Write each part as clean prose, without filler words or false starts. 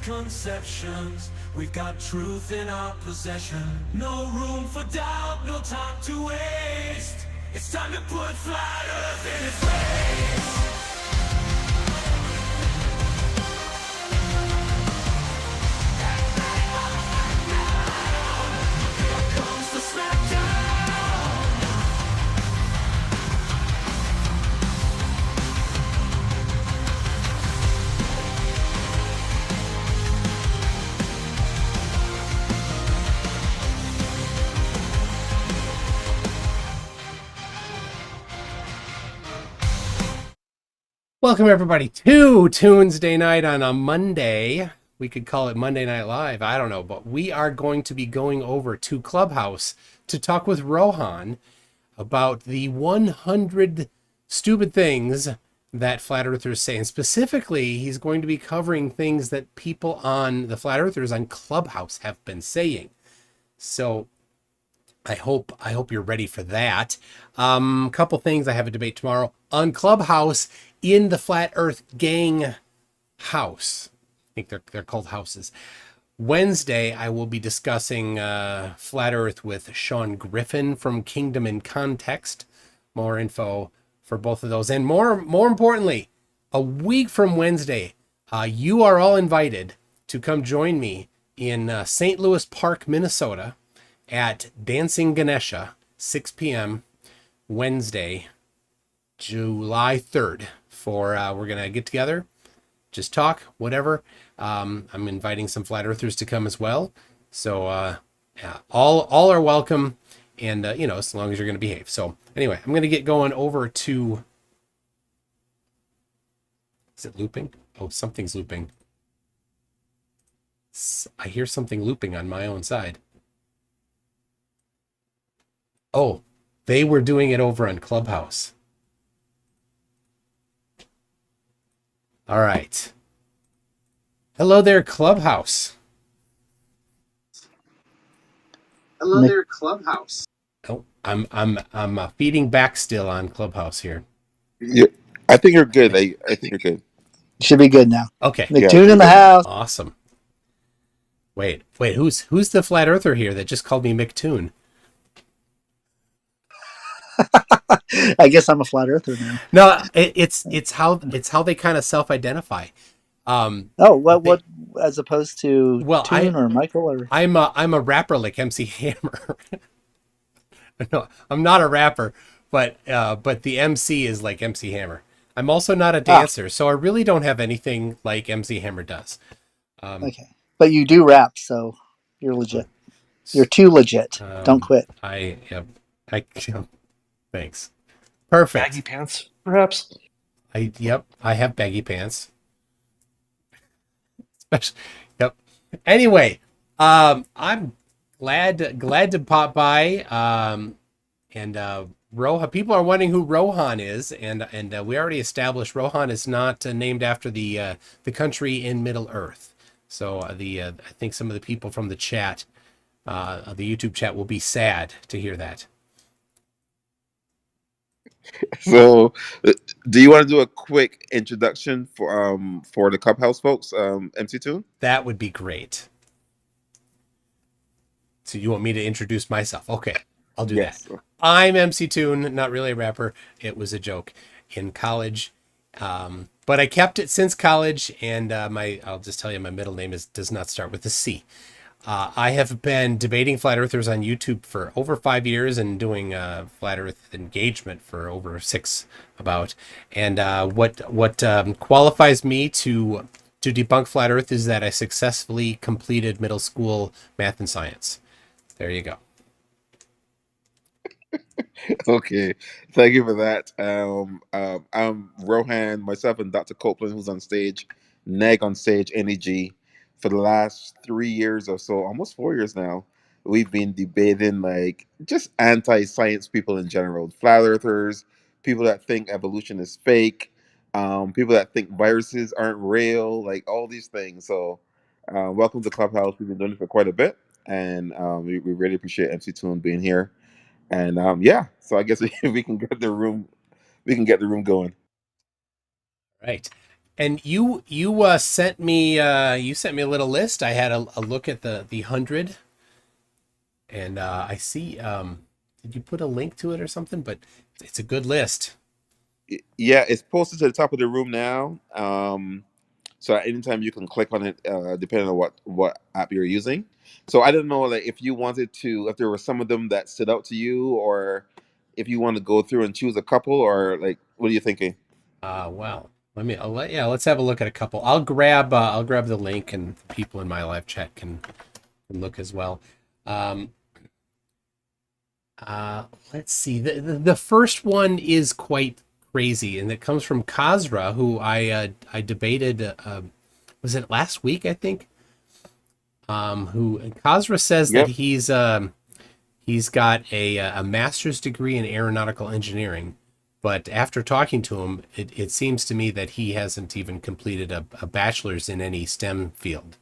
misconceptions. We've got truth in our possession. No room for doubt, no time to waste. It's time to put flat earth in its place. Here comes the smackdown. Welcome everybody to Tuesday night on a Monday. We could call it Monday Night Live. I don't know, but we are going to be going over to Clubhouse to talk with Rohan about the 100 stupid things that flat earthers say. And specifically, he's going to be covering things that people on the flat earthers on Clubhouse have been saying. So I hope you're ready for that. Couple things. I have a debate tomorrow on Clubhouse in the Flat Earth Gang house. I think they're called houses. Wednesday, I will be discussing Flat Earth with Sean Griffin from Kingdom in Context. More info for both of those. And more importantly, a week from Wednesday, you are all invited to come join me in St. Louis Park, Minnesota at Dancing Ganesha, 6 p.m. Wednesday, July 3rd. We're going to get together, just talk, whatever. I'm inviting some flat earthers to come as well. So yeah, all are welcome, and as long as you're going to behave. So anyway, I'm going to get going over to... Is it looping? Oh, something's looping. I hear something looping on my own side. Oh, they were doing it over on Clubhouse. All right. Hello there, Clubhouse. Hello there, Clubhouse. Oh, I'm feeding back still on Clubhouse here. Yeah, I think you're good. I think you're good. Should be good now. Okay. McToon in the house. Awesome. Wait, who's the flat earther here that just called me McToon? I guess I'm a flat earther now. No, it's how they kind of self-identify. What as opposed to Toon or Michael or I'm a rapper like MC Hammer. No, I'm not a rapper, but the MC is like MC Hammer. I'm also not a dancer, so I really don't have anything like MC Hammer does. Okay, but you do rap, so you're legit. You're too legit. Don't quit. Thanks. Perfect. Baggy pants, perhaps. I have baggy pants. Yep. Anyway, I'm glad to pop by. And Rohan, people are wondering who Rohan is, and we already established Rohan is not named after the country in Middle Earth. So I think some of the people from the chat, the YouTube chat, will be sad to hear that. So, do you want to do a quick introduction for the Clubhouse folks, MC Toon? That would be great. So you want me to introduce myself? Okay, I'll do that. I'm MC Toon, not really a rapper. It was a joke in college, but I kept it since college. And I'll just tell you, my middle name does not start with a C. I have been debating flat earthers on YouTube for over 5 years and doing flat earth engagement for over 6 about. And what qualifies me to debunk flat earth is that I successfully completed middle school math and science. There you go. Okay, thank you for that. I'm Rohan, myself and Dr. Copeland, who's on stage, Neg on stage, NEG. For the last 3 years or so, almost 4 years now, we've been debating like just anti-science people in general, flat earthers, people that think evolution is fake, people that think viruses aren't real, like all these things. So, welcome to Clubhouse. We've been doing it for quite a bit, and we really appreciate MC Toon being here. And yeah, so I guess we can get the room going. Right. And you sent me a little list. I had a look at the 100, and I see. Did you put a link to it or something? But it's a good list. Yeah, it's posted to the top of the room now. So at any time you can click on it, depending on what app you're using. So I don't know, like if you wanted to, if there were some of them that stood out to you, or if you want to go through and choose a couple, or like what are you thinking? Well, let's have a look at a couple. I'll grab the link, and the people in my live chat can look as well. Um, let's see. The first one is quite crazy, and it comes from Kazra, who I debated. Was it last week? I think. Who Kazra says that Yep. he's got a master's degree in aeronautical engineering, but after talking to him, it seems to me that he hasn't even completed a bachelor's in any STEM field.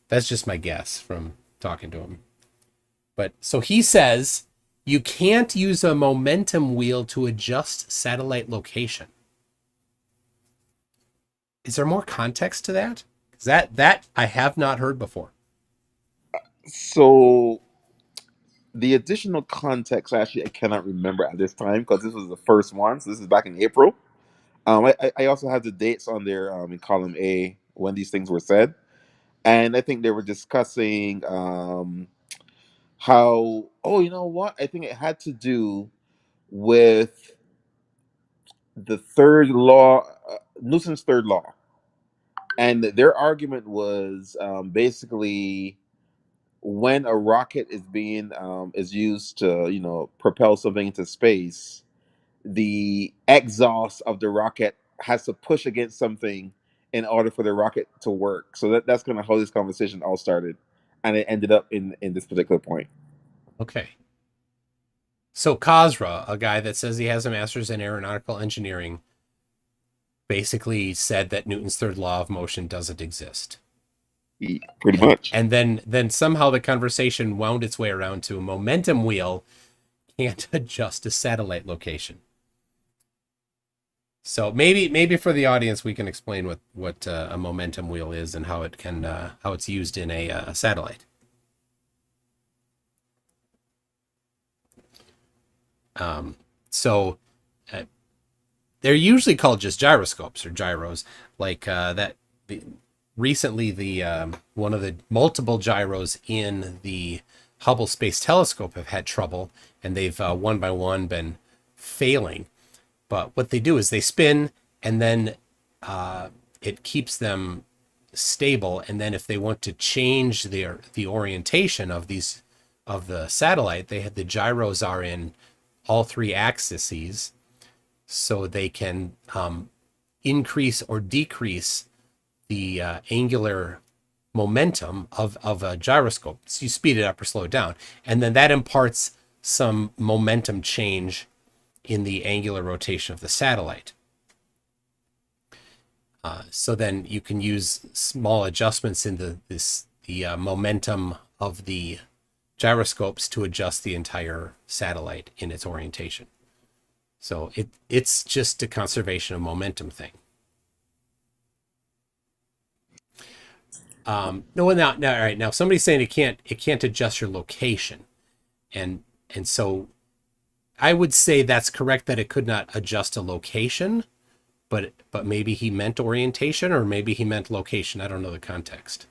That's just my guess from talking to him. But so he says you can't use a momentum wheel to adjust satellite location. Is there more context to that? 'Cause that I have not heard before. So the additional context, actually, I cannot remember at this time because this was the first one. So this is back in April. I also have the dates on there in column A when these things were said, and I think they were discussing how. Oh, you know what? I think it had to do with the third law, Newton's third law, and their argument was basically when a rocket is being is used to propel something into space, the exhaust of the rocket has to push against something in order for the rocket to work. So that's kind of how this conversation all started, and it ended up in this particular point. Okay. So Kazra, a guy that says he has a master's in aeronautical engineering, basically said that Newton's third law of motion doesn't exist. Pretty And much. and then somehow the conversation wound its way around to a momentum wheel can't adjust a satellite location. So maybe for the audience we can explain what a momentum wheel is and how it's used in a satellite. So they're usually called just gyroscopes or gyros, like that. Recently, the one of the multiple gyros in the Hubble Space Telescope have had trouble, and they've one by one been failing. But what they do is they spin, and then it keeps them stable. And then if they want to change the orientation of the satellite, the gyros are in all three axes, so they can increase or decrease the angular momentum of a gyroscope. So you speed it up or slow it down. And then that imparts some momentum change in the angular rotation of the satellite. So then you can use small adjustments in the momentum of the gyroscopes to adjust the entire satellite in its orientation. So it's just a conservation of momentum thing. No, now, all right. Now somebody's saying it can't adjust your location, and so I would say that's correct that it could not adjust a location, but maybe he meant orientation or maybe he meant location. I don't know the context.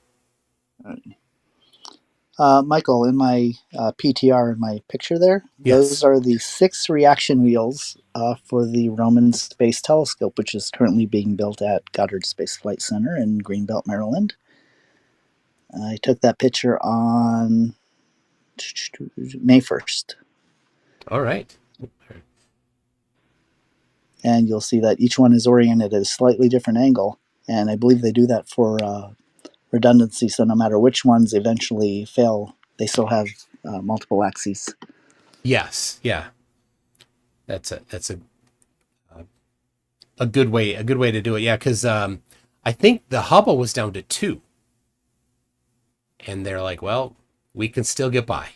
Michael, in my PTR, in my picture there, those Yes. are the 6 reaction wheels for the Roman Space Telescope, which is currently being built at Goddard Space Flight Center in Greenbelt, Maryland. I took that picture on May 1st. All right. And you'll see that each one is oriented at a slightly different angle. And I believe they do that for redundancy, so no matter which ones eventually fail, they still have multiple axes. Yes. Yeah. That's a good way to do it. Yeah, because I think the Hubble was down to 2, and they're like, well, we can still get by.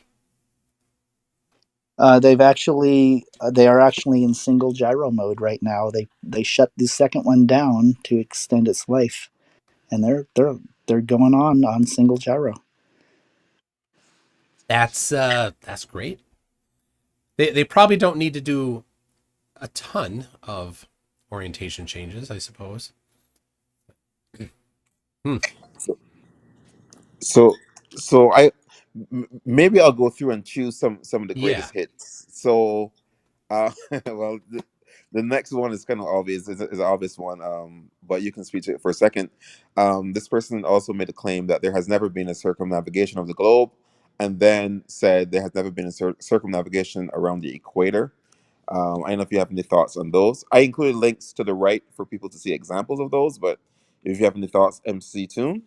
They are actually in single gyro mode right now. They shut the second one down to extend its life, and they're going on single gyro. That's great. They probably don't need to do a ton of orientation changes, I suppose. Hmm. So, maybe I'll go through and choose some of the Yeah. greatest hits. So, well, the next one is kind of obvious. Is an obvious one. But you can speak to it for a second. This person also made a claim that there has never been a circumnavigation of the globe, and then said there has never been a circumnavigation around the equator. I don't know if you have any thoughts on those. I included links to the right for people to see examples of those. But if you have any thoughts, MC Tune.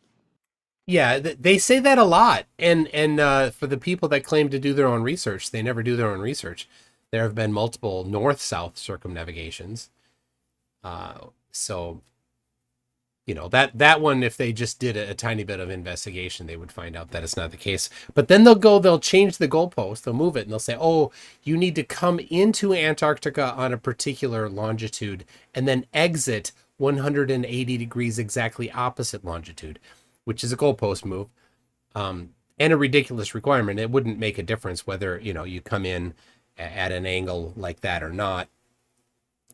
Yeah, they say that a lot, and for the people that claim to do their own research, they never do their own research. There have been multiple north-south circumnavigations. So that one, if they just did a tiny bit of investigation, they would find out that it's not the case. But then they'll change the goalpost, they'll move it, and they'll say, oh, you need to come into Antarctica on a particular longitude and then exit 180 degrees exactly opposite longitude, which is a goalpost move, and a ridiculous requirement. It wouldn't make a difference whether you come in at an angle like that or not,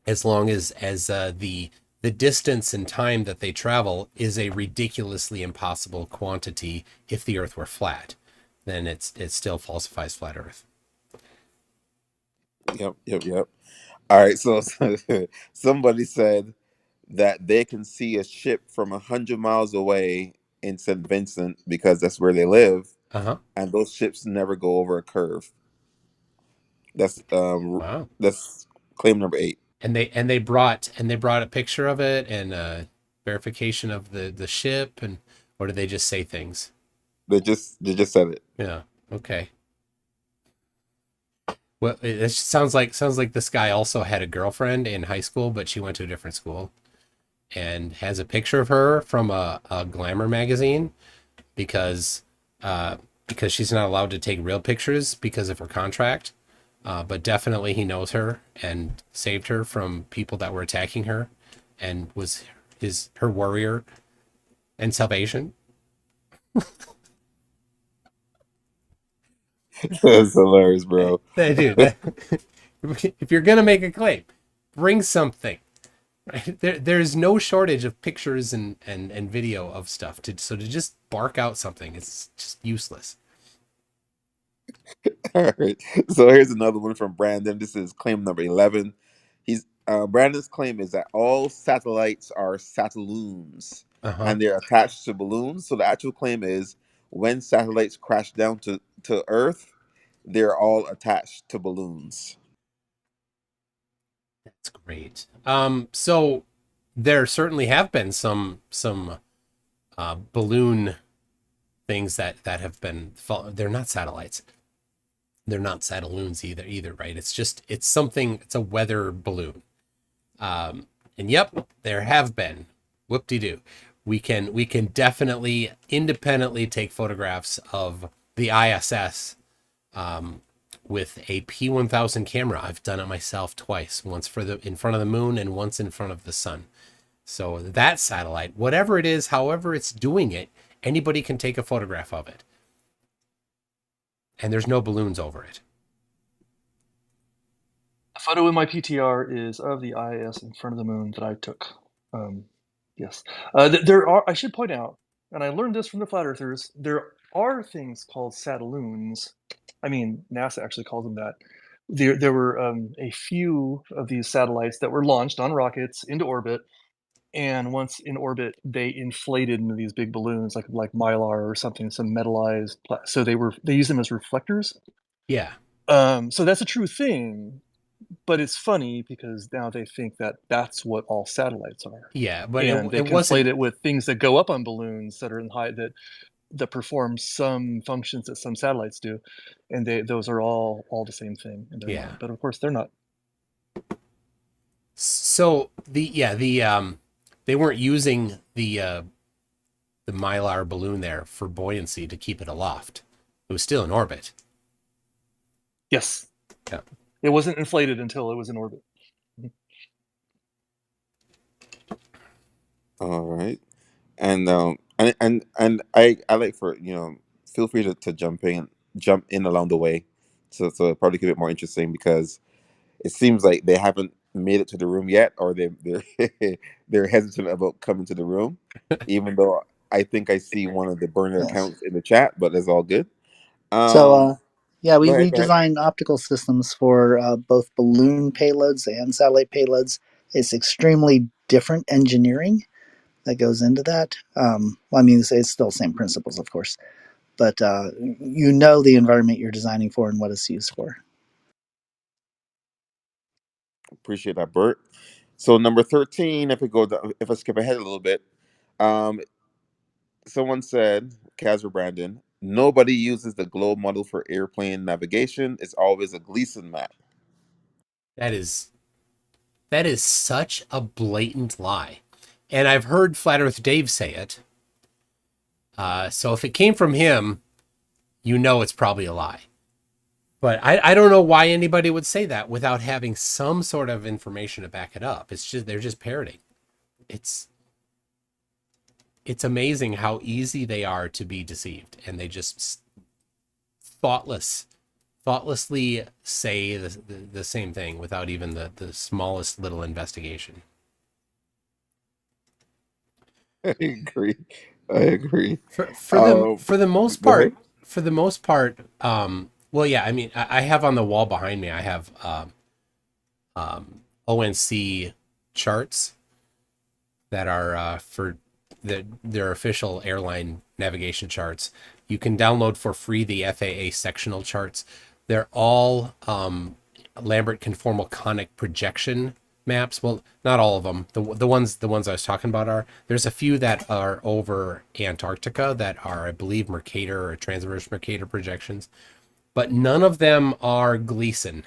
as long as the distance and time that they travel is a ridiculously impossible quantity. If the Earth were flat, then it still falsifies flat Earth. Yep. All right. So somebody said that they can see a ship from 100 miles away in St. Vincent because that's where they live, Uh-huh. and those ships never go over a curve. That's Wow. that's claim number 8. And they brought a picture of it and verification of the ship, and or did they just say things? They just said it. Yeah. Okay. Well, it sounds like this guy also had a girlfriend in high school, but she went to a different school, and has a picture of her from a glamour magazine because because she's not allowed to take real pictures because of her contract. But definitely he knows her and saved her from people that were attacking her, and was her warrior and salvation. That's hilarious, bro. Dude, if you're gonna make a claim, bring something. Right? There's no shortage of pictures and video of stuff. So to just bark out something, it's just useless. All right. So here's another one from Brandon. This is claim number 11. He's Brandon's claim is that all satellites are satelloons, Uh-huh. and they're attached to balloons. So the actual claim is when satellites crash down to Earth, they're all attached to balloons. That's great. So there certainly have been some balloon things that have been. They're not satellites. They're not satelloons either, right? It's something. It's a weather balloon. And yep, there have been. Whoop-de-doo. We can definitely independently take photographs of the ISS with a P1000 camera. I've done it myself twice, once in front of the moon and once in front of the sun. So that satellite, whatever it is, however it's doing it, anybody can take a photograph of it. And there's no balloons over it. The photo in my PTR is of the IS in front of the moon that I took. Yes. There are, I should point out, and I learned this from the flat earthers, there are things called satelloons. I mean, NASA actually calls them that. There were a few of these satellites that were launched on rockets into orbit, and once in orbit, they inflated into these big balloons, like mylar or something, some metallized. So they use them as reflectors. Yeah. So that's a true thing, but it's funny because now they think that that's what all satellites are. Yeah, but And they it wasn't. conflate it with things that go up on balloons that are in high that perform some functions that some satellites do, and those are all the same thing, and they're Yeah. not. But of course, they're not. So they weren't using the mylar balloon there for buoyancy to keep it aloft. It was still in orbit. Yes. Yeah. It wasn't inflated until it was in orbit. All right. And I like for feel free to jump in along the way, so probably keep it more interesting because it seems like they haven't made it to the room yet, or they're they're hesitant about coming to the room, even though I think I see one of the burner Yes. accounts in the chat, but it's all good. So, Um, yeah, Go we ahead, go ahead. design optical systems for both balloon payloads and satellite payloads. It's extremely different engineering that goes into that. Well, I mean, it's still the same principles, of course, but you know the environment you're designing for and what it's used for. Appreciate that, Bert. So number 13, if I skip ahead a little bit, um, someone said, Kaz or Brandon, nobody uses the globe model for airplane navigation. It's always a Gleason map. That is such a blatant lie. And I've heard Flat Earth Dave say it. So if it came from him, you know it's probably a lie. But I don't know why anybody would say that without having some sort of information to back it up. It's just they're just parroting. It's amazing how easy they are to be deceived, and they just thoughtlessly say the same thing without even the smallest little investigation. I agree. I agree. For the most Go ahead. part, well, yeah, I mean, I have on the wall behind me, I have ONC charts that are for their official airline navigation charts. You can download for free the FAA sectional charts. They're all Lambert conformal conic projection maps. Well, not all of them. The ones I was talking about are, there's a few that are over Antarctica that are, I believe, Mercator or transverse Mercator projections, but none of them are Gleason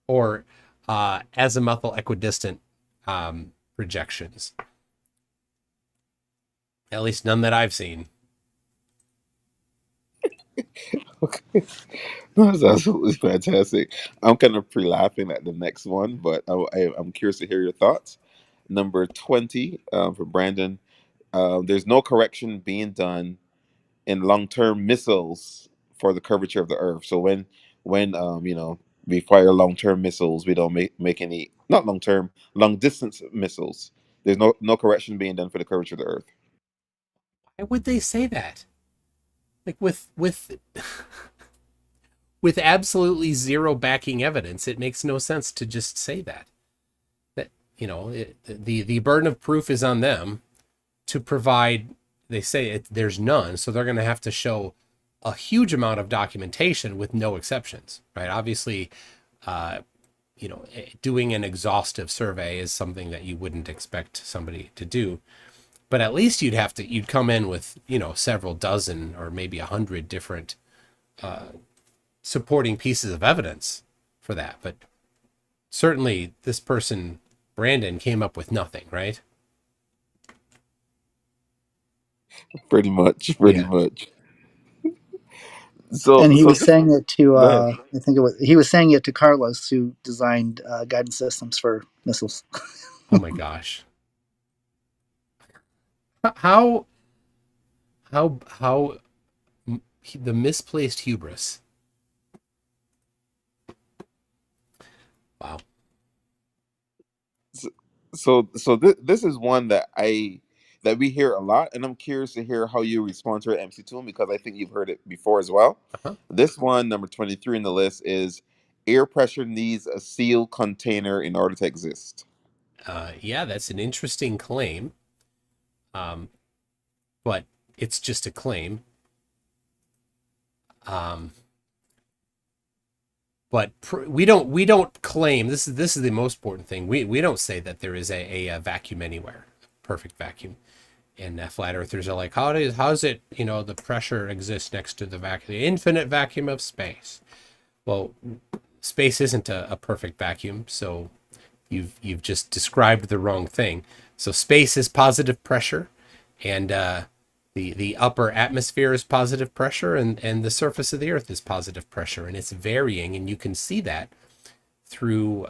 or azimuthal equidistant projections. At least none that I've seen. Okay. That's absolutely fantastic. I'm kind of pre-laughing at the next one, but I'm curious to hear your thoughts. Number 20, for Brandon. There's no correction being done in long-term missiles for the curvature of the Earth. So when we fire long-term missiles, we don't make any, not long-term, long-distance missiles. There's no correction being done for the curvature of the Earth. Why would they say that? Like with absolutely zero backing evidence, it makes no sense to just say that. That the burden of proof is on them to provide. They say there's none, so they're going to have to show a huge amount of documentation with no exceptions, right? Obviously, doing an exhaustive survey is something that you wouldn't expect somebody to do, but at least you'd come in with several dozen or maybe 100 different supporting pieces of evidence for that. But certainly this person, Brandon, came up with nothing, right? Pretty much, pretty Yeah. much. So And he so was this saying it to, Go ahead. I think he was saying it to Carlos, who designed guidance systems for missiles. Oh my gosh. How how the misplaced hubris. Wow. So this is one that we hear a lot, and I'm curious to hear how you respond to it, MC2, because I think you've heard it before as well. Uh-huh. This one, number 23 in the list, is air pressure needs a sealed container in order to exist. Yeah, that's an interesting claim. Um, but it's just a claim. Um, but we don't claim, this is the most important thing. We don't say that there is a vacuum anywhere, perfect vacuum. And flat earthers are like, how's it, the pressure exists next to the vacuum, the infinite vacuum of space. Well, space isn't a perfect vacuum, so you've just described the wrong thing. So space is positive pressure, and The upper atmosphere is positive pressure, and the surface of the earth is positive pressure, and it's varying, and you can see that through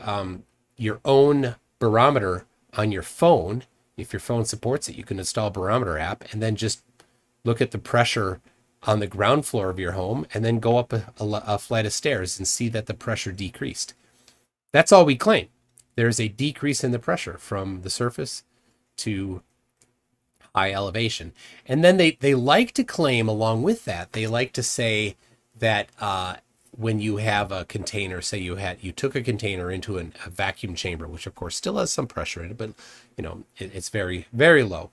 your own barometer on your phone. If your phone supports it, you can install a barometer app and then just look at the pressure on the ground floor of your home and then go up a flight of stairs and see that the pressure decreased. That's all we claim. There's a decrease in the pressure from the surface to high elevation. And then they like to claim along with that, they like to say that when you have a container, say you took a container into a vacuum chamber, which of course still has some pressure in it, but it's very, very low.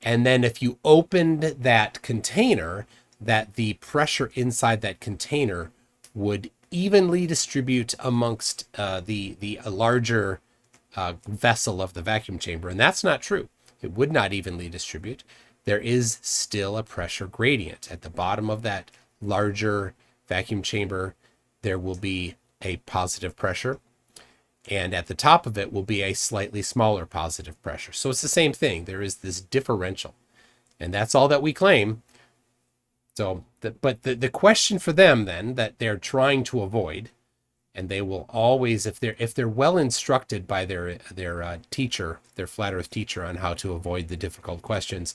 And then if you opened that container, that the pressure inside that container would evenly distribute amongst the larger vessel of the vacuum chamber. And that's not true. It would not evenly distribute. There is still a pressure gradient. At the bottom of that larger vacuum chamber, there will be a positive pressure. And at the top of it will be a slightly smaller positive pressure. So it's the same thing. There is this differential. And that's all that we claim. So, but the question for them then that they're trying to avoid, and they will always, if they're well instructed by their teacher, their flat earth teacher, on how to avoid the difficult questions,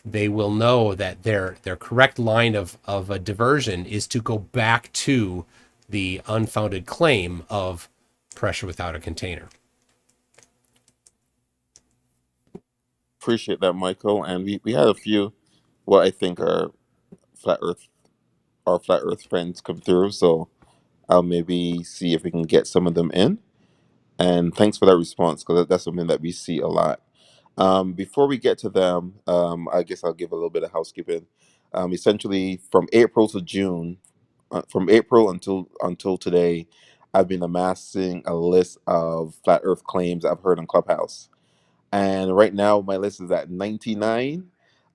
they will know that their correct line of a diversion is to go back to the unfounded claim of pressure without a container. Appreciate that, Michael. And we had a few what I think are flat Earth our flat Earth friends come through. So I'll maybe see if we can get some of them in. And thanks for that response, because that's something that we see a lot. Before we get to them, I guess I'll give a little bit of housekeeping. Essentially, from April to June, from April until today, I've been amassing a list of flat Earth claims I've heard on Clubhouse, and right now my list is at 99.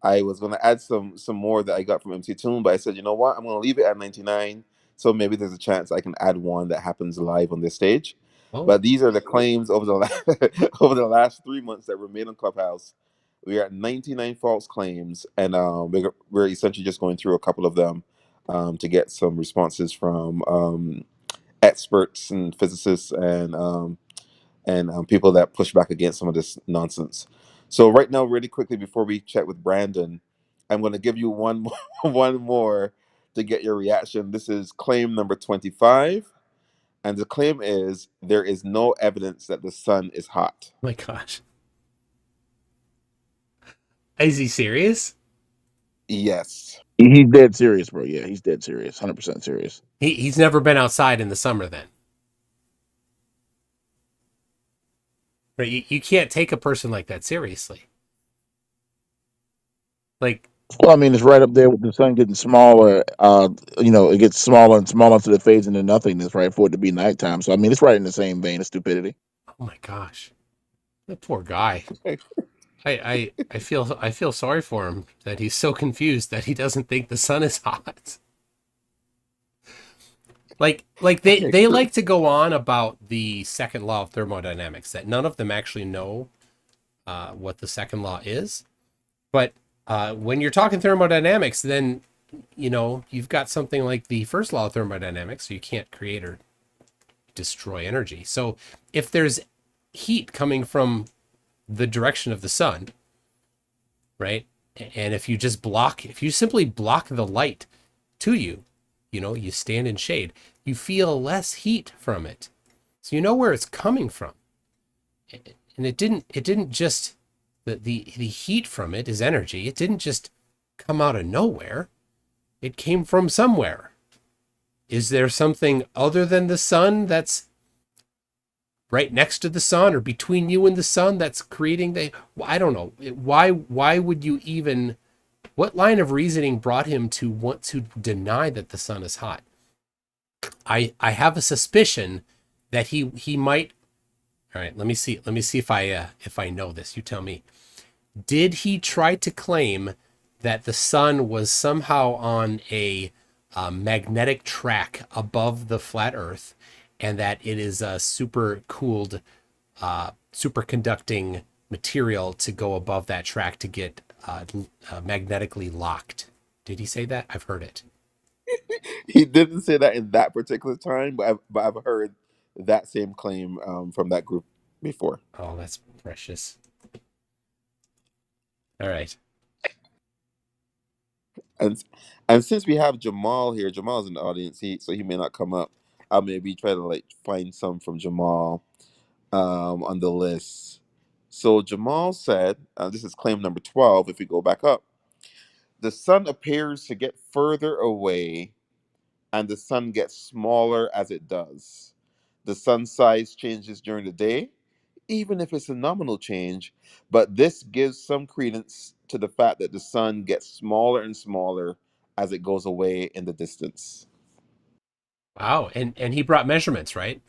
I was going to add some more that I got from MC Toon, but I said, you know what, I'm going to leave it at 99. So maybe there's a chance I can add one that happens live on this stage. Oh, But these are the claims over the over the last 3 months that were made on Clubhouse. We are at 99 false claims, and we're essentially just going through a couple of them to get some responses from experts and physicists and people that push back against some of this nonsense. So right now, really quickly before we chat with Brandon, I'm going to give you one more, one more to get your reaction. This is claim number 25, and the claim is there is no evidence that the sun is hot. my gosh. Is he serious? Yes. He's dead serious, bro. Yeah, he's dead serious. 100% serious. He's never been outside in the summer then. Right? You can't take a person like that seriously. Like, Well, I mean, it's right up there with the sun getting smaller. It gets smaller and smaller to the fades into nothingness, right, for it to be nighttime. So, I mean, it's right in the same vein of stupidity. oh my gosh, that poor guy. I feel sorry for him that he's so confused that he doesn't think the sun is hot. Like they like to go on about the second law of thermodynamics, that none of them actually know what the second law is. But when you're talking thermodynamics, then you've got something like the first law of thermodynamics, so you can't create or destroy energy. So if there's heat coming from the direction of the sun, right? And if you simply block the light to you, you stand in shade, you feel less heat from it. So you know where it's coming from. And it didn't just, the heat from it is energy. It didn't just come out of nowhere. It came from somewhere. Is there something other than the sun that's right next to the sun or between you and the sun that's creating I don't know. Why would you even, what line of reasoning brought him to want to deny that the sun is hot? I have a suspicion that he might. All right, let me see if I know this. You tell me. Did he try to claim that the sun was somehow on a magnetic track above the flat Earth, and that it is a super cooled, superconducting material to go above that track to get magnetically locked. Did he say that? I've heard it. He didn't say that in that particular time, but I've heard that same claim from that group before. Oh, that's precious. All right. And and since we have Jamal here, Jamal's in the audience, he may not come up. I'll maybe try to like find some from Jamal on the list. So Jamal said, this is claim number 12. If we go back up, the sun appears to get further away, and the sun gets smaller as it does. The sun size changes during the day, even if it's a nominal change, but this gives some credence to the fact that the sun gets smaller and smaller as it goes away in the distance. Wow. And he brought measurements, right?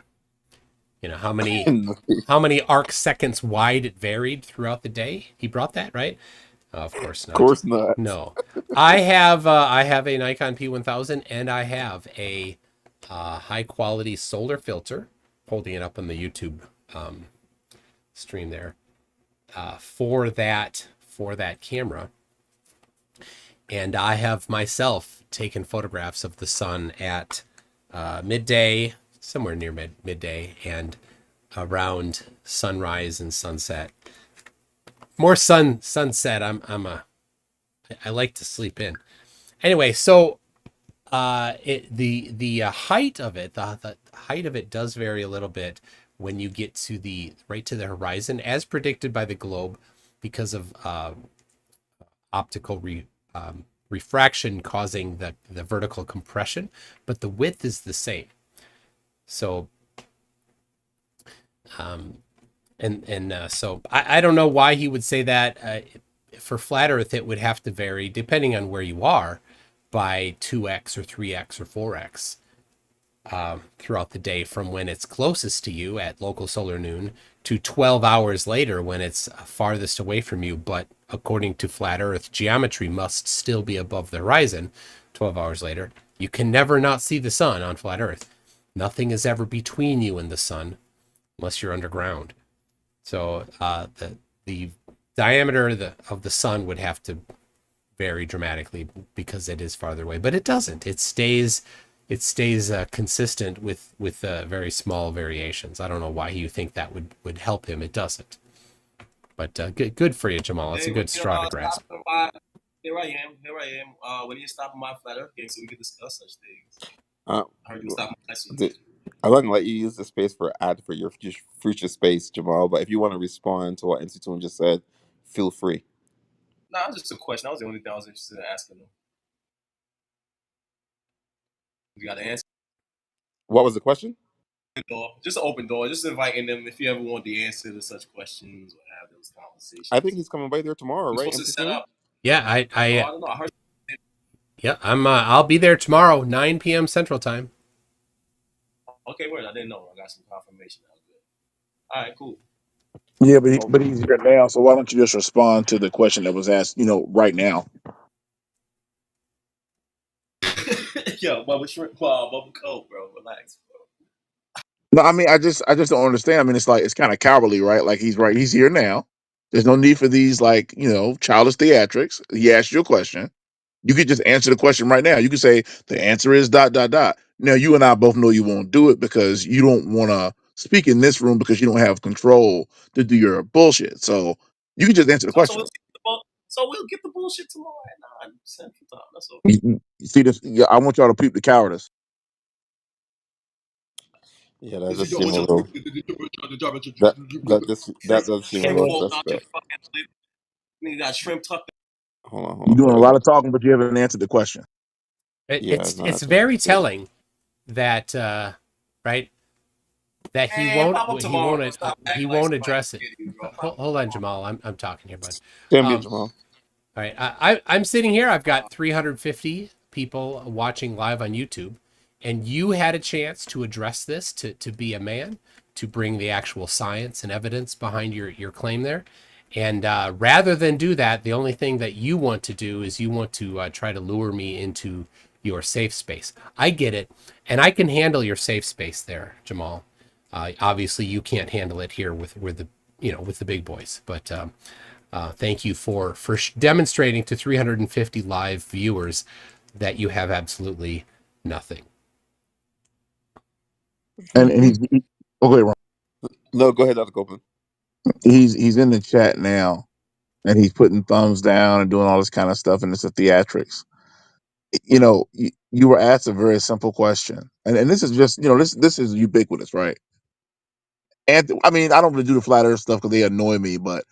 You know, how many arc seconds wide it varied throughout the day. He brought that, right? Of course Of not. course not. No. I have a Nikon P1000, and I have a high quality solar filter, holding it up on the YouTube stream there, for that camera. And I have myself taken photographs of the sun at midday, somewhere near midday, and around sunrise and sunset. More sunset. I like to sleep in. Anyway, so the height of it, the height of it does vary a little bit when you get to the horizon, as predicted by the globe, because of optical refraction causing the vertical compression, but the width is the same. So so I don't know why he would say that. For flat Earth, it would have to vary depending on where you are by 2x or 3x or 4x throughout the day, from when it's closest to you at local solar noon to 12 hours later when it's farthest away from you. But according to flat Earth, geometry must still be above the horizon 12 hours later. You can never not see the sun on flat Earth. Nothing is ever between you and the sun unless you're underground. So the diameter of the sun would have to vary dramatically because it is farther away, but it doesn't. It stays consistent with very small variations. I don't know why you think that would help him. It doesn't. But good for you, Jamal. It's a good straw to grasp. Here I am. When you stop my flat Earth game so we can discuss such things. Uh, I heard you stop my I'm not gonna let you use the space for ad for your future space, Jamal. But if you want to respond to what MC Toon just said, feel free. No, it was just a question. That was the only thing I was interested in asking them. You got an answer? What was the question? Just an open door. Just inviting them if you ever want the answer to such questions or have those conversations. I think he's coming by there tomorrow, right? Supposed to set up. Yeah, I don't know. I heard. Yeah, I'll be there tomorrow, 9 p.m. Central Time. Okay, word. I didn't know. I got some confirmation. That was good. All right, cool. Yeah, but he's here now. So why don't you just respond to the question that was asked? Right now. Yo, bubble shrimp, bubble coat, bro. Relax, bro. No, I mean, I just don't understand. I mean, it's kind of cowardly, right? Like he's here now. There's no need for these childish theatrics. He asked you a question. You could just answer the question right now. You could say the answer is dot dot dot. Now you and I both know you won't do it because you don't want to speak in this room because you don't have control to do your bullshit. So you can just answer the question. So we'll get the bullshit tomorrow at 9 Central Time. That's okay. You see this? Yeah, I want y'all to peep the cowardice. Yeah, that does seem a little. That does seem a little suspect. You got shrimp tucked. Hold You're on. doing a lot of talking, but you haven't answered the question. It's very telling that right, that he won't address it. Hold on, Jamal. I'm talking here, bud. Jamal. All right, I'm sitting here. I've got 350 people watching live on YouTube, and you had a chance to address this, to be a man, to bring the actual science and evidence behind your claim there. And rather than do that, the only thing that you want to do is you want to try to lure me into your safe space. I get it, and I can handle your safe space there, Jamal. Obviously, you can't handle it here with the big boys, but Thank you for demonstrating to 350 live viewers that you have absolutely nothing. And okay, Ron. No, go ahead, Dr. Copeland. He's in the chat now, and he's putting thumbs down and doing all this kind of stuff, and it's a theatrics. You were asked a very simple question, and this is just this is ubiquitous, right? And I mean, I don't really do the flat earth stuff because they annoy me, but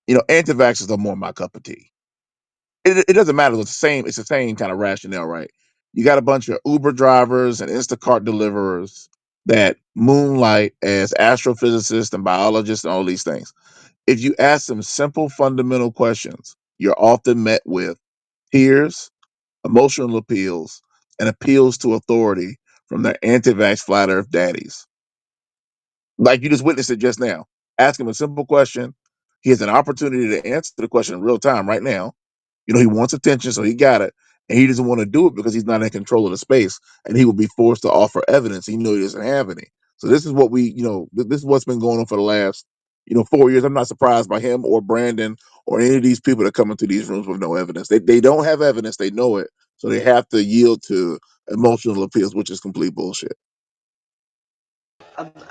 anti-vaxxers are more my cup of tea. It doesn't matter. It's the same kind of rationale, right? You got a bunch of Uber drivers and Instacart deliverers that moonlight as astrophysicists and biologists and all these things. If you ask them simple fundamental questions, you're often met with tears, emotional appeals, and appeals to authority from their anti-vax flat earth daddies. Like you just witnessed it just now. Ask him a simple question. He has an opportunity to answer the question in real time right now. He wants attention, so he got it. And he doesn't want to do it because he's not in control of the space. And he will be forced to offer evidence. He doesn't have any. So this is what this is what's been going on for the last, 4 years. I'm not surprised by him or Brandon or any of these people that come into these rooms with no evidence. They don't have evidence. They know it. So they have to yield to emotional appeals, which is complete bullshit.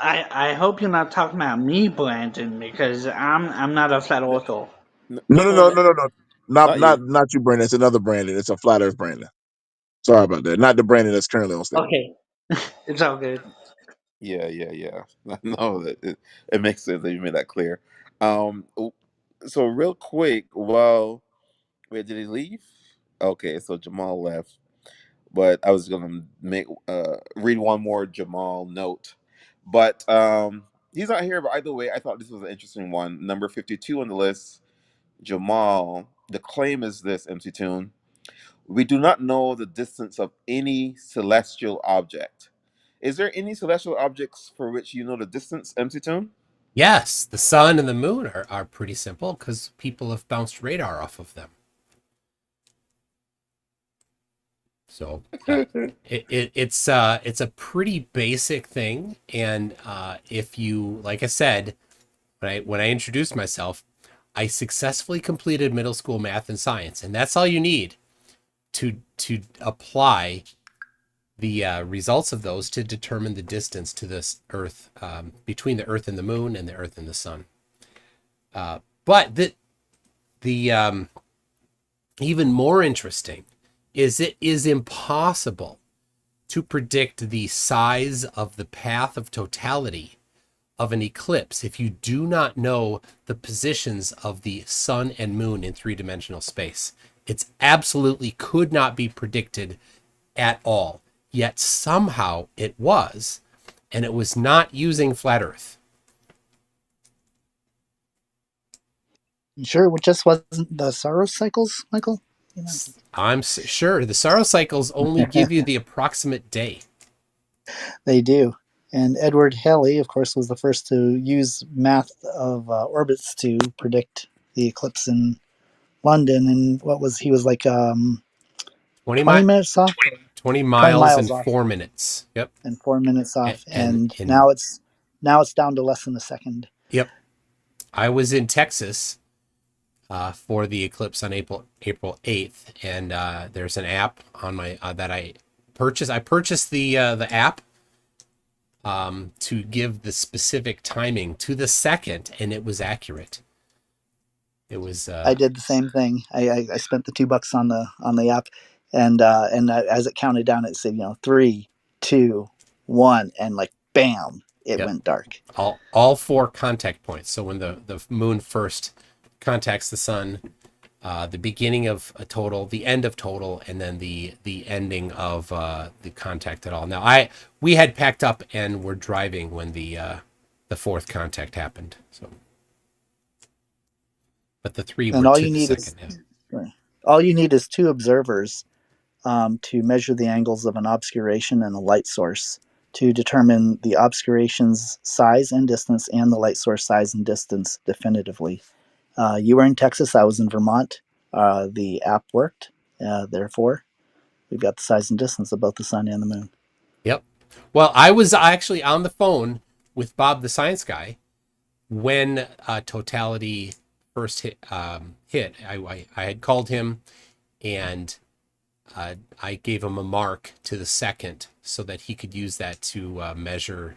I hope you're not talking about me, Brandon, because I'm not a flat earther. No, No, no, no, no, no, no, no, no, no. Not not you. not not you, Brandon. It's another Brandon. It's a flat earth Brandon. Sorry about that. Not the Brandon that's currently on stage. Okay, it's all good. Yeah, yeah, yeah. No, it makes sense that you made that clear. Um, w- so real quick, well, wait, did he leave? Okay, so Jamal left, but I was gonna make read one more Jamal note, but he's not here. But either way, I thought this was an interesting one. Number 52 on the list, Jamal. The claim is this, MC Tune. We do not know the distance of any celestial object. Is there any celestial objects for which you know the distance, MC Tune? Yes, the sun and the moon are pretty simple because people have bounced radar off of them. So it's a pretty basic thing, and if you, like I said, when I introduced myself, I successfully completed middle school math and science, and that's all you need to apply the results of those to determine the distance to this Earth, between the Earth and the Moon, and the Earth and the Sun. But the even more interesting is it is impossible to predict the size of the path of totality of an eclipse if you do not know the positions of the sun and moon in three-dimensional space. It's absolutely could not be predicted at all. Yet somehow it was, and it was not using flat Earth. You sure it just wasn't the Saros cycles, Michael? I'm sure the Saros cycles only give you the approximate day. They do. And Edward Halley, of course, was the first to use math of orbits to predict the eclipse in London. And he was like 20, 20 minutes off, 20 20 miles miles in off, 4 minutes. Yep. and 4 minutes off. And And now it's down to less than a second. yep. I was in Texas for the eclipse on April 8th, and there's an app on my that I purchased. I purchased the app to give the specific timing to the second, and it was accurate. It was I did the same thing. I spent the $2 on the app, and as it counted down, it said 3, 2, 1, and like bam, it yep. went dark. All 4 contact points. So when the moon first contacts the sun, the beginning of a total, the end of total, and then the ending of the contact at all. Now we had packed up and were driving when the 4th contact happened. So, but the 3 And were to the second. all you need is 2 observers to measure the angles of an obscuration and a light source to determine the obscuration's size and distance and the light source size and distance definitively. You were in Texas, I was in Vermont. The app worked. Therefore, we've got the size and distance of both the sun and the moon. Yep. Well, I was actually on the phone with Bob, the science guy, when totality first hit, I had called him, and I gave him a mark to the second so that he could use that to measure.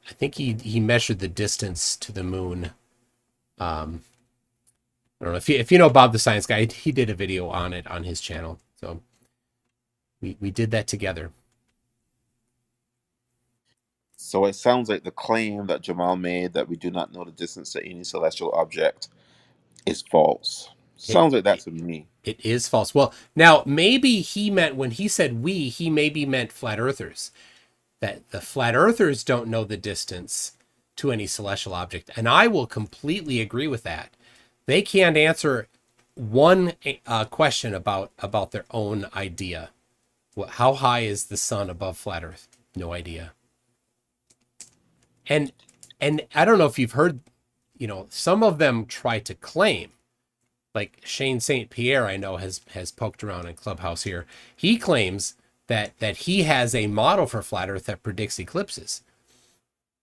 I think he measured the distance to the moon. I don't know if you know Bob the Science Guy. He did a video on it on his channel. So we did that together. So it sounds like the claim that Jamal made that we do not know the distance to any celestial object is false. Sounds like that to me. It is false. Well, now maybe he meant, when he said we, he maybe meant flat earthers. That the flat earthers don't know the distance to any celestial object. And I will completely agree with that. They can't answer one question about their own idea. How high is the sun above flat earth? No idea. And I don't know if you've heard, some of them try to claim, like Shane St. Pierre, I know has poked around in Clubhouse here. He claims that he has a model for flat earth that predicts eclipses.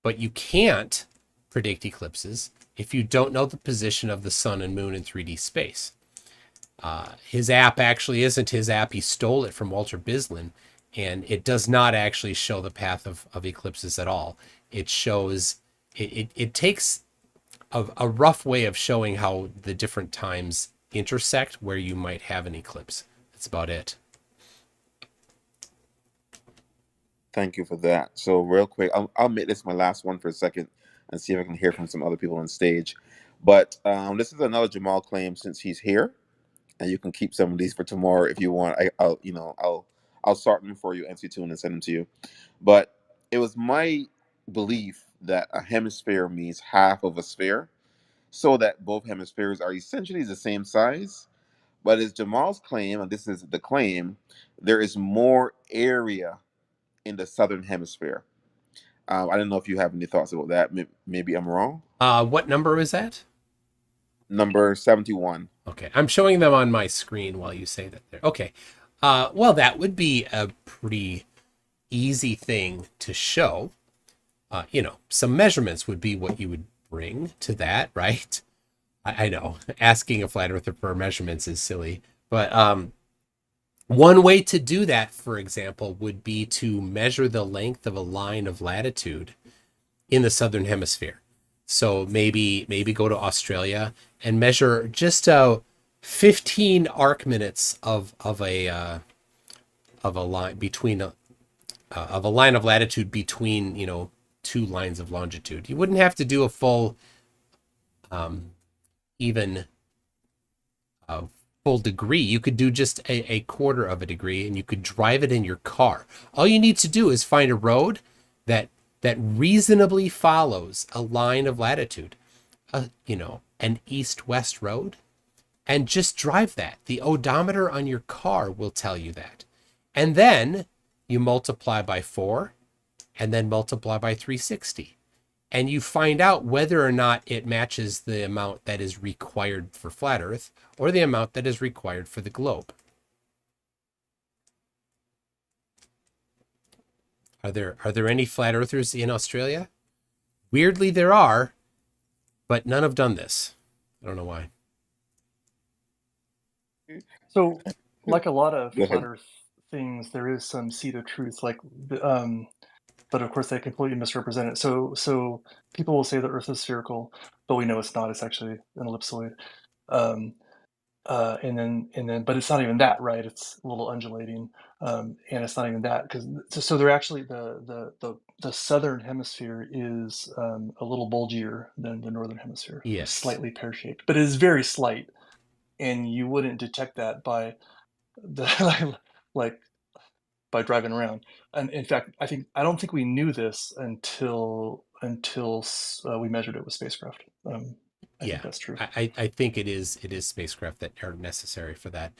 But you can't predict eclipses if you don't know the position of the sun and moon in 3D space. His app actually isn't his app. He stole it from Walter Bislin, and it does not actually show the path of eclipses at all. It shows, it takes a rough way of showing how the different times intersect where you might have an eclipse. That's about it. Thank you for that. So real quick, I'll make this my last one for a second and see if I can hear from some other people on stage. But this is another Jamal claim since he's here, and you can keep some of these for tomorrow if you want. I'll sort them for you, MC2, and send them to you. But it was my belief that a hemisphere means half of a sphere, so that both hemispheres are essentially the same size. But as Jamal's claim, and this is the claim, there is more area in the southern hemisphere. I don't know if you have any thoughts about that. Maybe I'm wrong. What number is that? Number 71. Okay, I'm showing them on my screen while you say that there. Okay, well, that would be a pretty easy thing to show. Some measurements would be what you would bring to that, right? I know asking a flat earther for measurements is silly, but one way to do that, for example, would be to measure the length of a line of latitude in the southern hemisphere. So maybe go to Australia and measure just 15 arc minutes of a line between of a line of latitude between two lines of longitude. You wouldn't have to do a full even full degree. You could do just a quarter of a degree, and you could drive it in your car. All you need to do is find a road that reasonably follows a line of latitude, an east-west road, and just drive that. The odometer on your car will tell you that. And then you multiply by 4, and then multiply by 360. And you find out whether or not it matches the amount that is required for flat Earth or the amount that is required for the globe. Are there any flat earthers in Australia? Weirdly, there are, but none have done this. I don't know why. So, like a lot of Go ahead. flat Earth things, there is some seed of truth. But of course, they completely misrepresent it. So people will say the Earth is spherical, but we know it's not. It's actually an ellipsoid. But it's not even that, right? It's a little undulating, and it's not even that because so they're actually the southern hemisphere is a little bulgier than the northern hemisphere. Yes. It's slightly pear-shaped, but it is very slight, and you wouldn't detect that by the like by driving around. And in fact, I don't think we knew this until we measured it with spacecraft. I think that's true. I think it is spacecraft that are necessary for that.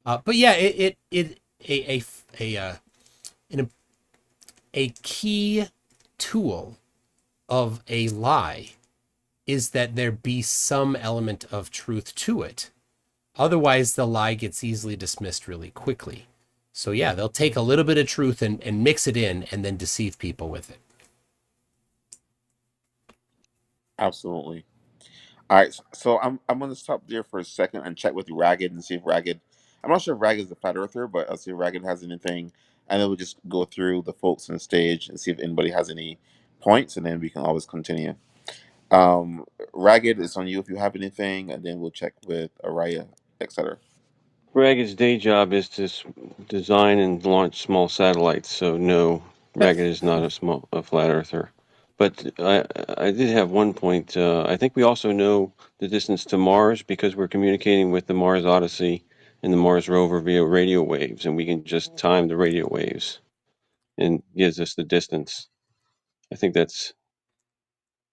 But yeah, a key tool of a lie is that there be some element of truth to it. Otherwise, the lie gets easily dismissed really quickly. So yeah, they'll take a little bit of truth and mix it in and then deceive people with it. Absolutely. All right, so I'm gonna stop there for a second and check with Ragged and see if Ragged. I'm not sure if Ragged's the flat earther, but I'll see if Ragged has anything, and then we'll just go through the folks on the stage and see if anybody has any points, and then we can always continue. Um, Ragged, it's on you if you have anything, and then we'll check with Araya, etc. Ragged's day job is to design and launch small satellites, so no, Ragged is not a flat earther. But I did have one point. I think we also know the distance to Mars because we're communicating with the Mars Odyssey and the Mars rover via radio waves, and we can just time the radio waves and gives us the distance. I think that's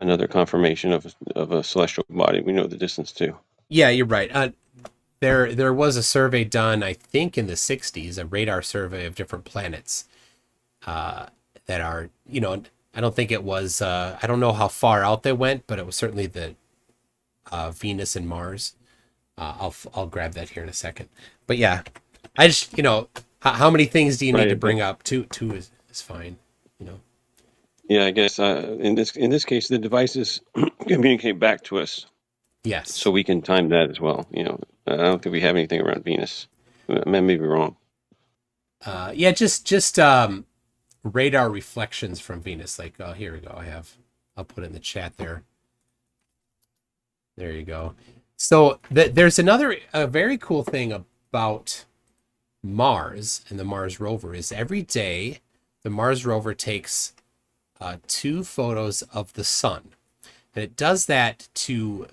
another confirmation of a celestial body. We know the distance too. Yeah, you're right. There was a survey done, I think, in the '60s, a radar survey of different planets that are, I don't think it was. I don't know how far out they went, but it was certainly the Venus and Mars. I'll grab that here in a second. But yeah, I just how many things do you need to bring up? Two is fine. Yeah, I guess in this case, the devices communicate back to us, Yes. so we can time that as well. I don't think we have anything around Venus. I may be wrong. Yeah, just radar reflections from Venus. Like, oh, here we go. I'll put it in the chat there. There you go. So there's a very cool thing about Mars and the Mars rover is every day the Mars rover takes 2 photos of the sun, and it does that to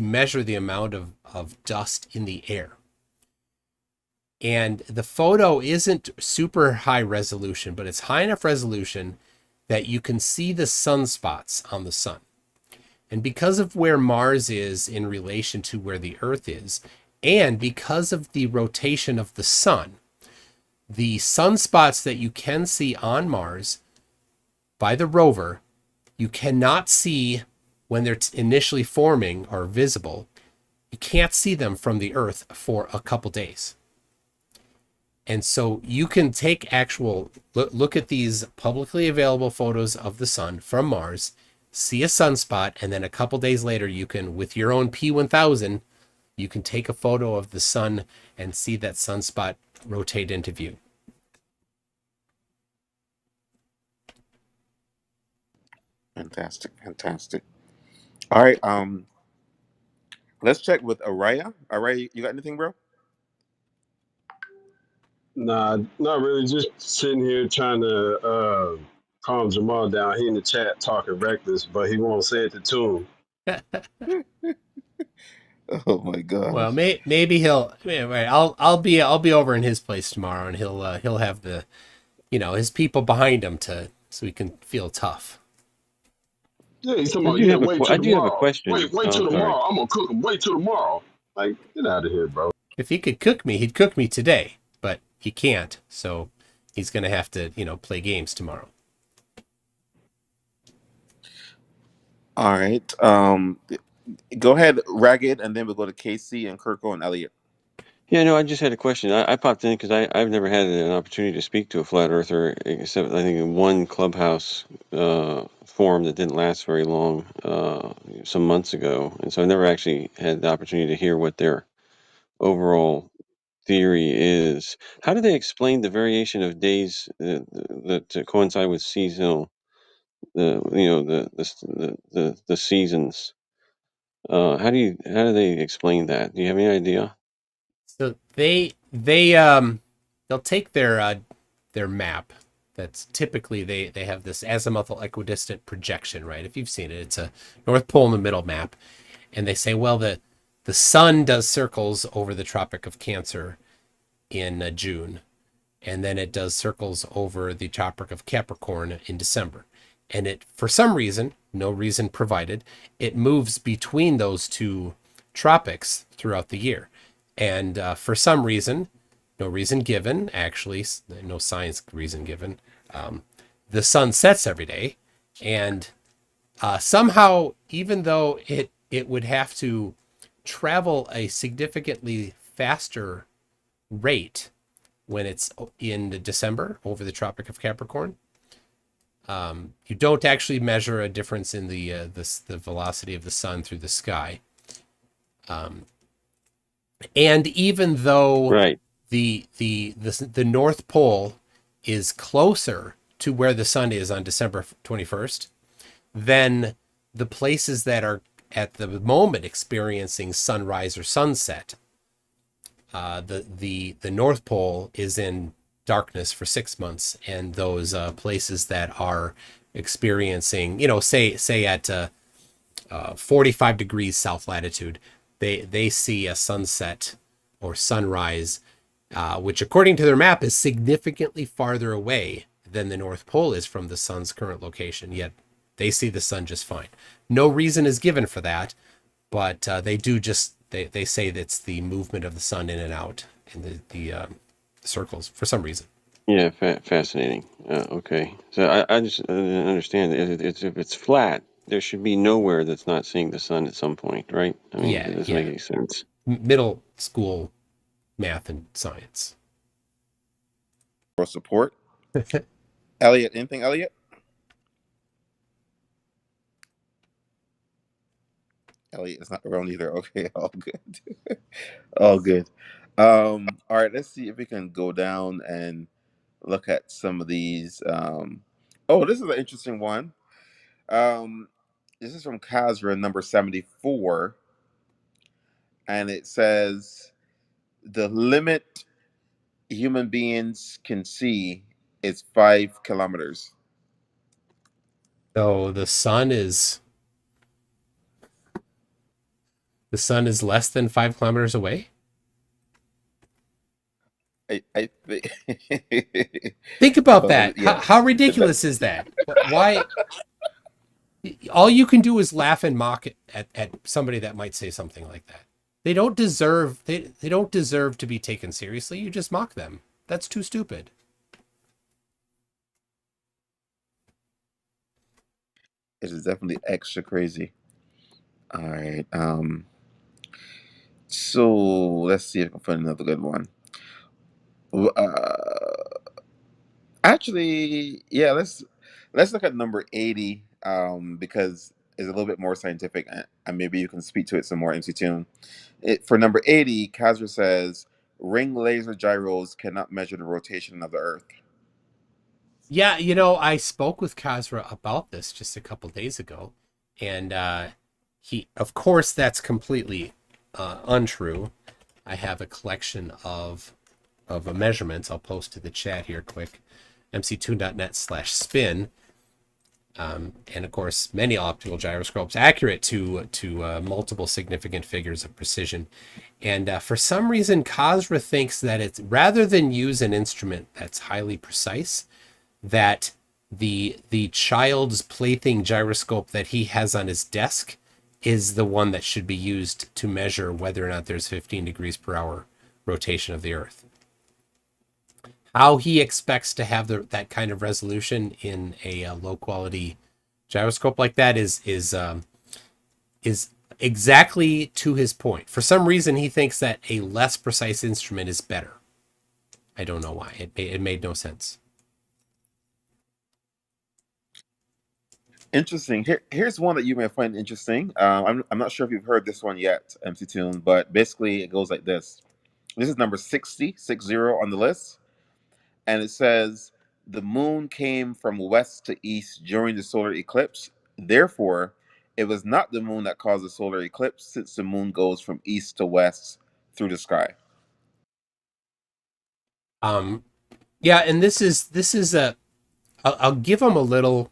measure the amount of dust in the air. And the photo isn't super high resolution, but it's high enough resolution that you can see the sunspots on the sun. And because of where Mars is in relation to where the Earth is, and because of the rotation of the sun, the sunspots that you can see on Mars by the rover, you cannot see when they're initially forming or visible. You can't see them from the Earth for a couple days. And so you can take look at these publicly available photos of the sun from Mars, see a sunspot, and then a couple days later you can, with your own P1000, you can take a photo of the sun and see that sunspot rotate into view. Fantastic. All right, let's check with Araya. Araya, you got anything, bro? Nah, not really. Just sitting here trying to calm Jamal down. He in the chat talking reckless, but he won't say it to him. Oh my Well, gosh. maybe he'll. Right, I'll be over in his place tomorrow, and he'll have the, his people behind him so he can feel tough. Yeah, he's talking I about, do yeah, have wait I till do have a tomorrow. question. Wait Oh, till sorry. tomorrow. I'm gonna cook him. Wait till tomorrow. Like, get out of here, bro. If he could cook me, he'd cook me today, but he can't. So he's gonna have to, play games tomorrow. All right. Go ahead, Ragged, and then we'll go to Casey and Kirko and Elliot. Yeah, no, I just had a question. I popped in because I've never had an opportunity to speak to a flat earther, except I think in one Clubhouse forum that didn't last very long some months ago, and so I never actually had the opportunity to hear what their overall theory is. How do they explain the variation of days that coincide with seasonal, the seasons? How do they explain that? Do you have any idea? So they'll take their map. That's typically they have this azimuthal equidistant projection, right? If you've seen it, it's a North Pole in the middle map, and they say, well, the sun does circles over the Tropic of Cancer in June, and then it does circles over the Tropic of Capricorn in December, and it, for some reason, no reason provided, it moves between those two tropics throughout the year. And for some reason, no reason given, actually, no science reason given, the sun sets every day. And somehow, even though it would have to travel a significantly faster rate when it's in December over the Tropic of Capricorn, You don't actually measure a difference in the velocity of the sun through the sky. And even though Right. the North Pole is closer to where the sun is on December 21st, then the places that are at the moment experiencing sunrise or sunset, the North Pole is in darkness for 6 months, and those places that are experiencing, say at 45 degrees south latitude, they see a sunset or sunrise, which according to their map is significantly farther away than the North Pole is from the sun's current location, yet they see the sun just fine. No reason is given for that, but they say that's the movement of the sun in and out in the circles for some reason. Yeah, fascinating. Okay, so I just didn't understand. If it's flat, there should be nowhere that's not seeing the sun at some point, right? I mean, Yeah, it doesn't make yeah. any sense. Middle school math and science. For support. Elliot, anything, Elliot? Elliot is not around either. Okay, all good. All good. All right, let's see if we can go down and look at some of these. Oh, this is an interesting one. Um, this is from Kazra number 74, and it says the limit human beings can see is 5 kilometers. So the sun is less than 5 kilometers away. I think. Think about Well, that. How yes. ridiculous is that? Why? All you can do is laugh and mock at somebody that might say something like that. They don't deserve they don't deserve to be taken seriously. You just mock them. That's too stupid. It is definitely extra crazy. All right. So let's see if I can find another good one. Actually, yeah. Let's look at number 80. Because it's a little bit more scientific, and maybe you can speak to it some more, MC Tune. For number 80, Kazra says ring laser gyros cannot measure the rotation of the Earth. Yeah, I spoke with Kazra about this just a couple days ago, and of course, that's completely untrue. I have a collection of measurements. I'll post to the chat here quick. mc2.net/spin. And of course, many optical gyroscopes accurate to multiple significant figures of precision. And for some reason, Kazra thinks that it's rather than use an instrument that's highly precise, that the child's plaything gyroscope that he has on his desk is the one that should be used to measure whether or not there's 15 degrees per hour rotation of the Earth. How he expects to have that kind of resolution in a low quality gyroscope like that is exactly to his point. For some reason, he thinks that a less precise instrument is better. I don't know why. It made no sense. Interesting. Here's one that you may find interesting. I'm not sure if you've heard this one yet, MC Tune, but basically it goes like this. This is number 60 on the list, and it says the moon came from west to east during the solar eclipse. Therefore, it was not the moon that caused the solar eclipse, since the moon goes from east to west through the sky. Yeah, and this is I'll give him a little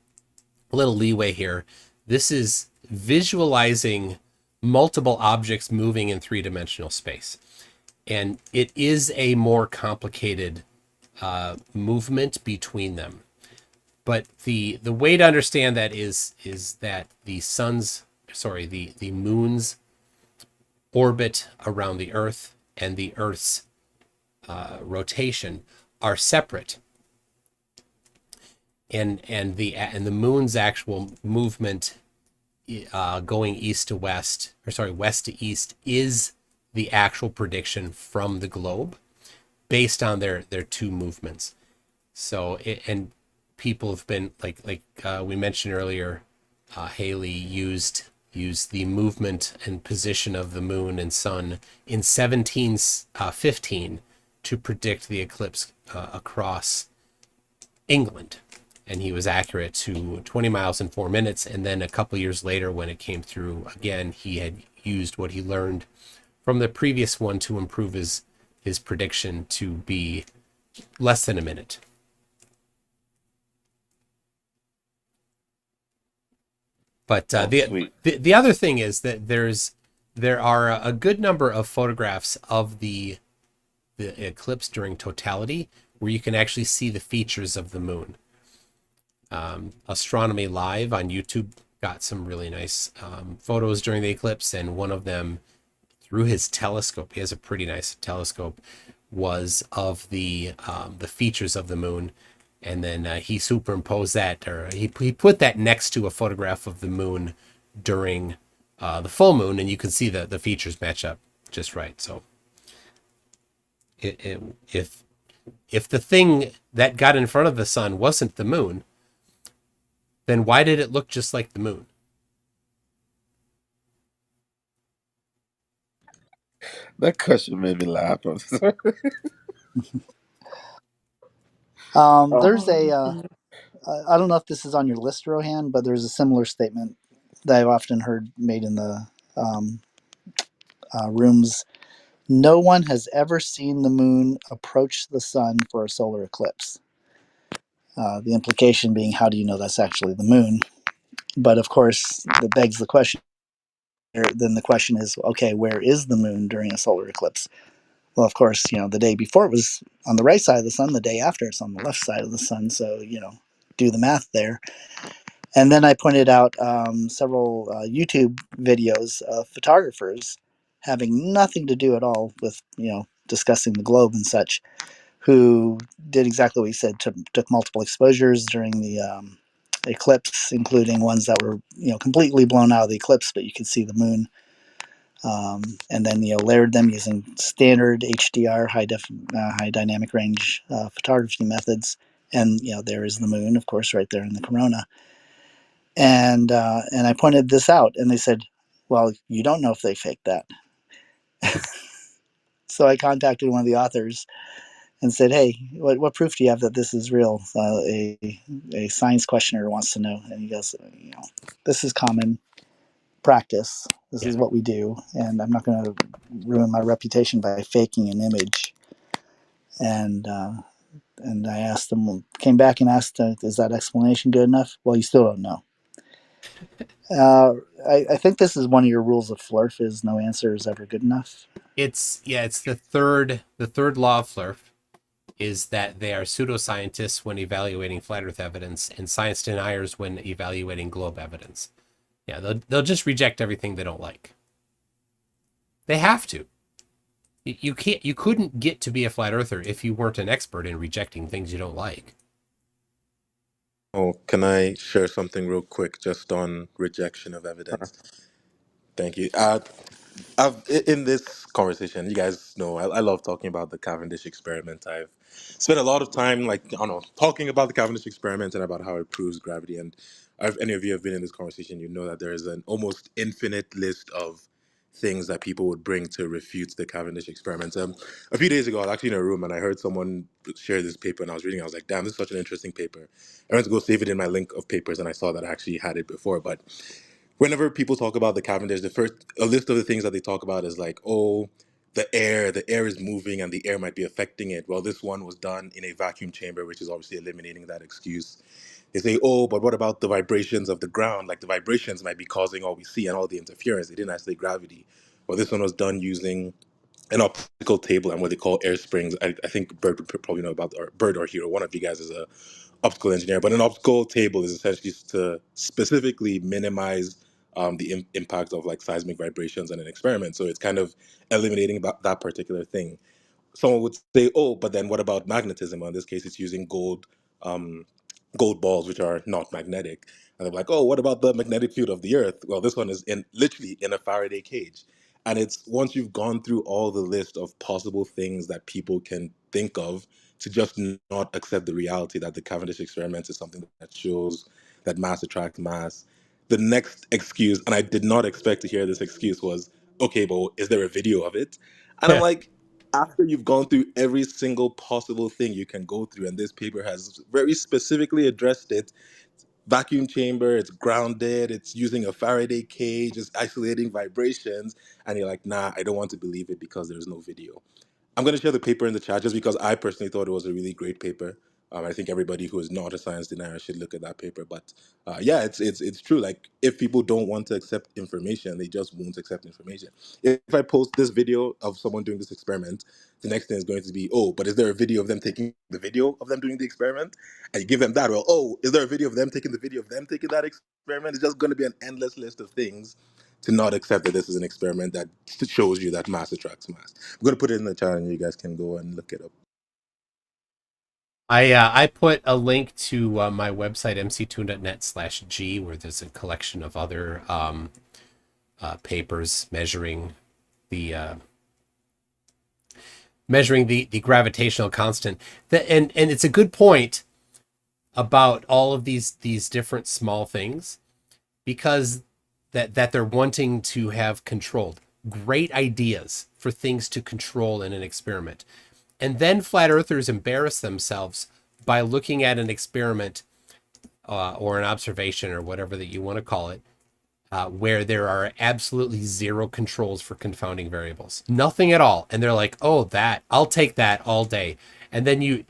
leeway here. This is visualizing multiple objects moving in three-dimensional space, and it is a more complicated movement between them. But the way to understand that is that the moon's orbit around the Earth and the Earth's rotation are separate, and the moon's actual movement going east to west, west to east, is the actual prediction from the globe based on their two movements. So and people have been we mentioned earlier, Haley used the movement and position of the moon and sun in 1715 to predict the eclipse across England, and he was accurate to 20 miles in 4 minutes. And then a couple years later, when it came through again, he had used what he learned from the previous one to improve his prediction to be less than a minute. But the other thing is that there are a good number of photographs of the eclipse during totality where you can actually see the features of the moon. Astronomy Live on YouTube got some really nice photos during the eclipse, and one of them, through his telescope, he has a pretty nice telescope, was of the features of the moon. And then he superimposed that, or he put that next to a photograph of the moon during the full moon, and you can see the features match up just right. So if the thing that got in front of the sun wasn't the moon, then why did it look just like the moon? That question made me laugh. I'm sorry. There's I don't know if this is on your list, Rohan, but there's a similar statement that I've often heard made in the um, rooms. No one has ever seen the moon approach the sun for a solar eclipse. The implication being, how do you know that's actually the moon? But of course, that begs the question. Then the question is, okay, where is the moon during a solar eclipse? Well, of course, the day before it was on the right side of the sun. The day after, it's on the left side of the sun. So, do the math there. And then I pointed out several YouTube videos of photographers having nothing to do at all with, discussing the globe and such, who did exactly what he said, took multiple exposures during the eclipse, including ones that were, completely blown out of the eclipse, but you could see the moon. And then, layered them using standard HDR, high dynamic range photography methods. And, there is the moon, of course, right there in the corona. And I pointed this out, and they said, "Well, you don't know if they faked that." So I contacted one of the authors and said, "Hey, what proof do you have that this is real?" A science questioner wants to know, and he goes, "This is common practice. This is what we do, and I'm not going to ruin my reputation by faking an image." And I asked them, came back and asked, "Is that explanation good enough?" Well, you still don't know. Uh, I think this is one of your rules of Flurf: is no answer is ever good enough. It's the third law of Flurf is that they are pseudoscientists when evaluating flat Earth evidence and science deniers when evaluating globe evidence. Yeah, they'll just reject everything they don't like. They have to. You couldn't get to be a flat earther if you weren't an expert in rejecting things you don't like. Oh, can I share something real quick just on rejection of evidence? Thank you. In this conversation, you guys know I love talking about the Cavendish experiment. I've spent a lot of time, talking about the Cavendish experiment and about how it proves gravity. And if any of you have been in this conversation, you know that there is an almost infinite list of things that people would bring to refute the Cavendish experiment. A few days ago, I was actually in a room and I heard someone share this paper, and I was reading. I was like, "Damn, this is such an interesting paper." I went to go save it in my link of papers, and I saw that I actually had it before, but whenever people talk about the Cavendish, a list of the things that they talk about is like, oh, the air is moving and the air might be affecting it. Well, this one was done in a vacuum chamber, which is obviously eliminating that excuse. They say, oh, but what about the vibrations of the ground? Like the vibrations might be causing all we see and all the interference. They didn't isolate gravity. Well, this one was done using an optical table and what they call air springs. I think Bird would probably know about, or Bird or Hero, one of you guys is a optical engineer, but an optical table is essentially to specifically minimize the impact of like seismic vibrations in an experiment. So it's kind of eliminating that particular thing. Someone would say, "Oh, but then what about magnetism?" Well, in this case, it's using um, gold balls, which are not magnetic. And they're like, "Oh, what about the magnetic field of the Earth?" Well, this one is literally in a Faraday cage. And it's once you've gone through all the list of possible things that people can think of to just not accept the reality that the Cavendish experiment is something that shows that mass attracts mass. The next excuse, and I did not expect to hear this excuse, was, okay, but is there a video of it? And I'm like, after you've gone through every single possible thing you can go through, and this paper has very specifically addressed it, vacuum chamber, it's grounded, it's using a Faraday cage, it's isolating vibrations, and you're like, nah, I don't want to believe it because there's no video. I'm going to share the paper in the chat just because I personally thought it was a really great paper. I think everybody who is not a science denier should look at that paper. But yeah, it's true. Like, if people don't want to accept information, they just won't accept information. If I post this video of someone doing this experiment, the next thing is going to be, oh, but is there a video of them taking the video of them doing the experiment? And you give them that. Well, oh, is there a video of them taking the video of them taking that experiment? It's just going to be an endless list of things to not accept that this is an experiment that shows you that mass attracts mass. I'm going to put it in the chat and you guys can go and look it up. I put a link to my website mctune.net/g, where there's a collection of other papers measuring the the gravitational constant. And it's a good point about all of these different small things, because that they're wanting to have controlled great ideas for things to control in an experiment. And then flat earthers embarrass themselves by looking at an experiment or an observation or whatever that you want to call it, where there are absolutely zero controls for confounding variables, nothing at all. And they're like, oh, that, I'll take that all day. And then you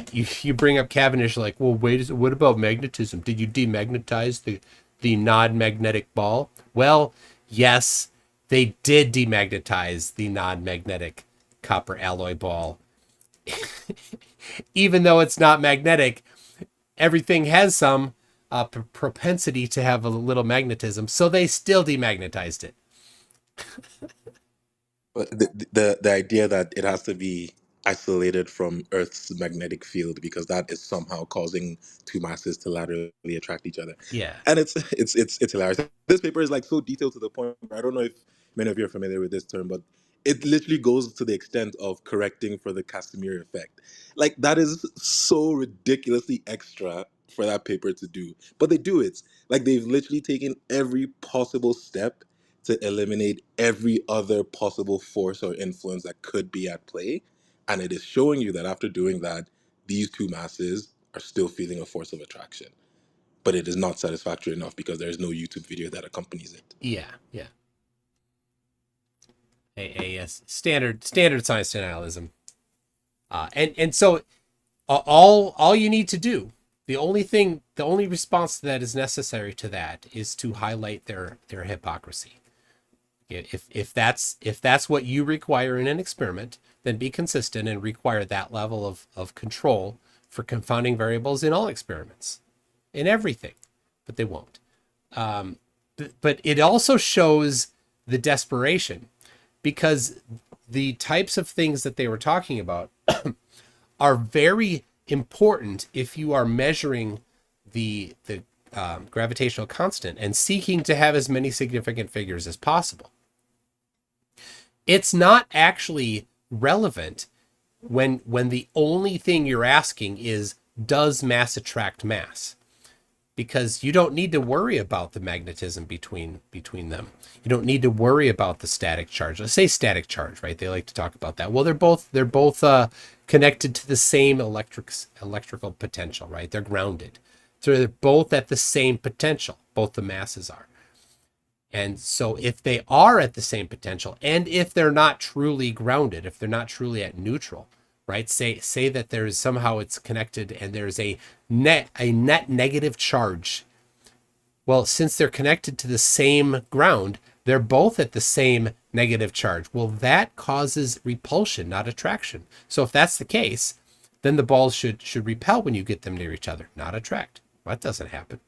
bring up Cavendish, like, well, wait, what about magnetism? Did you demagnetize the non-magnetic ball? Well, yes, they did demagnetize the non-magnetic copper alloy ball. Even though it's not magnetic, everything has some propensity to have a little magnetism, so they still demagnetized it. But the idea that it has to be isolated from Earth's magnetic field because that is somehow causing two masses to laterally attract each other. Yeah. And it's hilarious. This paper is like so detailed to the point where I don't know if many of you are familiar with this term, but it literally goes to the extent of correcting for the Casimir effect. Like, that is so ridiculously extra for that paper to do. But they do it. Like, they've literally taken every possible step to eliminate every other possible force or influence that could be at play. And it is showing you that after doing that, these two masses are still feeling a force of attraction. But it is not satisfactory enough because there is no YouTube video that accompanies it. Yeah. Yes, standard science denialism. And so all you need to do, the only response that is necessary to that is to highlight their hypocrisy. If that's what you require in an experiment, then be consistent and require that level of control for confounding variables in all experiments, in everything. But they won't. But it also shows the desperation, because the types of things that they were talking about are very important if you are measuring the gravitational constant and seeking to have as many significant figures as possible. It's not actually relevant when the only thing you're asking is, does mass attract mass? Because you don't need to worry about the magnetism between them. You don't need to worry about the static charge. Let's say static charge, right? They like to talk about that. Well, they're both connected to the same electrical potential, right? They're grounded. So they're both at the same potential. Both the masses are. And so if they are at the same potential, and if they're not truly grounded, if they're not truly at neutral, right? Say that there's somehow it's connected and there's a net negative charge. Well, since they're connected to the same ground, they're both at the same negative charge. Well, that causes repulsion, not attraction. So if that's the case, then the balls should repel when you get them near each other, not attract. Well, that doesn't happen.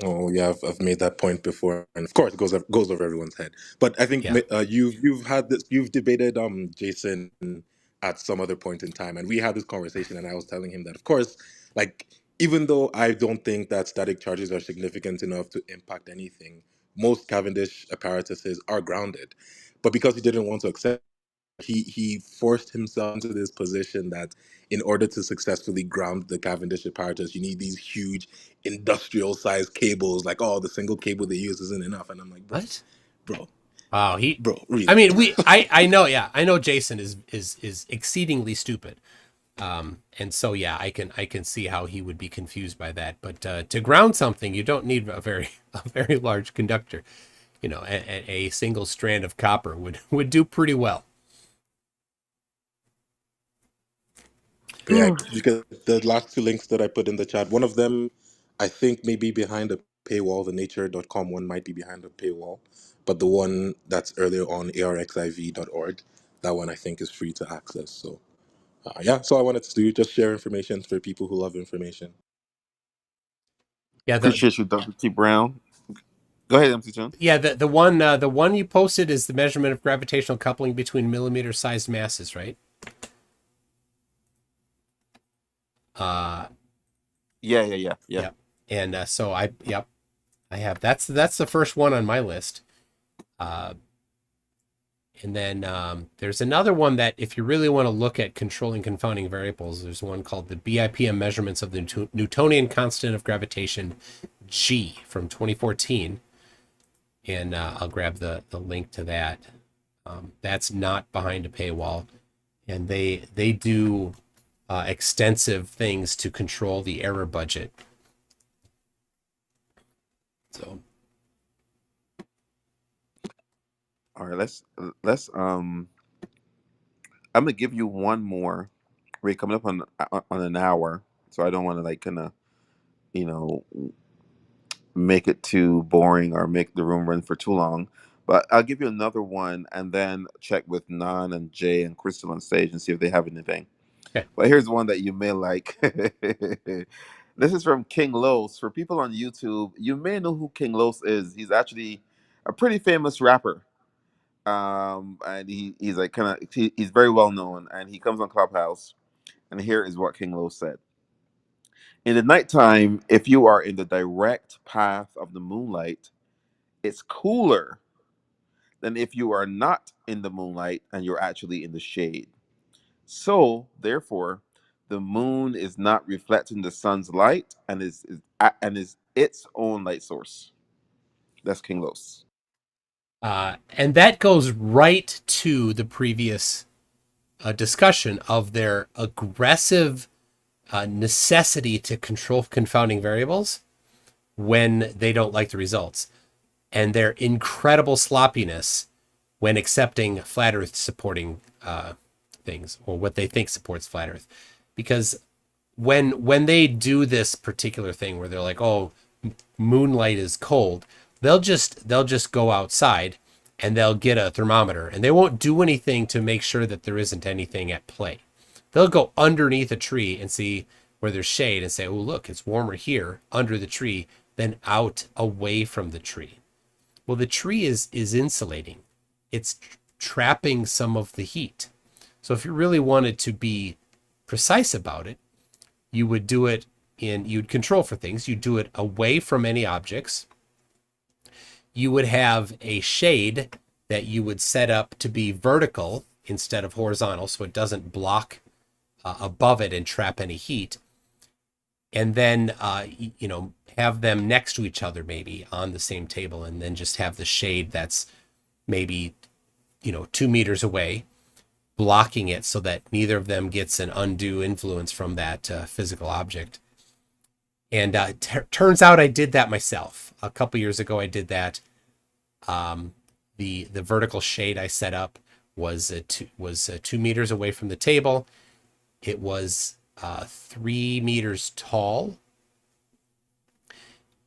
Oh yeah, I've made that point before, and of course it goes over everyone's head. But I think Yeah. you've had this, you've debated Jason at some other point in time, and we had this conversation, and I was telling him that, of course, like, even though I don't think that static charges are significant enough to impact anything, most Cavendish apparatuses are grounded, but because he didn't want to accept he forced himself into this position that in order to successfully ground the Cavendish apparatus, you need these huge industrial sized cables. Like, oh, the single cable they use isn't enough. And I'm like, What? bro, Wow, I really? mean, I know, yeah, I know Jason is exceedingly stupid. And so yeah, I can see how he would be confused by that. But to ground something, you don't need a very large conductor. You know, a single strand of copper would do pretty well. But yeah, because the last two links that I put in the chat, one of them I think may be behind a paywall. The nature.com one might be behind a paywall. But the one that's earlier on, arxiv.org, that one I think is free to access. So yeah, so I wanted to do just share information for people who love information. Yeah, Appreciate you, Dr. T. Brown. Go ahead, MC John. yeah, the one you posted is the measurement of gravitational coupling between millimeter sized masses, right? Yeah. Yep. And so I have that's the first one on my list. And then there's another one that if you really want to look at controlling confounding variables, there's one called the BIPM measurements of the Newtonian constant of gravitation, G, from 2014. And I'll grab the link to that. That's not behind a paywall. And they do extensive things to control the error budget. So All right, let's I'm gonna give you one more. We're coming up on an hour, so I don't want to like kind of you know make it too boring or make the room run for too long. But I'll give you another one, and then check with Nan and Jay and Crystal on stage and see if they have anything. okay. But here's one that you may like. This is from King Los. For people on YouTube, you may know who King Los is. He's actually a pretty famous rapper. And he's like he's very well known, and he comes on Clubhouse. And here is what King Los said: in the nighttime, if you are in the direct path of the moonlight, it's cooler than if you are not in the moonlight and you're actually in the shade. So, therefore, the moon is not reflecting the sun's light and is its own light source. That's King Los. And that goes right to the previous discussion of their aggressive necessity to control confounding variables when they don't like the results, and their incredible sloppiness when accepting flat Earth supporting things, or what they think supports flat Earth. Because when they do this particular thing where they're like, oh, moonlight is cold, they'll just go outside and they'll get a thermometer, and they won't do anything to make sure that there isn't anything at play. They'll go underneath a tree and see where there's shade and say, oh, look, it's warmer here under the tree than out away from the tree. Well, the tree is insulating. It's trapping some of the heat. So if you really wanted to be precise about it, you would do it you'd control for things. You'd do it away from any objects. You would have a shade that you would set up to be vertical instead of horizontal, so it doesn't block above it and trap any heat. And then, have them next to each other, maybe on the same table, and then just have the shade that's maybe, 2 meters away, blocking it so that neither of them gets an undue influence from that physical object. And turns out I did that myself. A couple years ago, I did that. The vertical shade I set up was 2 meters away from the table. It was 3 meters tall,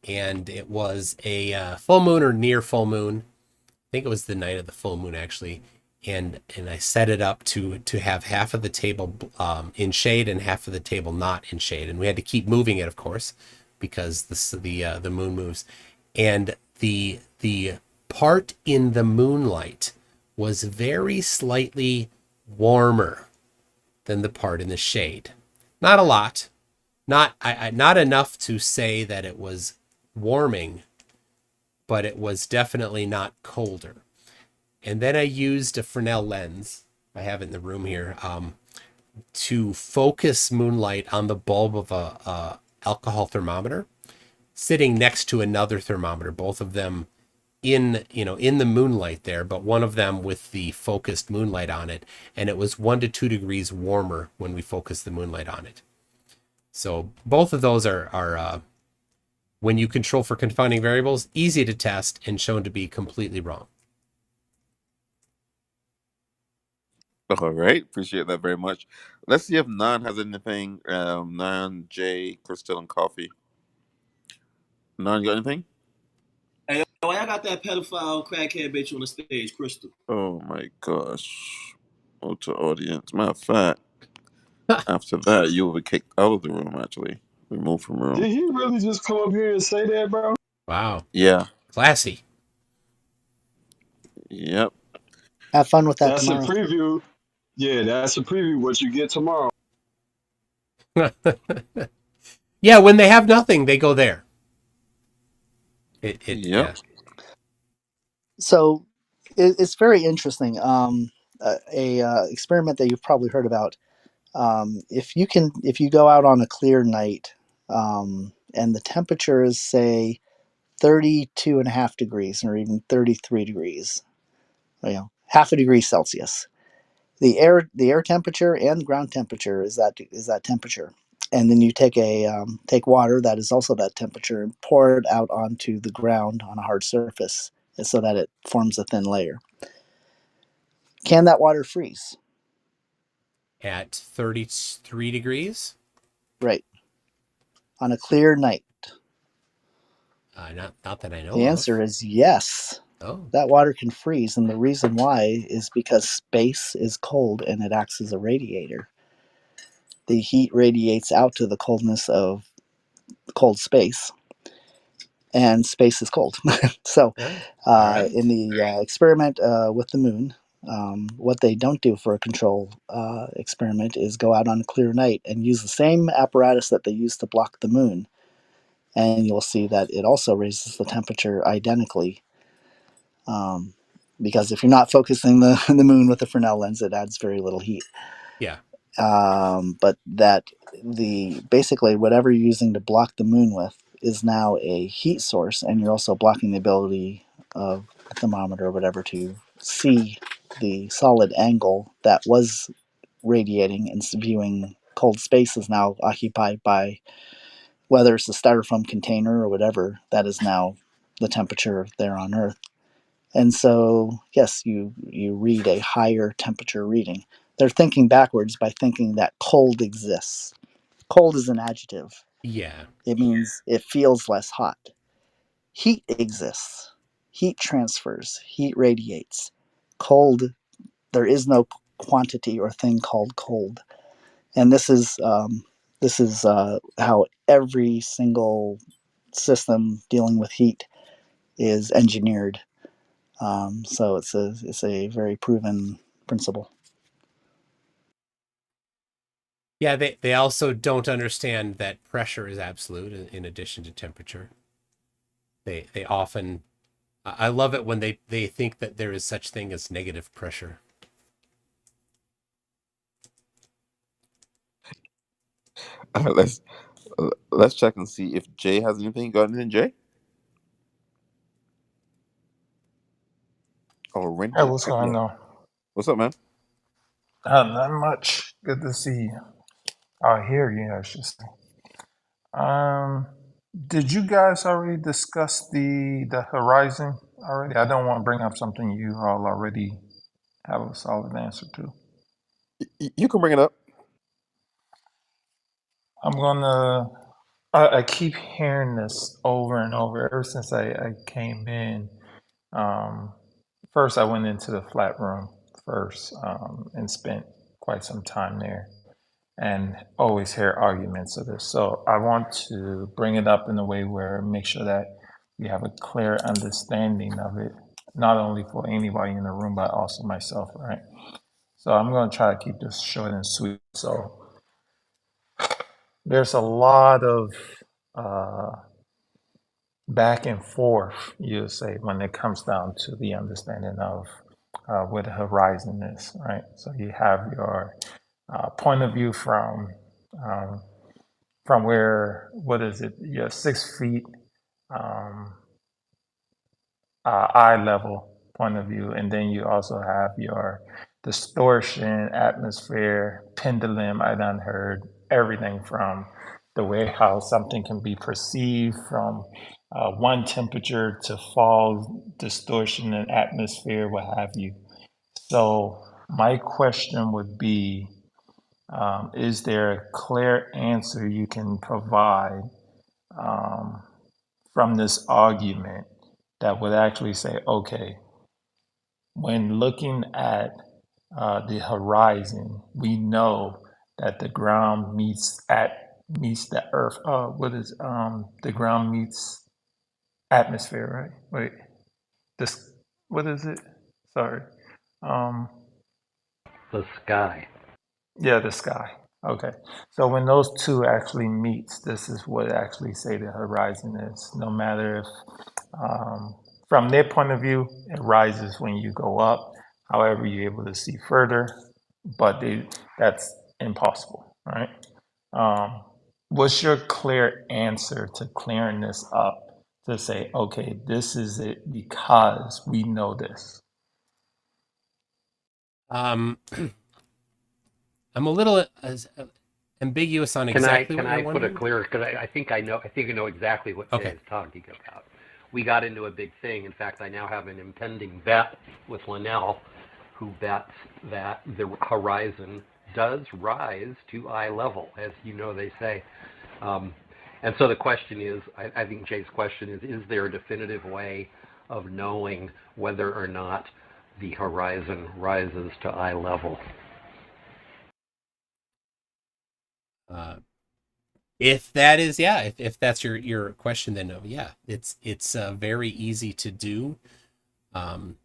and it was a full moon or near full moon. I think it was the night of the full moon, actually. And I set it up to have half of the table in shade and half of the table not in shade. And we had to keep moving it, of course, because the moon moves. And the part in the moonlight was very slightly warmer than the part in the shade. Not a lot, not enough to say that it was warming, but it was definitely not colder. And then I used a Fresnel lens, I have it in the room here. To focus moonlight on the bulb of a alcohol thermometer sitting next to another thermometer, both of them in the moonlight there, but one of them with the focused moonlight on it, and it was 1 to 2 degrees warmer when we focused the moonlight on it. So both of those are when you control for confounding variables, easy to test and shown to be completely wrong. All right, appreciate that very much. Let's see if Nan has anything. Nan, Jay, Crystal, and Coffee. Nan, you got anything? Hey, why I got that pedophile crackhead bitch on the stage, Crystal? Oh my gosh. Go to audience. Matter of fact, after that, you will be kicked out of the room, actually. Removed from room. Did he really just come up here and say that, bro? Wow, Yeah. classy. Yep. Have fun with that That's a tomorrow. preview. Yeah, that's a preview. What you get tomorrow. Yeah, when they have nothing, they go there. Yep. Yeah. So it's very interesting. Experiment that you've probably heard about. If you go out on a clear night, and the temperature is say 32 and a half degrees or even 33 degrees, half a degree Celsius. The air temperature and ground temperature is that temperature, and then you take water that is also that temperature and pour it out onto the ground on a hard surface so that it forms a thin layer. Can that water freeze? At 33 degrees? Right. On a clear night? Not that I know The of. answer is yes. Oh, That water can freeze, and the reason why is because space is cold and it acts as a radiator. The heat radiates out to the coldness of cold space, and space is cold. So, yeah. All right. in the experiment with the moon, what they don't do for a control experiment is go out on a clear night and use the same apparatus that they use to block the moon, and you'll see that it also raises the temperature identically. Um, because if you're not focusing the moon with the Fresnel lens, it adds very little heat. Yeah. But that the basically whatever you're using to block the moon with is now a heat source, and you're also blocking the ability of a thermometer or whatever to see the solid angle that was radiating and viewing cold space is now occupied by whether it's a styrofoam container or whatever that is now the temperature there on Earth. And so, yes, you read a higher temperature reading. They're thinking backwards by thinking that cold exists. Cold is an adjective. Yeah. It means it feels less hot. Heat exists. Heat transfers. Heat radiates. Cold, there is no quantity or thing called cold. And this is how every single system dealing with heat is engineered. So it's a very proven principle. Yeah, they also don't understand that pressure is absolute in addition to temperature. They often I love it when they think that there is such thing as negative pressure. All right, let's check and see if Jay has anything. Got anything, Jay? Oh, Hey, Randy. what's going on? What's up, man? Not much. Good to see you. Oh, hear you, I should say. Um, did you guys already discuss the horizon already? I don't want to bring up something you all already have a solid answer to. You can bring it up. I'm gonna. I keep hearing this over and over ever since I came in. Um, First, I went into the flat room first and spent quite some time there, and always hear arguments of this. So I want to bring it up in a way where make sure that we have a clear understanding of it, not only for anybody in the room, but also myself, right? So I'm going to try to keep this short and sweet. So there's a lot of uh, back and forth, you say, when it comes down to the understanding of where the horizon is, right? So you have your point of view um, from where, what is it? You're 6 feet um, eye level point of view, and then you also have your distortion, atmosphere, pendulum. I done heard everything from the way how something can be perceived from one temperature to fall, distortion and atmosphere, what have you. So my question would be, is there a clear answer you can provide um, from this argument that would actually say, okay, when looking at the horizon, we know that the ground meets the earth. What is the ground meets atmosphere, right? Wait, this what is it? Sorry. Um, The sky. yeah, the sky. Okay. So when those two actually meets, this is what actually say the horizon is. No matter if from their point of view, it rises when you go up. However, you're able to see further, but that's impossible, right? Um, what's your clear answer to clearing this up to say, okay, this is it because we know this? I'm a little ambiguous on Can I exactly can what you're I put a wondering. clear? Because I know exactly what Okay. Jay is talking about. We got into a big thing. In fact, I now have an impending bet with Linnell, who bets that the horizon does rise to eye level, as you know they say. Um, and so the question is, I think Jay's question is there a definitive way of knowing whether or not the horizon rises to eye level? If that is, yeah, if that's your question, then no, yeah, it's very easy to do. Um,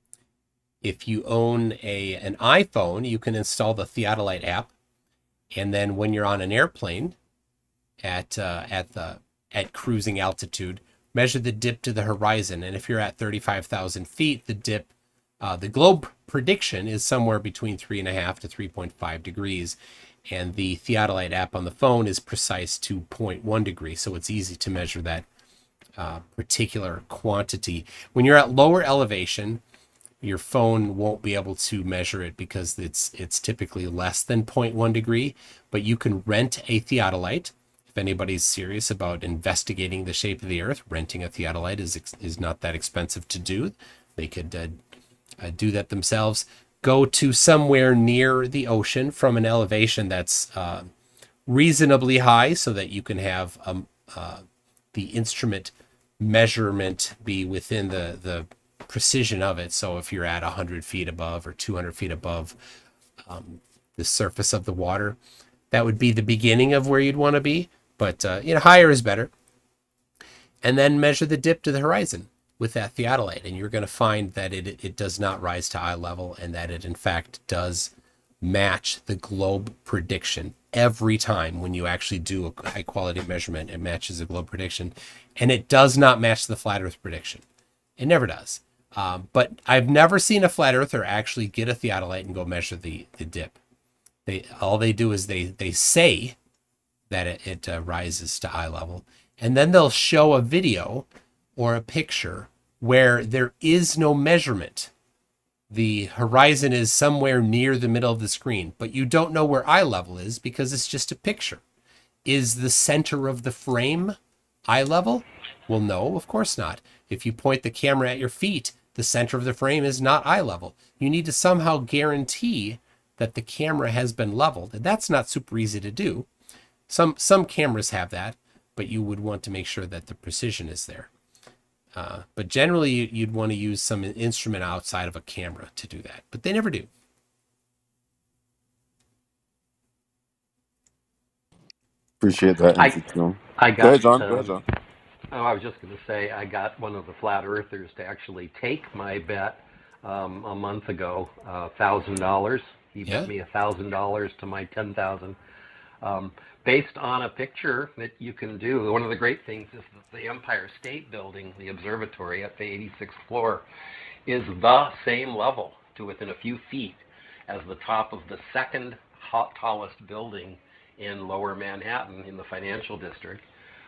if you own an iPhone, you can install the Theodolite app, and then when you're on an airplane at cruising altitude, measure the dip to the horizon, and if you're at 35,000 feet, the globe prediction is somewhere between 3.5 to 3.5 degrees. And the Theodolite app on the phone is precise to 0.1 degree. So it's easy to measure that particular quantity. When you're at lower elevation, your phone won't be able to measure it because it's typically less than 0.1 degree, but you can rent a theodolite. If anybody's serious about investigating the shape of the earth, renting a theodolite is not that expensive to do. They could do that themselves. Go to somewhere near the ocean from an elevation that's reasonably high so that you can have the instrument measurement be within the precision of it. So if you're at 100 feet above or 200 feet above the surface of the water, that would be the beginning of where you'd want to be. But higher is better. And then measure the dip to the horizon with that theodolite, and you're going to find that it does not rise to eye level, and that it in fact does match the globe prediction every time. When you actually do a high quality measurement, it matches the globe prediction, and it does not match the flat earth prediction. It never does. But I've never seen a flat earther actually get a theodolite and go measure the dip. All they do is they say that it rises to eye level, and then they'll show a video or a picture where there is no measurement. The horizon is somewhere near the middle of the screen, but you don't know where eye level is because it's just a picture. Is the center of the frame eye level? Well, no, of course not. If you point the camera at your feet, the center of the frame is not eye level. You need to somehow guarantee that the camera has been leveled, and that's not super easy to do. Some cameras have that, but you would want to make sure that the precision is there. But generally, you'd want to use some instrument outside of a camera to do that, but they never do. Appreciate that I answer, John. I Go got ahead, John. Go ahead, John. Oh, I was just going to say I got one of the flat earthers to actually take my bet a month ago, $1,000. He bet Yeah. me $1,000 to my 10,000, based on a picture that you can do. One of the great things is that the Empire State Building, the observatory at the 86th floor, is the same level to within a few feet as the top of the second tallest building in lower Manhattan in the financial district,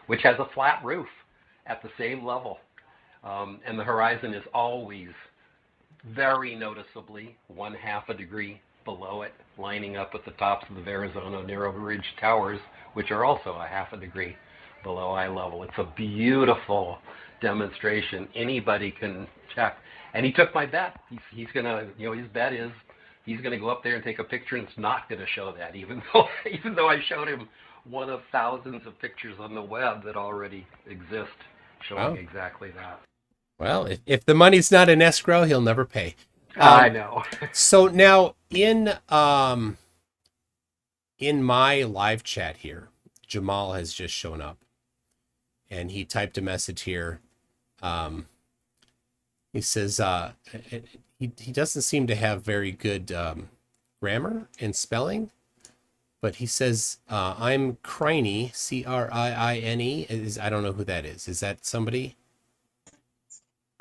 which has a flat roof at the same level. And the horizon is always very noticeably 1/2 a degree below it, lining up with the tops of the Verrazano Narrow Ridge Towers, which are also 1/2 a degree below eye level. It's a beautiful demonstration. Anybody can check. And he took my bet. He's gonna, his bet is he's gonna go up there and take a picture, and it's not gonna show that, even though I showed him one of thousands of pictures on the web that already exist showing exactly that. Well, if the money's not in escrow, he'll never pay. I know. So now in my live chat here, Jamal has just shown up, and he typed a message here. He says he doesn't seem to have very good grammar and spelling, but he says I'm Criney, Criine. I don't know who that is. Is that somebody?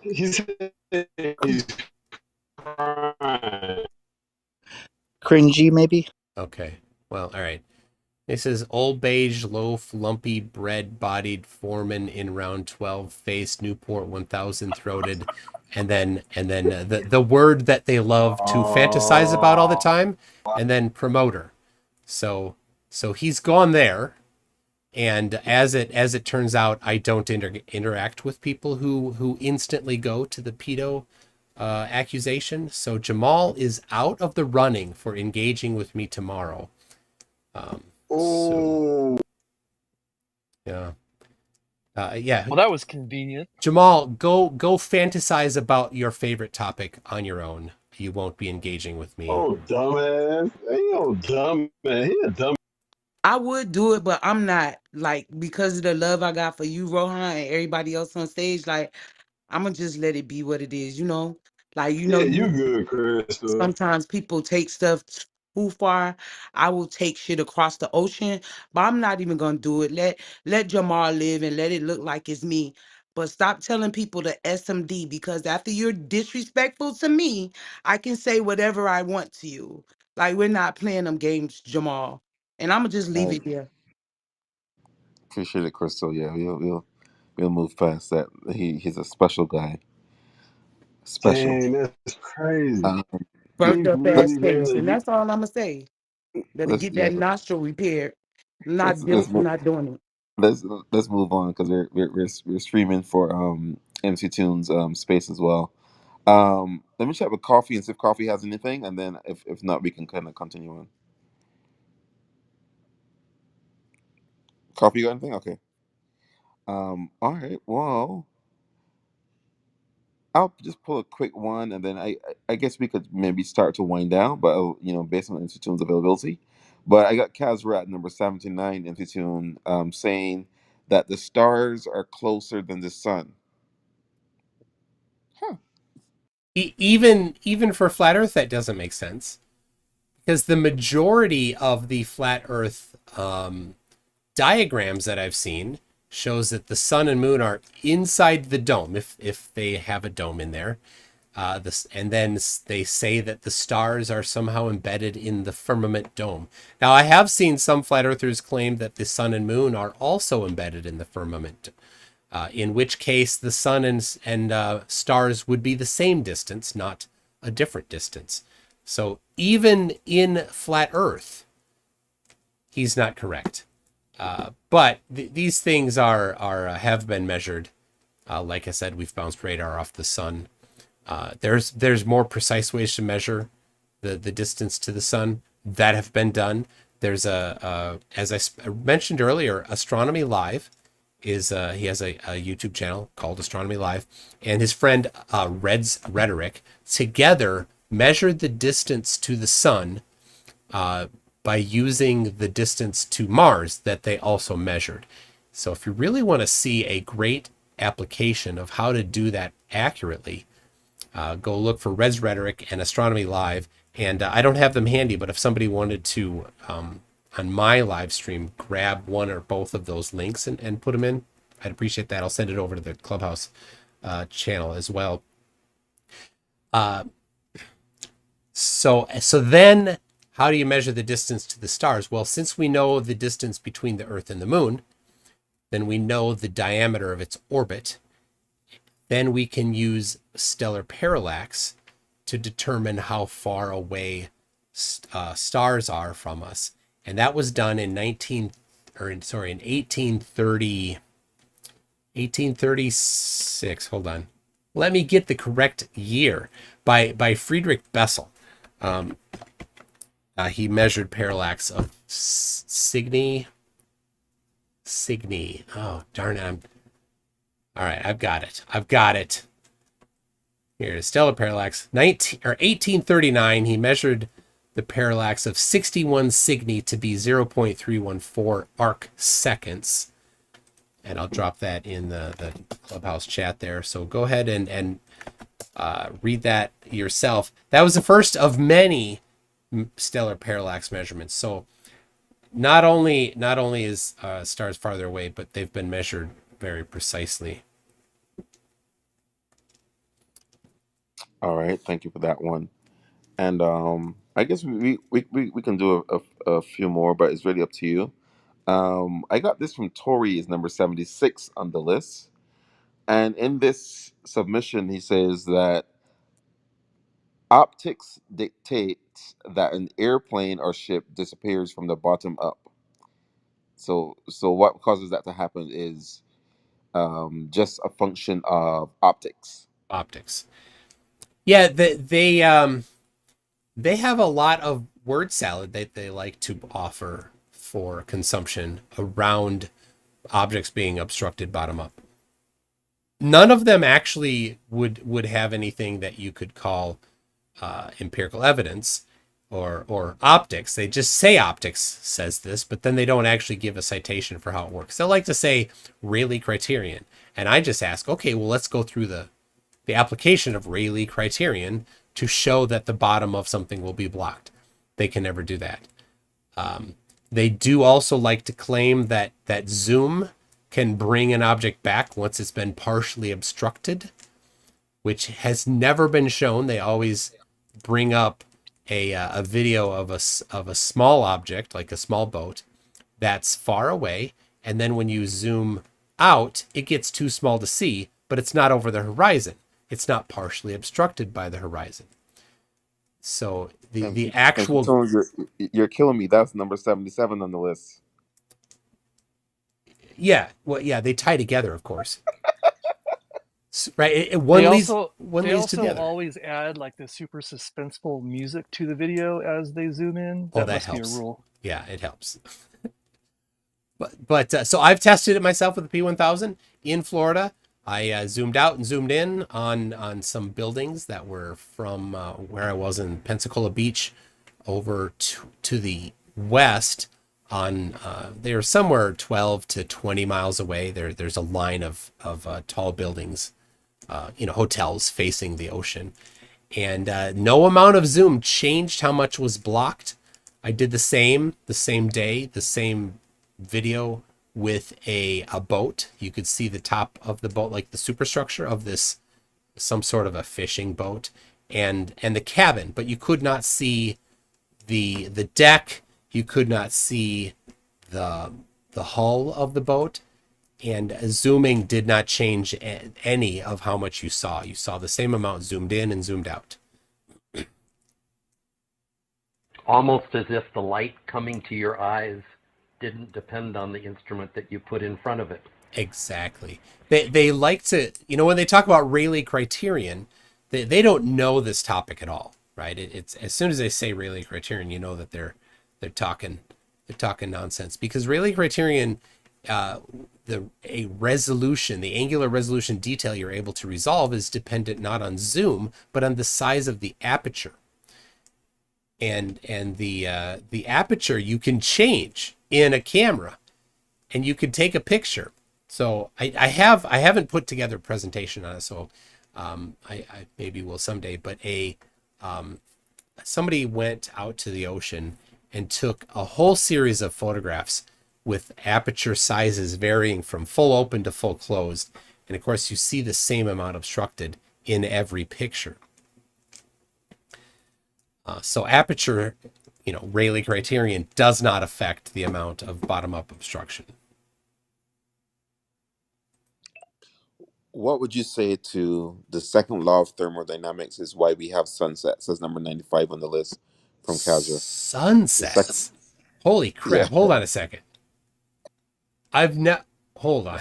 He said he's crying. Cringy, maybe? Okay. Well, all right. It says old beige loaf, lumpy bread bodied foreman in round 12 face, Newport 1000 throated, and then the word that they love to fantasize about all the time, and then promoter. So he's gone there, and as it turns out, I don't interact with people who instantly go to the pedo accusation. So Jamal is out of the running for engaging with me tomorrow. So, yeah. Yeah. Well, that was convenient. Jamal, go fantasize about your favorite topic on your own. You won't be engaging with me. Oh, dumbass. Ain't no dumb man. He a dumb. I would do it, but I'm not, like, because of the love I got for you, Rohan, and everybody else on stage. Like, I'm gonna just let it be what it is, Like, Yeah, you good, Crystal. sometimes people take stuff too far. I will take shit across the ocean, but I'm not even gonna do it. Let Jamar live and let it look like it's me. But stop telling people to SMD, because after you're disrespectful to me, I can say whatever I want to you. Like, we're not playing them games, Jamal. And I'm gonna just leave it there. Appreciate it, Crystal. Yeah, we'll move past that. He's a special guy. Special. Dang, that's crazy. Um, let, Burnt He up ass really face. let And you. that's all I'm gonna say. Better let's get yeah. that nostril repaired. Let's Not let's built, move, not doing it. let's move on because we're streaming for MC Tunes space as well. Let me check with Coffee and see if Coffee has anything, and then if not, we can kind of continue on. Coffee, you got anything? Okay. All right. Well, I'll just pull a quick one, and then I guess we could maybe start to wind down, but based on MC Tunes availability. But I got Kazra at number 79 MC Tune saying that the stars are closer than the sun. Huh. Even for flat Earth, that doesn't make sense, because the majority of the flat Earth diagrams that I've seen shows that the sun and moon are inside the dome, if they have a dome in there. And then they say that the stars are somehow embedded in the firmament dome. Now, I have seen some flat earthers claim that the sun and moon are also embedded in the firmament, in which case the sun and stars would be the same distance, not a different distance. So even in flat Earth, he's not correct. But these things are have been measured. Like I said, we've bounced radar off the sun. There's more precise ways to measure the distance to the sun that have been done. There's as I mentioned earlier, Astronomy Live is he has a YouTube channel called Astronomy Live, and his friend Red's Rhetoric together measured the distance to the sun by using the distance to Mars that they also measured. So if you really want to see a great application of how to do that accurately, go look for Red's Rhetoric and Astronomy Live. And I don't have them handy, but if somebody wanted to, on my live stream, grab one or both of those links and put them in, I'd appreciate that. I'll send it over to the Clubhouse channel as well. So then how do you measure the distance to the stars? Well, since we know the distance between the Earth and the Moon, then we know the diameter of its orbit. Then we can use stellar parallax to determine how far away stars are from us. And that was done in 1836. Hold on. Let me get the correct year by Friedrich Bessel. He measured parallax of Cygni. Oh, darn it. All right, I've got it. Here's stellar parallax. 1839, he measured the parallax of 61 Cygni to be 0.314 arc seconds. And I'll drop that in the Clubhouse chat there. So go ahead and read that yourself. That was the first of many stellar parallax measurements. So not only is stars farther away, but they've been measured very precisely. All right, thank you for that one. And I guess we can do a few more, but it's really up to you. I got this from Tori, is number 76 on the list. And in this submission, he says that optics dictates that an airplane or ship disappears from the bottom up. So what causes that to happen is just a function of optics. Yeah, they have a lot of word salad that they like to offer for consumption around objects being obstructed bottom up. None of them actually would have anything that you could call empirical evidence or optics. They just say optics says this, but then they don't actually give a citation for how it works. They like to say Rayleigh criterion. And I just ask, okay, well, let's go through the application of Rayleigh criterion to show that the bottom of something will be blocked. They can never do that. They do also like to claim that zoom can bring an object back once it's been partially obstructed, which has never been shown. They always bring up a video of a small object, like a small boat, that's far away, and then when you zoom out, it gets too small to see, but it's not over the horizon. It's not partially obstructed by the horizon. So the actual... Tony, you're killing me. That's number 77 on the list. Yeah, well, yeah, they tie together, of course. Right, one They leads also to the other. always add like the super suspenseful music to the video as they zoom in. Oh, That that must helps. be a rule. Yeah, it helps. But so I've tested it myself with the P1000 in Florida. I zoomed out and zoomed in on some buildings that were from where I was in Pensacola Beach over to the west. They were somewhere 12 to 20 miles away. There's a line of tall buildings, hotels facing the ocean. And no amount of zoom changed how much was blocked. I did the same day, the same video with a boat. You could see the top of the boat, like the superstructure of this, some sort of a fishing boat, and the cabin, but you could not see the deck. You could not see the hull of the boat, and zooming did not change any of how much you saw. You saw the same amount zoomed in and zoomed out. Almost as if the light coming to your eyes didn't depend on the instrument that you put in front of it. Exactly. They like to, when they talk about Rayleigh criterion, they don't know this topic at all, right? It's as soon as they say Rayleigh criterion, you know that they're talking nonsense, because Rayleigh criterion, the angular resolution detail you're able to resolve is dependent not on zoom, but on the size of the aperture. And the aperture you can change in a camera, and you can take a picture. So I haven't put together a presentation on it, so I maybe will someday. But somebody went out to the ocean and took a whole series of photographs with aperture sizes varying from full open to full closed, and of course you see the same amount obstructed in every picture. So aperture, Rayleigh criterion does not affect the amount of bottom-up obstruction. What would you say to the second law of thermodynamics is why we have sunsets as number 95 on the list from Kazra? The second, Sunsets. Holy yeah. crap. Hold on a second. Hold on.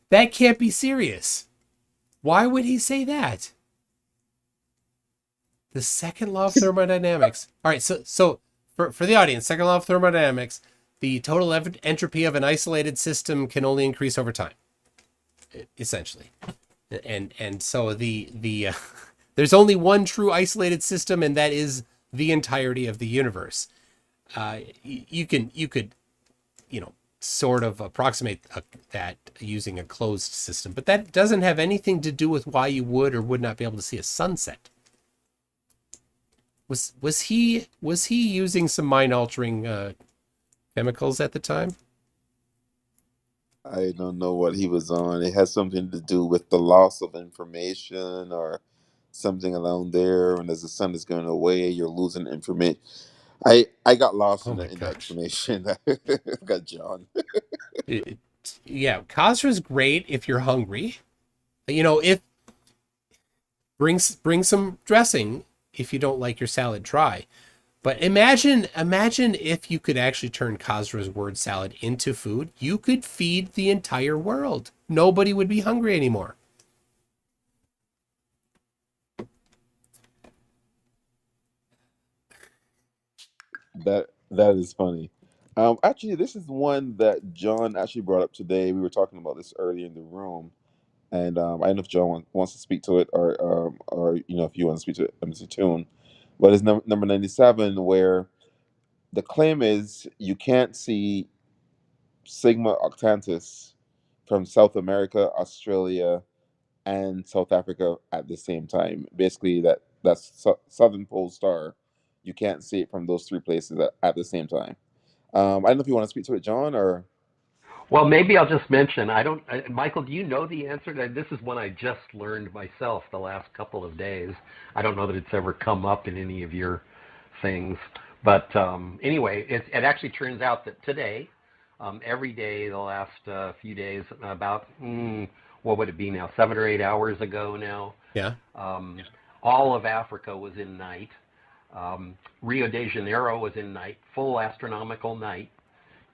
That can't be serious. Why would he say that? The second law of thermodynamics. All right, so for the audience, second law of thermodynamics, the total entropy of an isolated system can only increase over time, essentially. And so the there's only one true isolated system, and that is the entirety of the universe. You could sort of approximate that using a closed system, but that doesn't have anything to do with why you would or would not be able to see a sunset. Was he using some mind altering chemicals at the time? I don't know what he was on. It has something to do with the loss of information or something around there. And as the sun is going away, you're losing information. I got lost Oh in my the gosh. explanation. Got John. It, yeah, Kazra's great if you're hungry. If bring some dressing if you don't like your salad dry. But imagine if you could actually turn Kazra's word salad into food. You could feed the entire world. Nobody would be hungry anymore. That is funny. Actually, this is one that John actually brought up today. We were talking about this earlier in the room, and I don't know if John wants to speak to it, or if you want to speak to it, MC Tune. But it's number 97, where the claim is you can't see Sigma Octantis from South America, Australia, and South Africa at the same time. Basically, that's Southern Pole Star. You can't see it from those three places at the same time. I don't know if you want to speak to it, John, or Well, maybe I'll just mention. Michael, do you know the answer? This is one I just learned myself the last couple of days. I don't know that it's ever come up in any of your things, but anyway, it actually turns out that today, every day the last few days, about what would it be now, 7 or 8 hours ago now, Yeah. all of Africa was in night. Rio de Janeiro was in night, full astronomical night,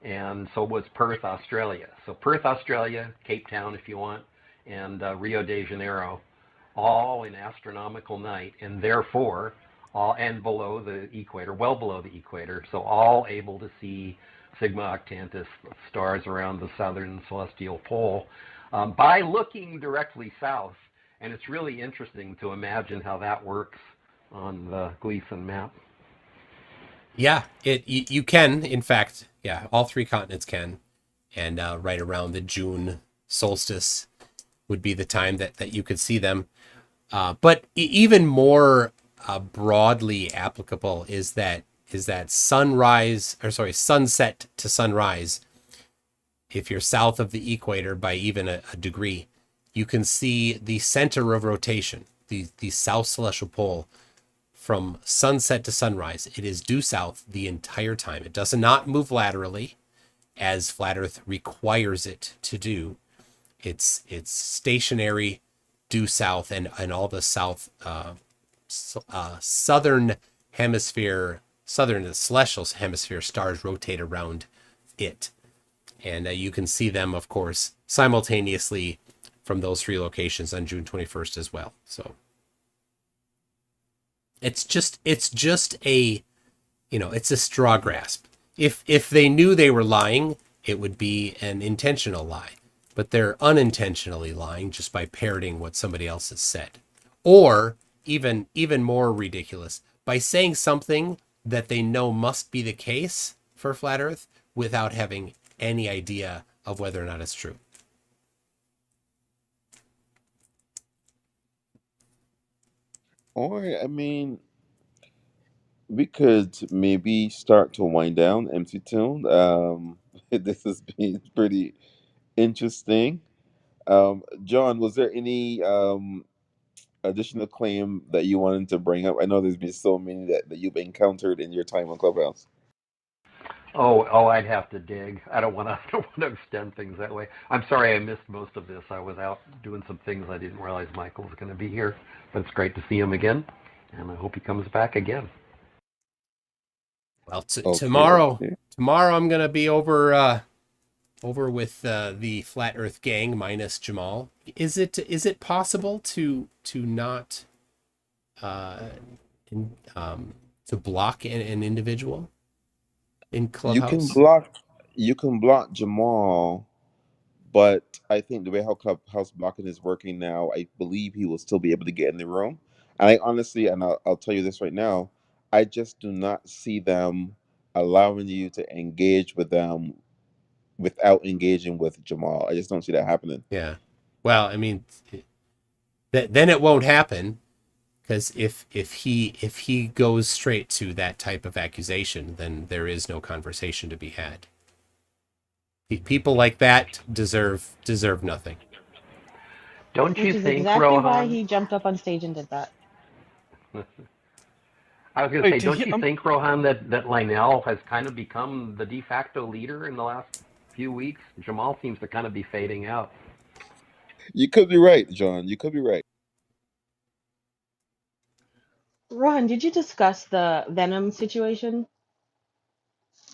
and so was Perth, Australia. So Perth, Australia, Cape Town, if you want, and Rio de Janeiro, all in astronomical night, and therefore all and below the equator, well below the equator, so all able to see Sigma Octantis stars around the southern celestial pole by looking directly south. And it's really interesting to imagine how that works on the Gleason map. Yeah, you can, in fact, yeah, all three continents can, and right around the June solstice would be the time that you could see them. But even more broadly applicable is that sunset to sunrise. If you're south of the equator by even a degree, you can see the center of rotation, the south celestial pole, from sunset to sunrise. It is due south the entire time. It does not move laterally, as flat Earth requires it to do. It's stationary due south, and all the southern celestial hemisphere stars rotate around it, and you can see them, of course, simultaneously from those three locations on June 21st as well. So it's just a it's a straw grasp. If they knew they were lying, it would be an intentional lie. But they're unintentionally lying just by parroting what somebody else has said. Or even more ridiculous, by saying something that they know must be the case for flat Earth without having any idea of whether or not it's true. or I mean, we could maybe start to wind down MC Tune. This has been pretty interesting. John, was there any additional claim that you wanted to bring up? I know there's been so many that you've encountered in your time on Clubhouse. I'd have to dig. I don't want to. I don't want to extend things that way. I'm sorry I missed most of this. I was out doing some things. I didn't realize Michael was going to be here, but it's great to see him again, and I hope he comes back again. Well, Okay, tomorrow okay. I'm gonna be over with the Flat Earth gang minus Jamal. Is it possible to not in, to block an individual in You can Clubhouse? block Jamal, but I think the way how Clubhouse blocking is working now, I believe he will still be able to get in the room. And I honestly, and I'll tell you this right now, I just do not see them allowing you to engage with them without engaging with Jamal. I just don't see that happening. Yeah. Well, I mean, then it won't happen, because if he goes straight to that type of accusation, then there is no conversation to be had. People like that deserve nothing. Don't Which you is think, exactly why Rohan? he jumped up on stage and did that. I was going to Wait, say, don't you think, Rohan, that Lionel has kind of become the de facto leader in the last few weeks? Jamal seems to kind of be fading out. You could be right, John. You could be right. Ron, did you discuss the Venom situation?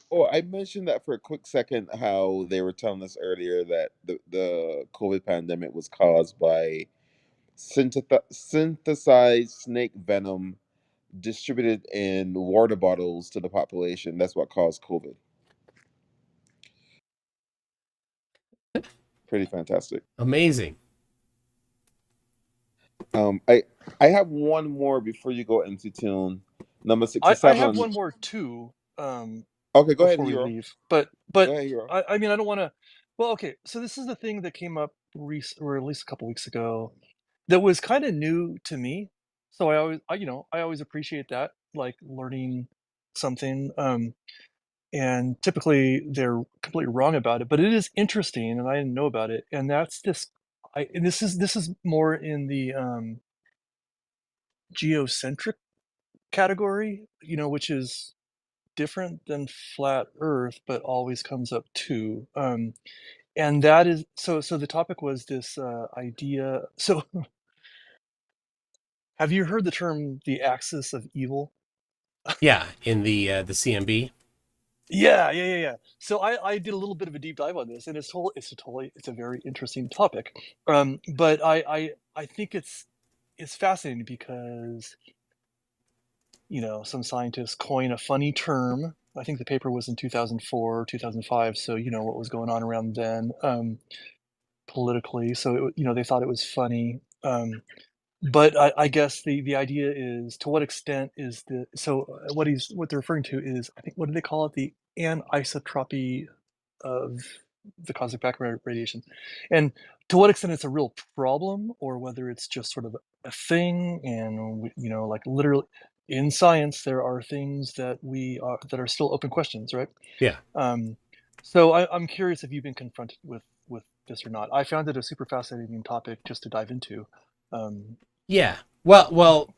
Oh, I mentioned that for a quick second, how they were telling us earlier that the COVID pandemic was caused by synthesized snake venom distributed in water bottles to the population. That's what caused COVID. Pretty fantastic. Amazing. I have one more before you go into tune number I have 67. one more too. Okay, go ahead, Before we hero. leave, but Go ahead, hero. I mean I don't want to. Well, okay. So this is the thing that came up or at least a couple weeks ago, that was kind of new to me. So I always appreciate that, like learning something. And typically they're completely wrong about it, but it is interesting, and I didn't know about it. And that's this. And this is more in the geocentric category, which is different than flat Earth, but always comes up too. And that is so. The topic was this idea. So, have you heard the term the axis of evil? Yeah, in the CMB. Yeah. So I did a little bit of a deep dive on this, and it's a very interesting topic. But I think it's fascinating because some scientists coin a funny term. I think the paper was in 2004, 2005. So what was going on around then politically. So they thought it was funny. But I guess the idea is, to what extent is what they're referring to is, I think, what do they call it, the anisotropy of the cosmic background radiation, and to what extent it's a real problem, or whether it's just sort of a thing. And like literally in science, there are things that are still open questions, right? Yeah. So I'm curious if you've been confronted with this or not. I found it a super fascinating topic just to dive into. Yeah. Well,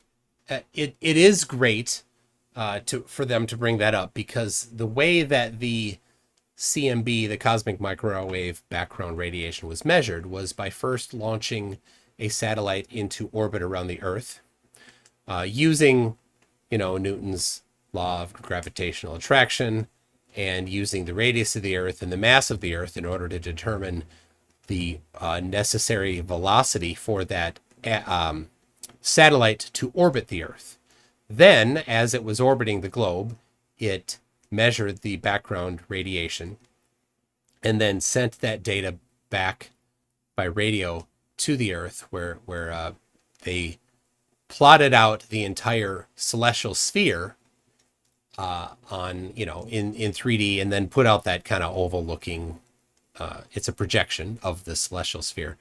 it is great for them to bring that up, because the way that the CMB, the cosmic microwave background radiation, was measured was by first launching a satellite into orbit around the Earth, using, Newton's law of gravitational attraction, and using the radius of the Earth and the mass of the Earth in order to determine the necessary velocity for that satellite to orbit the Earth. Then, as it was orbiting the globe, it measured the background radiation and then sent that data back by radio to the Earth, where they plotted out the entire celestial sphere on in 3D, and then put out that kind of oval looking. It's a projection of the celestial sphere.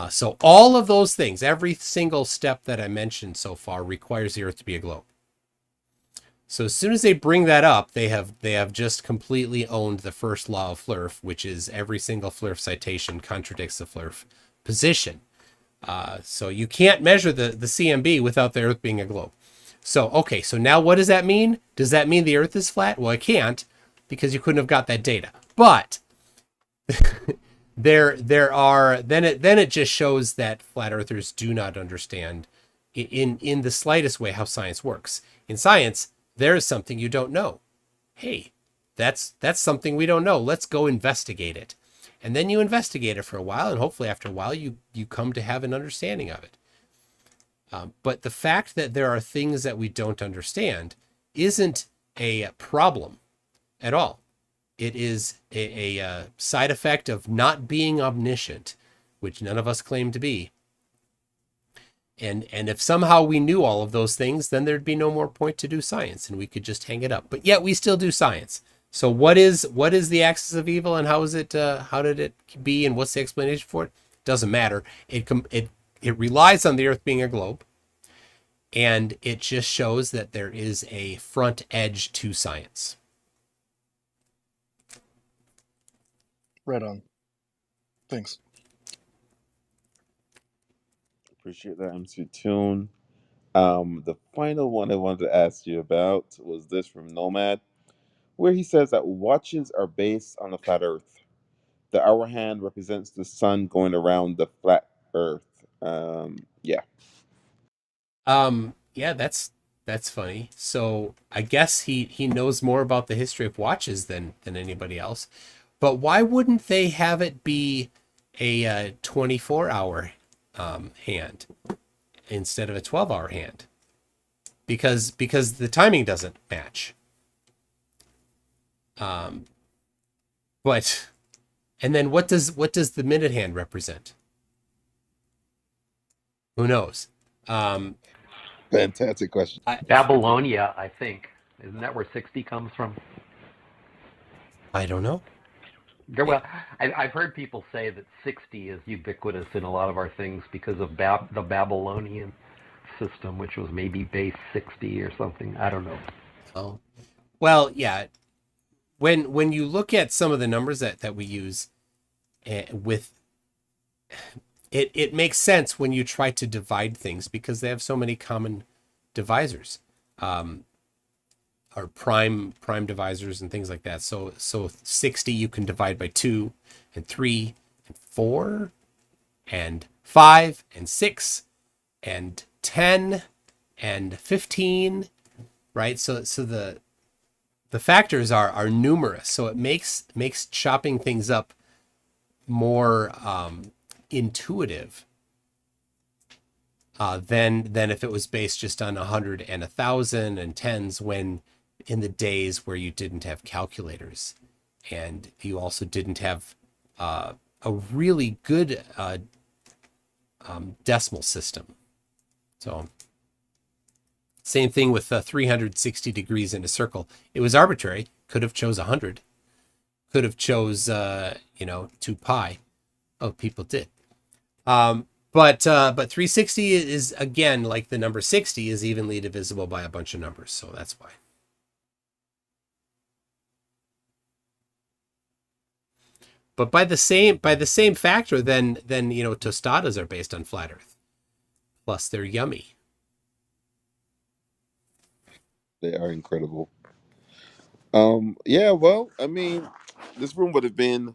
So all of those things, every single step that I mentioned so far, requires the Earth to be a globe. So as soon as they bring that up, they have just completely owned the first law of Flerf, which is every single Flerf citation contradicts the Flerf position. So you can't measure the CMB without the Earth being a globe. So, okay, so now what does that mean? Does that mean the Earth is flat? Well, it can't, because you couldn't have got that data. But there are then it just shows that flat earthers do not understand in the slightest way how science works. In science, there is something you don't know. Hey, that's something we don't know. Let's go investigate it. And then you investigate it for a while, and hopefully after a while you come to have an understanding of it. But the fact that there are things that we don't understand isn't a problem at all. It is a side effect of not being omniscient, which none of us claim to be. And if somehow we knew all of those things, then there'd be no more point to do science, and we could just hang it up. But yet we still do science. So what is the axis of evil, and how is it? How did it be, and what's the explanation for it? Doesn't matter. It relies on the Earth being a globe, and it just shows that there is a front edge to science. Right on. Thanks. Appreciate that, MC Tune. The final one I wanted to ask you about was this from Nomad, where he says that watches are based on the flat Earth. The hour hand represents the sun going around the flat Earth. Yeah. Yeah, that's funny. So I guess he knows more about the history of watches than anybody else. But why wouldn't they have it be a 24-hour hand instead of a 12-hour hand? Because the timing doesn't match. But and then what does the minute hand represent? Who knows? Fantastic question. Babylonia, I think. Isn't that where 60 comes from? I don't know. Well, I've heard people say that 60 is ubiquitous in a lot of our things because of the Babylonian system, which was maybe base 60 or something. I don't know. Oh, well, yeah. When you look at some of the numbers that we use with it makes sense when you try to divide things because they have so many common divisors, or prime divisors and things like that. So 60 you can divide by 2 and 3 and 4 and 5 and 6 and 10 and 15, right? So the factors are numerous. So it makes chopping things up more intuitive than if it was based just on 100 and 1,000 and tens, when in the days where you didn't have calculators and you also didn't have a really good decimal system. So same thing with 360 degrees in a circle. It was arbitrary. Could have chose 100. Could have chose 2 pi. Oh, people did. But 360 is, again, like the number 60 is evenly divisible by a bunch of numbers, so that's why. But by the same factor, then tostadas are based on flat Earth. Plus, they're yummy. They are incredible. Yeah, well, I mean, this room would have been,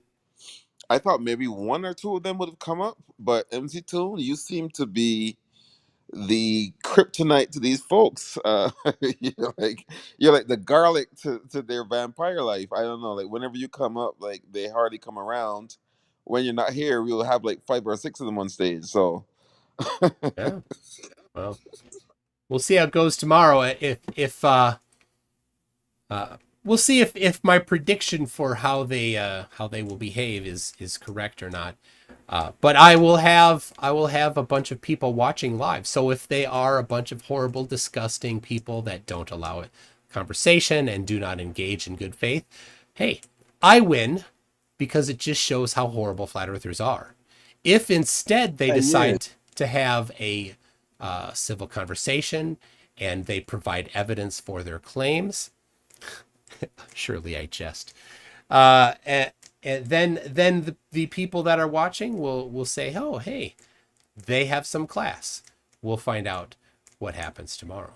I thought maybe one or two of them would have come up, but MC Toon, you seem to be the kryptonite to these folks. You're like the garlic to their vampire life. I don't know, like whenever you come up, like they hardly come around. When you're not here, we'll have like 5 or 6 of them on stage. So Yeah. Well, we'll see how it goes tomorrow. If we'll see if my prediction for how they will behave is correct or not. But I will have a bunch of people watching live. So if they are a bunch of horrible, disgusting people that don't allow it conversation and do not engage in good faith, hey, I win, because it just shows how horrible flat earthers are. If instead they decide to have a civil conversation and they provide evidence for their claims, surely I jest. And then the people that are watching will say, oh, hey, they have some class. We'll find out what happens tomorrow.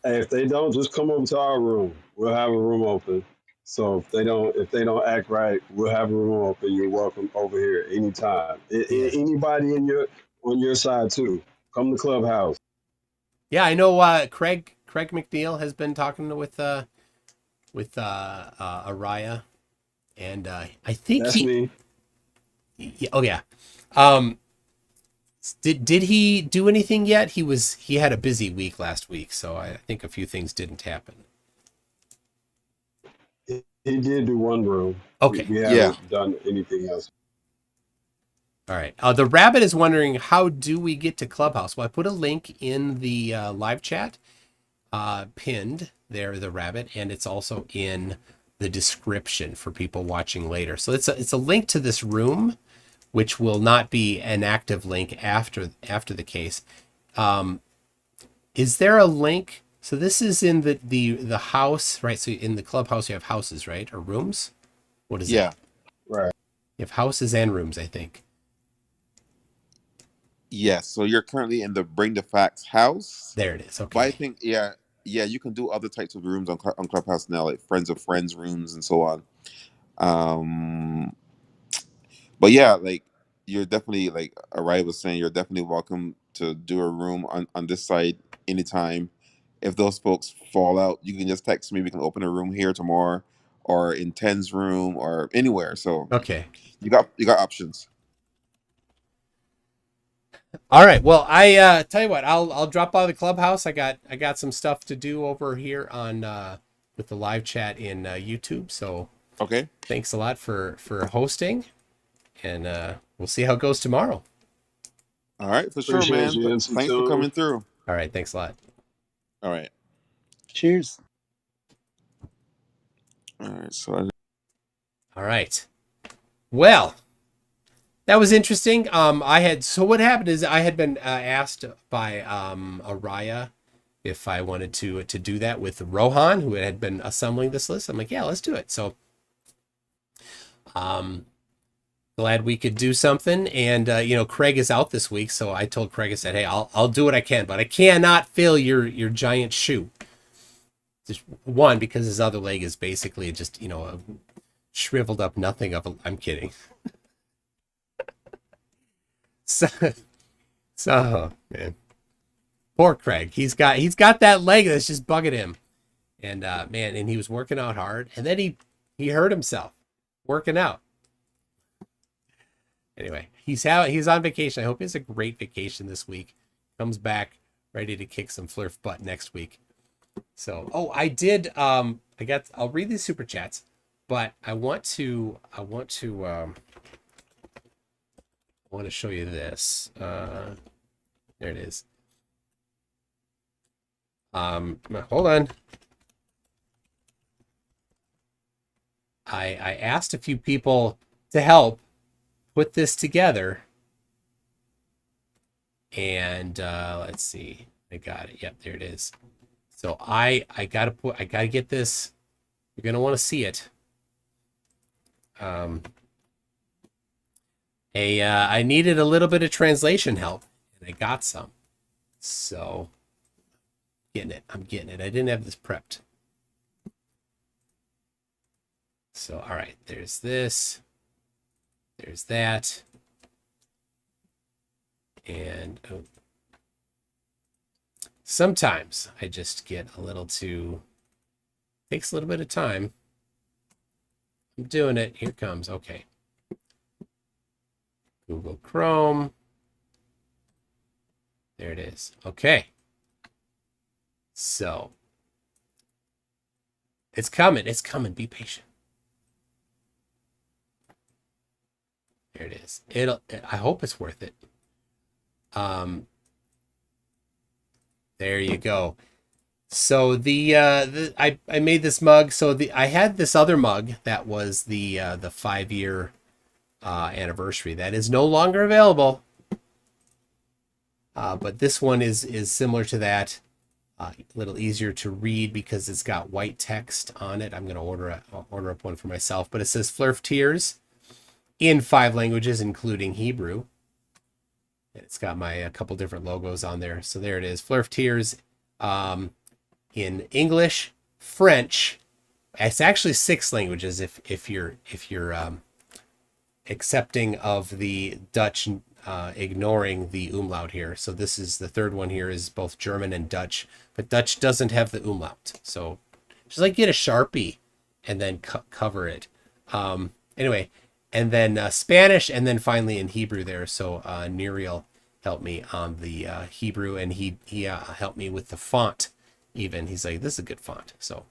Hey, if they don't, just come over to our room. We'll have a room open. So if they don't act right, we'll have a room open. You're welcome over here anytime. Yeah. Anybody on your side too. Come to Clubhouse. Yeah, I know Craig McNeil has been talking with Araya, and I think That's me. oh yeah. Um, did he do anything yet? He had a busy week last week, so I think a few things didn't happen. He did do one room. Okay. We Yeah. haven't done anything else. All right. The rabbit is wondering, how do we get to Clubhouse? Well, I put a link in the live chat, pinned there, the rabbit, and it's also in the description for people watching later. So it's a link to this room, which will not be an active link after the case. Is there a link? So this is in the house, right? So in the Clubhouse you have houses, right, or rooms? What is Yeah. it? Right. You have houses and rooms, I think. Yes. So you're currently in the Bring the Facts house. There it is. But I Okay. think, yeah, you can do other types of rooms on Clubhouse now, like friends of friends rooms and so on. But yeah, like you're definitely, like Arai was saying, you're definitely welcome to do a room on this side anytime. If those folks fall out, you can just text me. We can open a room here tomorrow, or in Ten's room, or anywhere. So Okay. you got options. All right. Well, I tell you what, I'll drop by the Clubhouse. I got some stuff to do over here on with the live chat in YouTube. So Okay. thanks a lot for hosting, and we'll see how it goes tomorrow. All right, for sure, Appreciate man. you, NC Thanks for Tune. coming through. All right. Thanks a lot. All right. Cheers. All right. So All right. Well, that was interesting. So what happened is I had been asked by Araya if I wanted to do that with Rohan, who had been assembling this list. I'm like, yeah, let's do it. So glad we could do something. And Craig is out this week, so I told Craig, I said, hey, I'll do what I can, but I cannot fill your giant shoe. Just one, because his other leg is basically just a shriveled up nothing of I'm kidding. So man, poor Craig. He's got that leg that's just bugging him, and and he was working out hard, and then he hurt himself working out. Anyway, he's on vacation. I hope he has a great vacation this week. Comes back ready to kick some Flurf butt next week. So, I did. I'll read these super chats, but I want to show you this. There it is. Hold on. I asked a few people to help put this together, and let's see. I got it. Yep, there it is. So I gotta get this. You're gonna want to see it. I needed a little bit of translation help, and I got some. So I'm getting it. I didn't have this prepped. So all right, there's this. There's that. And sometimes I just get a little too, takes a little bit of time. I'm doing it. Here comes. Okay. Google Chrome. There it is. Okay. So it's coming. It's coming. Be patient. There it is. I hope it's worth it. There you go. So I made this mug. So I had this other mug that was the 5-year anniversary. That is no longer available. But this one is similar to that. A little easier to read because it's got white text on it. I'm gonna order up one for myself. But it says Flurf Tears, in 5 languages, including Hebrew. It's got my a couple different logos on there. So there it is. Fleur of Tears in English, French. It's actually 6 languages if you're accepting of the Dutch, ignoring the umlaut here. So this is the third one here is both German and Dutch, but Dutch doesn't have the umlaut. So just like get a Sharpie and then cover it. Anyway, and then Spanish, and then finally in Hebrew there. So Neriel helped me on the Hebrew, and he helped me with the font even. He's like, this is a good font. So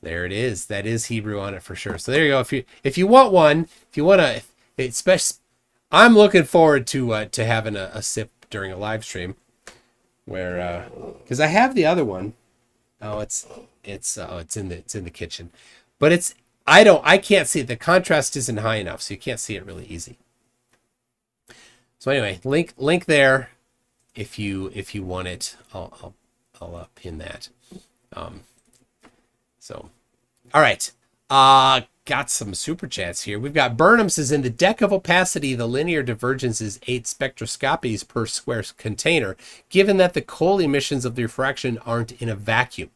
there it is. That is Hebrew on it for sure. So there you go. If you want one, if you want to, especially, I'm looking forward to having a sip during a live stream, where because I have the other one. Oh, it's in the kitchen, but I can't see it. The contrast isn't high enough, so you can't see it really easy. So anyway, link there if you want it. I'll pin that. So, all right. Got some super chats here. We've got Burnham says, in the deck of opacity, the linear divergence is 8 spectroscopies per square container, given that the Cole emissions of the refraction aren't in a vacuum.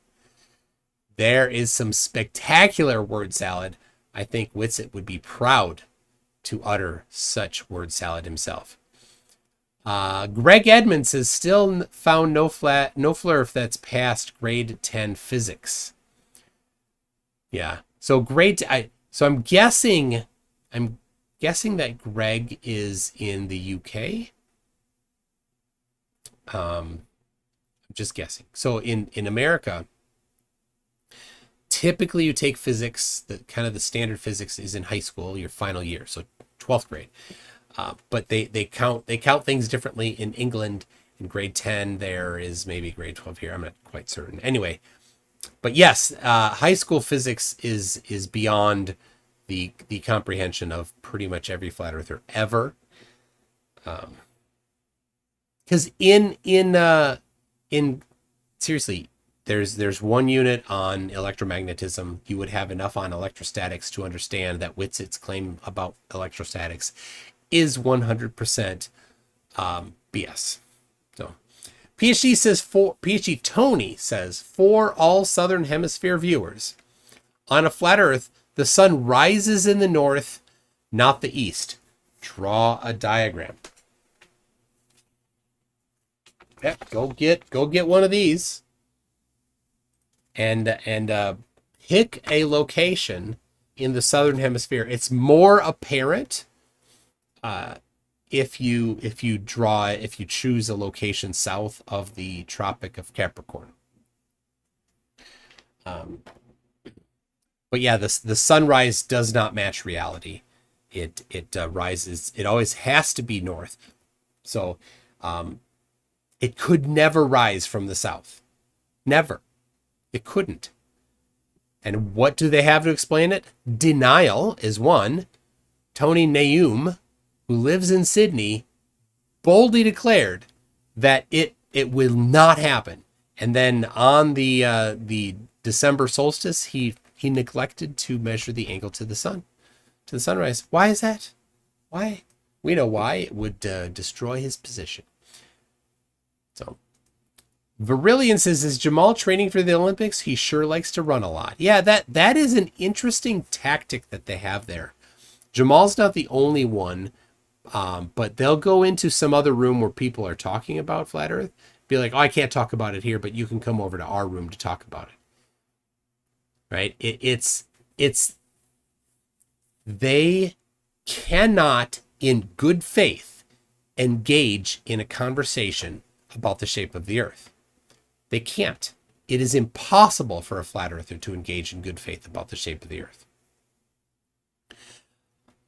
There is some spectacular word salad. I think Whitsitt would be proud to utter such word salad himself. Greg Edmonds has still found no flurf that's past grade 10 physics. Yeah. So I'm guessing that Greg is in the UK. I'm just guessing. So in America, typically you take physics, the standard physics is in high school, your final year, so 12th grade. But they count things differently in England. In grade 10, there is maybe grade 12 here. I'm not quite certain. Anyway, but yes, high school physics is beyond the comprehension of pretty much every flat earther ever. Because in seriously, there's 1 unit on electromagnetism. You would have enough on electrostatics to understand that Whitsitt's claim about electrostatics is 100% BS. So PhD Tony says, for all southern hemisphere viewers, on a flat earth, the sun rises in the north, not the east. Draw a diagram. Yep, go get one of these and pick a location in the southern hemisphere. It's more apparent if you choose a location south of the Tropic of Capricorn. But yeah, the sunrise does not match reality. It rises. It always has to be north. So it could never rise from the south. Never. It couldn't. And what do they have to explain it? Denial is one. Tony Nayum, who lives in Sydney, boldly declared that it will not happen. And then on the December solstice, he neglected to measure the angle to the sun, to the sunrise. Why is that? Why? We know why. It would destroy his position. So, Virillion says, is Jamal training for the Olympics? He sure likes to run a lot. Yeah, that is an interesting tactic that they have there. Jamal's not the only one, but they'll go into some other room where people are talking about flat Earth. Be like, oh, I can't talk about it here, but you can come over to our room to talk about it. Right? It's they cannot, in good faith, engage in a conversation about the shape of the Earth. They can't. It is impossible for a flat earther to engage in good faith about the shape of the Earth.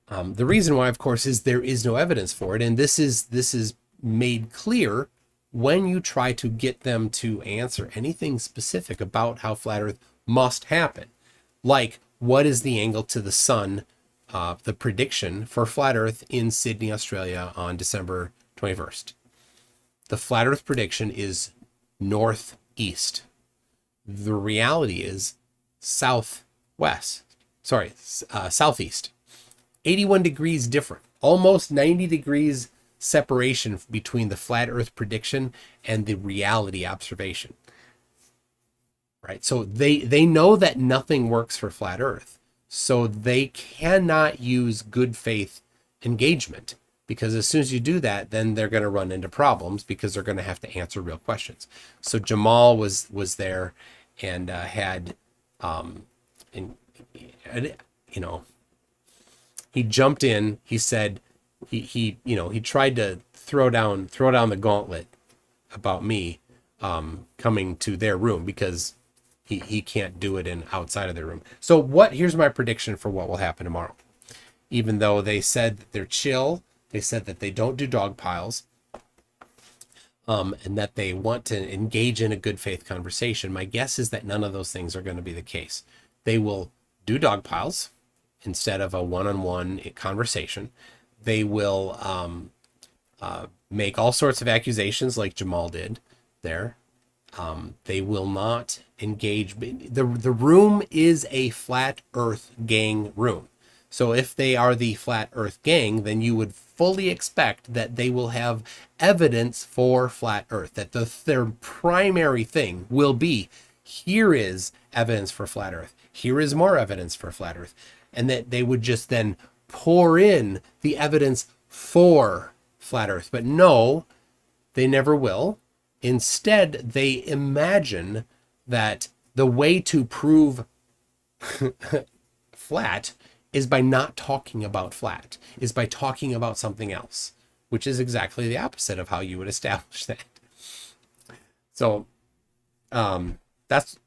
The reason why, of course, is there is no evidence for it, and this is made clear when you try to get them to answer anything specific about how flat Earth must happen. Like, what is the angle to the sun, the prediction for flat Earth in Sydney, Australia on December 21st? The flat Earth prediction is northeast. The reality is southeast. 81 degrees different, almost 90 degrees separation between the flat earth prediction and the reality observation. Right? So they know that nothing works for flat earth. So they cannot use good faith engagement, because as soon as you do that, then they're going to run into problems because they're going to have to answer real questions. So Jamal was there and had and you know, he jumped in. He said he tried to throw down the gauntlet about me coming to their room, because he can't do it in outside of their room. So here's my prediction for what will happen tomorrow. Even though they said that they're chill, they said that they don't do dog piles, and that they want to engage in a good faith conversation. My guess is that none of those things are going to be the case. They will do dog piles instead of a one-on-one conversation. They will make all sorts of accusations like Jamal did there. They will not engage. The room is a flat earth gang room. So if they are the flat earth gang, then you would fully expect that they will have evidence for flat earth, that their primary thing will be, here is evidence for flat earth. Here is more evidence for flat earth. And that they would just then pour in the evidence for flat earth. But no, they never will. Instead, they imagine that the way to prove flat is by not talking about flat, is by talking about something else, which is exactly the opposite of how you would establish that. So that's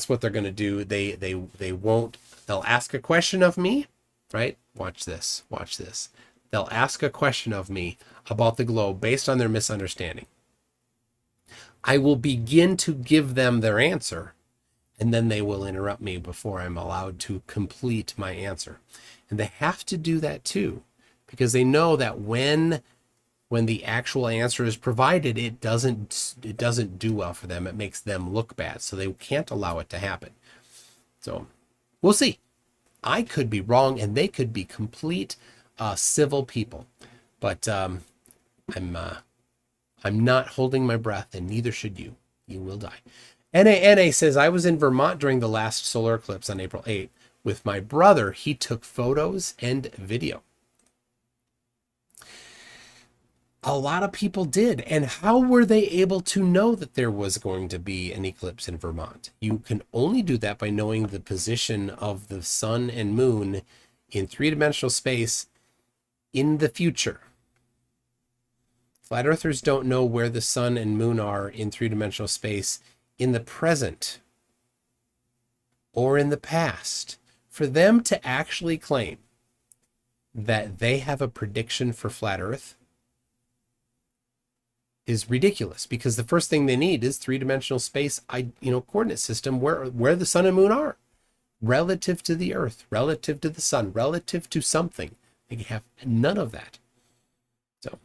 what they're going to do. They won't, they'll ask a question of me, right? Watch this. They'll ask a question of me about the globe based on their misunderstanding. I will begin to give them their answer, and then they will interrupt me before I'm allowed to complete my answer. And they have to do that too, because they know that when the actual answer is provided, it doesn't do well for them. It makes them look bad. So they can't allow it to happen. So we'll see. I could be wrong, and they could be complete civil people. But I'm not holding my breath, and neither should you. You will die. NA says, I was in Vermont during the last solar eclipse on April 8th with my brother. He took photos and video. A lot of people did. And how were they able to know that there was going to be an eclipse in Vermont? You can only do that by knowing the position of the sun and moon in three-dimensional space in the future. Flat earthers don't know where the sun and moon are in three-dimensional space in the present or in the past. For them to actually claim that they have a prediction for flat earth is ridiculous, because the first thing they need is three-dimensional space, coordinate system where the sun and moon are relative to the earth, relative to the sun, relative to something. They have none of that. So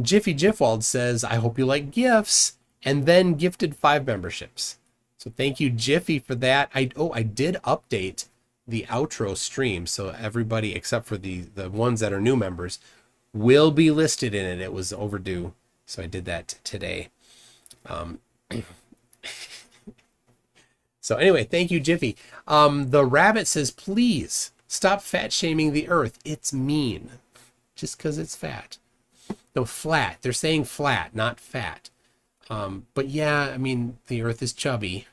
Jiffy Jiffwald says, I hope you like gifts, and then gifted 5 memberships. So thank you, Jiffy, for that. I did update the outro stream, so everybody except for the ones that are new members will be listed in it. It was overdue, so I did that today. So anyway, thank you, Jiffy. The rabbit says, please stop fat shaming the earth. It's mean, just because it's fat. No, flat. They're saying flat, not fat. But yeah, I mean, the earth is chubby.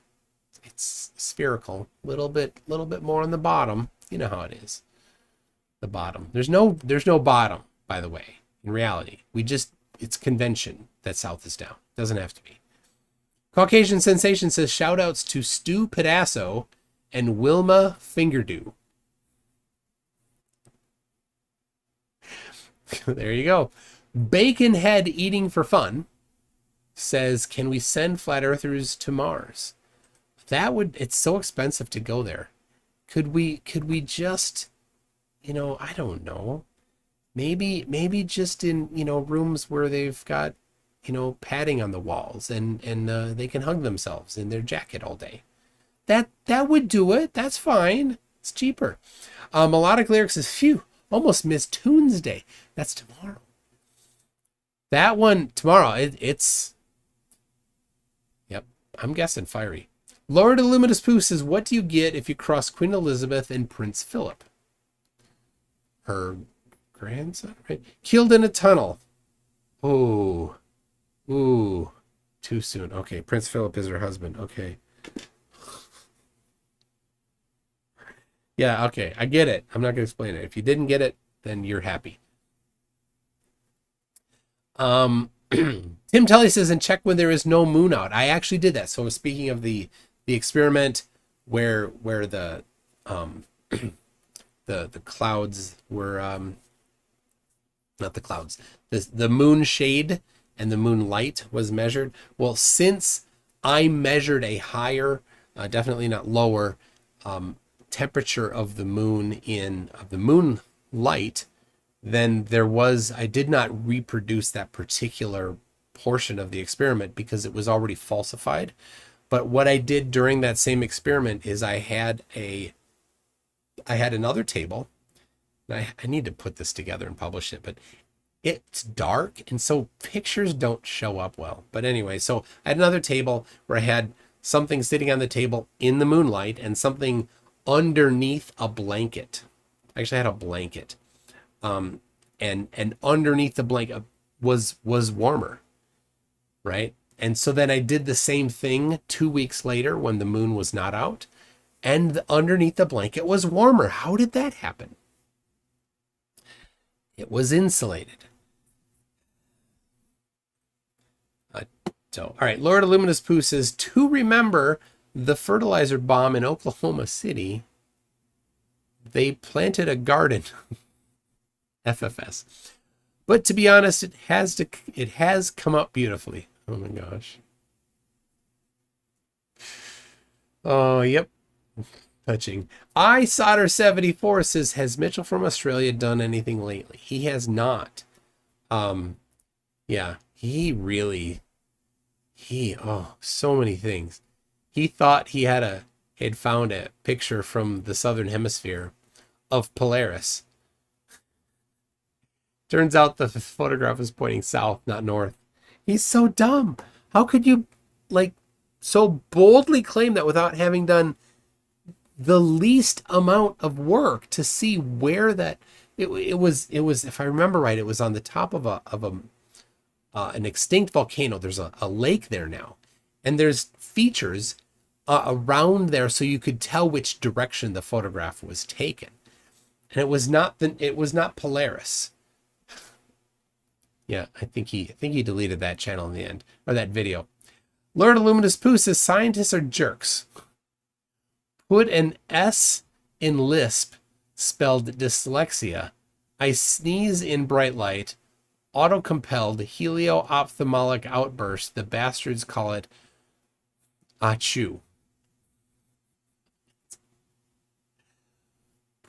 It's spherical. Little bit more on the bottom. You know how it is. The bottom. There's no bottom, by the way. In reality, it's convention that south is down. Doesn't have to be. Caucasian Sensation says, shout outs to Stu Pedasso and Wilma Fingerdew. There you go. Baconhead Eating for Fun says, can we send flat earthers to Mars? It's so expensive to go there. Could we just, I don't know, maybe just in, rooms where they've got, padding on the walls and they can hug themselves in their jacket all day. That would do it. That's fine. It's cheaper. Melodic Lyrics is, phew, almost missed Tuesday. That's tomorrow. That one, tomorrow, it's, yep, I'm guessing fiery. Lord Illuminous Pooh says, what do you get if you cross Queen Elizabeth and Prince Philip? Her grandson, right? Killed in a tunnel. Ooh. Ooh. Too soon. Okay, Prince Philip is her husband. Okay. Yeah, okay. I get it. I'm not going to explain it. If you didn't get it, then you're happy. Tim Tully says, and check when there is no moon out. I actually did that. So speaking of the experiment where the the clouds were not the clouds, the moon shade and the moon light was measured. Well, since I measured a higher, definitely not lower, temperature of the moon of the moon light, then I did not reproduce that particular portion of the experiment because it was already falsified. But what I did during that same experiment is I had another table. I need to put this together and publish it, but it's dark, and so pictures don't show up well. But anyway, so I had another table where I had something sitting on the table in the moonlight and something underneath a blanket. Actually, I had a blanket. And underneath the blanket was warmer, right? And so then I did the same thing 2 weeks later when the moon was not out, and underneath the blanket was warmer. How did that happen? It was insulated. All right, Lord Illuminous Pooh says, to remember the fertilizer bomb in Oklahoma City, they planted a garden. FFS. But to be honest, it has come up beautifully. Oh my gosh. Oh, yep. Touching. Solder74 says, has Mitchell from Australia done anything lately? He has not. Yeah, so many things. He thought he had found a picture from the southern hemisphere of Polaris. Turns out the photograph is pointing south, not north. He's so dumb. How could you so boldly claim that without having done the least amount of work to see where that it was, if I remember right, it was on the top of an extinct volcano. There's a lake there now, and there's features around there so you could tell which direction the photograph was taken. And it was not Polaris. Yeah, I think he deleted that channel in the end, or that video. Lord Illuminous Pooh says, scientists are jerks. Put an S in lisp, spelled dyslexia. I sneeze in bright light. Auto-compelled helio-ophthalmic outburst. The bastards call it achoo.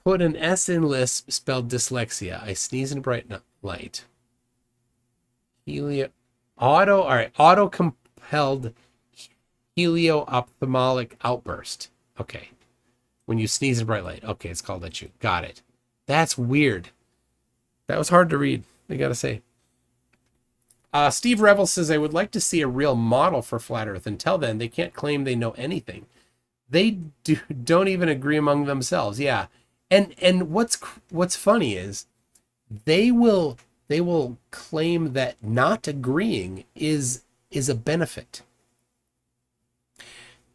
Put an S in lisp, spelled dyslexia. I sneeze in bright light. Auto-compelled helio-ophthalmic outburst. Okay. When you sneeze in bright light. Okay, it's called achoo. Got it. That's weird. That was hard to read, I gotta say. Steve Revel says, I would like to see a real model for Flat Earth. Until then, they can't claim they know anything. They don't even agree among themselves. Yeah. And what's funny is they will claim that not agreeing is a benefit.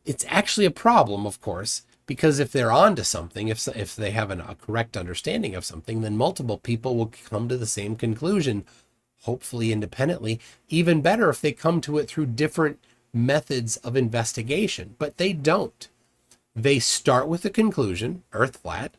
It's actually a problem, of course, because if they're onto something, if they have a correct understanding of something, then multiple people will come to the same conclusion, hopefully independently. Even better if they come to it through different methods of investigation, but they don't. They start with the conclusion, Earth flat,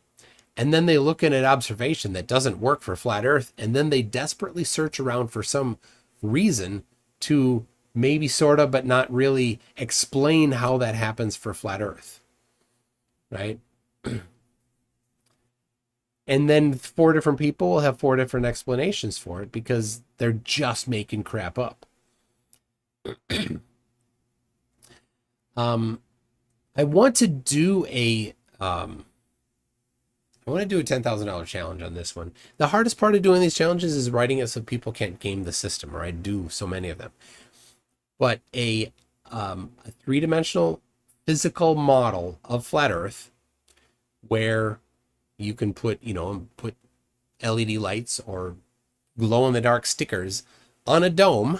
and then they look at an observation that doesn't work for flat Earth, and then they desperately search around for some reason to maybe sort of, but not really explain how that happens for flat Earth, right? And then 4 different people will have 4 different explanations for it because they're just making crap up. I want to do a I want to do a $10,000 challenge on this one. The hardest part of doing these challenges is writing it so people can't game the system, or I do so many of them. But a three-dimensional physical model of flat Earth where you can put LED lights or glow-in-the-dark stickers on a dome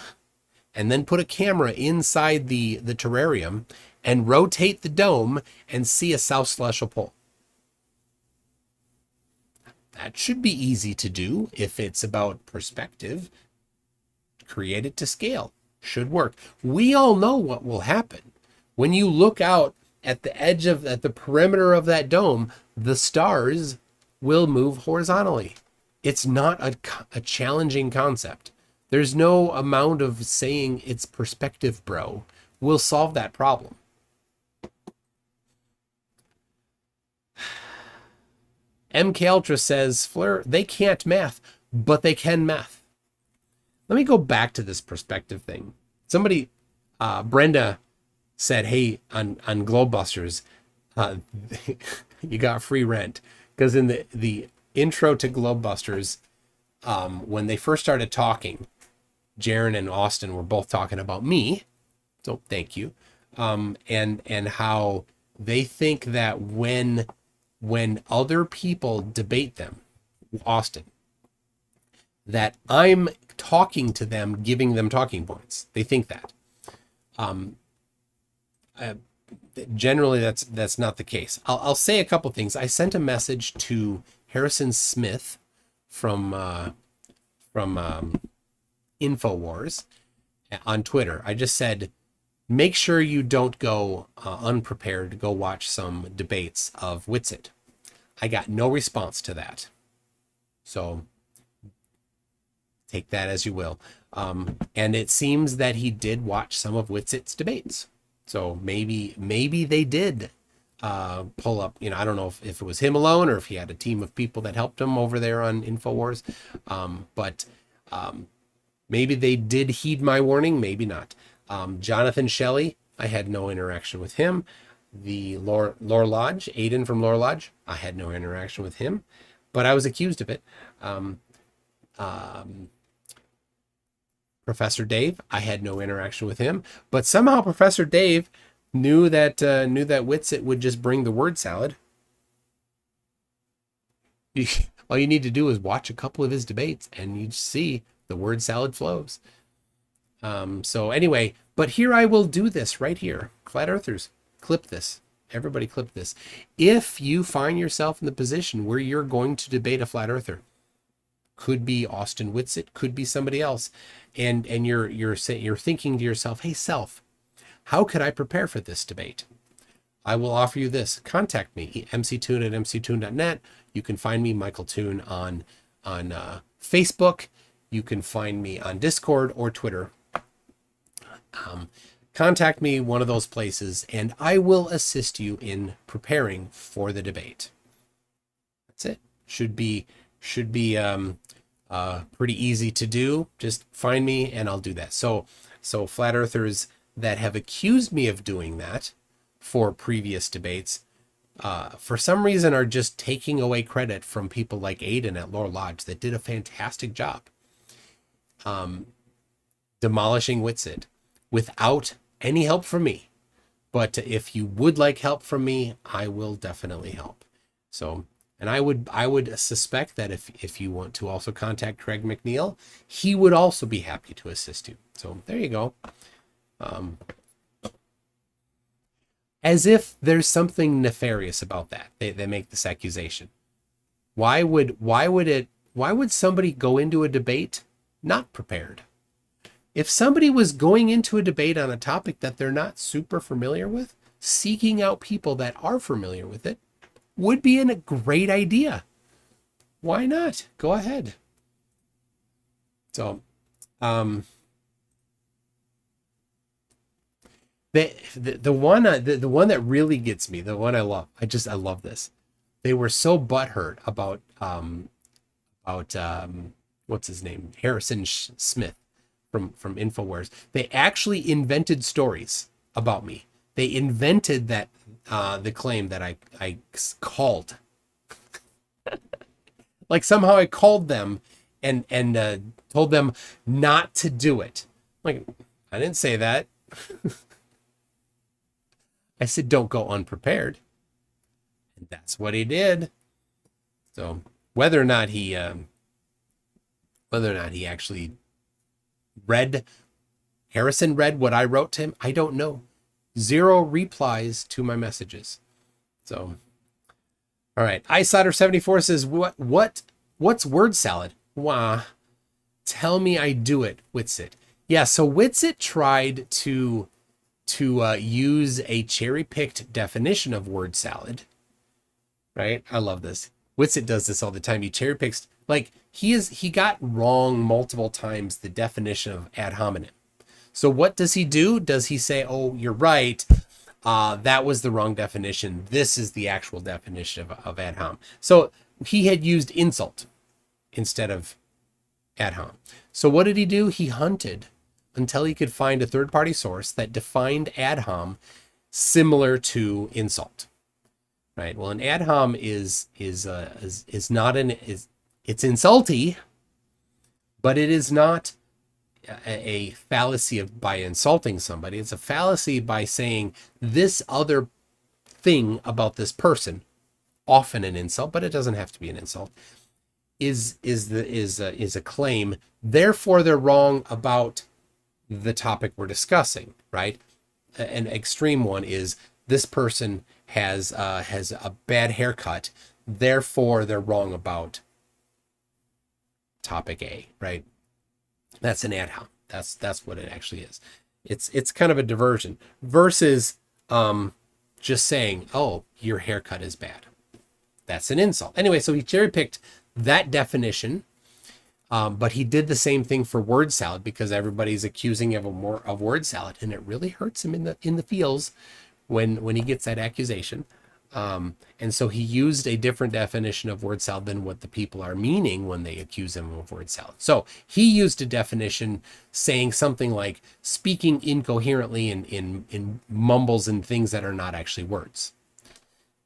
and then put a camera inside the terrarium and rotate the dome and see a south celestial pole. That should be easy to do if it's about perspective. Create it to scale. Should work. We all know what will happen. When you look out at the edge at the perimeter of that dome, the stars will move horizontally. It's not a challenging concept. There's no amount of saying it's perspective, bro. We'll solve that problem. MK Ultra says, Fleur, they can't math, but they can math. Let me go back to this perspective thing. Somebody, Brenda said, hey, on Globebusters, you got free rent. Because in the intro to Globebusters, when they first started talking, Jaron and Austin were both talking about me. So thank you. And how they think that when other people debate them, Austin, that I'm talking to them, giving them talking points. They think that. Generally, that's not the case. I'll say a couple things. I sent a message to Harrison Smith from InfoWars on Twitter. I just said, make sure you don't go unprepared to go watch some debates of Witsit. I got no response to that. So take that as you will. And it seems that he did watch some of Witsit's debates. So maybe they did pull up, I don't know if it was him alone or if he had a team of people that helped him over there on InfoWars. But maybe they did heed my warning, maybe not. Jonathan Shelley, I had no interaction with him. The Lore Lodge, Aiden from Lore Lodge, I had no interaction with him, but I was accused of it. Professor Dave, I had no interaction with him, but somehow Professor Dave knew that Witsit would just bring the word salad. All you need to do is watch a couple of his debates and you see the word salad flows. So anyway, but here I will do this right here. Flat Earthers, clip this. Everybody clip this. If you find yourself in the position where you're going to debate a flat earther, could be Austin Witsit, could be somebody else, and you're thinking to yourself, hey self, how could I prepare for this debate? I will offer you this. Contact me, mctoon@mctoon.net. You can find me, Michael Toon, on Facebook. You can find me on Discord or Twitter. Contact me one of those places, and I will assist you in preparing for the debate. That's it. Should be pretty easy to do. Just find me, and I'll do that. So flat earthers that have accused me of doing that for previous debates, for some reason, are just taking away credit from people like Aiden at Lore Lodge that did a fantastic job demolishing Witsit without any help from me. But if you would like help from me, I will definitely help. So, and I would suspect that if you want to also contact Craig McNeil, he would also be happy to assist you. So there you go. As if there's something nefarious about that. They make this accusation. Why would somebody go into a debate not prepared? If somebody was going into a debate on a topic that they're not super familiar with, seeking out people that are familiar with it would be a great idea. Why not? Go ahead. So, the one that really gets me, the one I love, I love this. They were so butthurt about what's his name, Harrison Smith from InfoWars. They actually invented stories about me. They invented that the claim that I called Like somehow I called them and told them not to do it. Like, I didn't say that. I said, don't go unprepared. And that's what he did. So whether or not he actually read, Harrison read what I wrote to him, I don't know. 0 replies to my messages. So, all right. iSolder74 says, what's word salad? Wah. Tell me I do it, Witsit. Yeah, so Witsit tried to use a cherry-picked definition of word salad, right? I love this. Witsit does this all the time. He cherry-picks, like, he got wrong multiple times the definition of ad hominem. So what does he do? Does he say, oh, you're right, that was the wrong definition, this is the actual definition of ad hom? So he had used insult instead of ad hom. So what did he do? He hunted until he could find a third-party source that defined ad hom similar to insult, right? Well, an ad hom is not it's insulty, but it is not a fallacy by insulting somebody. It's a fallacy by saying this other thing about this person, often an insult, but it doesn't have to be an insult, is a claim. Therefore, they're wrong about the topic we're discussing, right? An extreme one is this person has a bad haircut, therefore they're wrong about topic A, right? That's an ad hom. That's what it actually is. It's kind of a diversion versus just saying, oh, your haircut is bad. That's an insult. Anyway, so he cherry picked that definition, but he did the same thing for word salad because everybody's accusing him of word salad, and it really hurts him in the feels when he gets that accusation. And so he used a different definition of word salad than what the people are meaning when they accuse him of word salad. So he used a definition saying something like speaking incoherently in mumbles and things that are not actually words,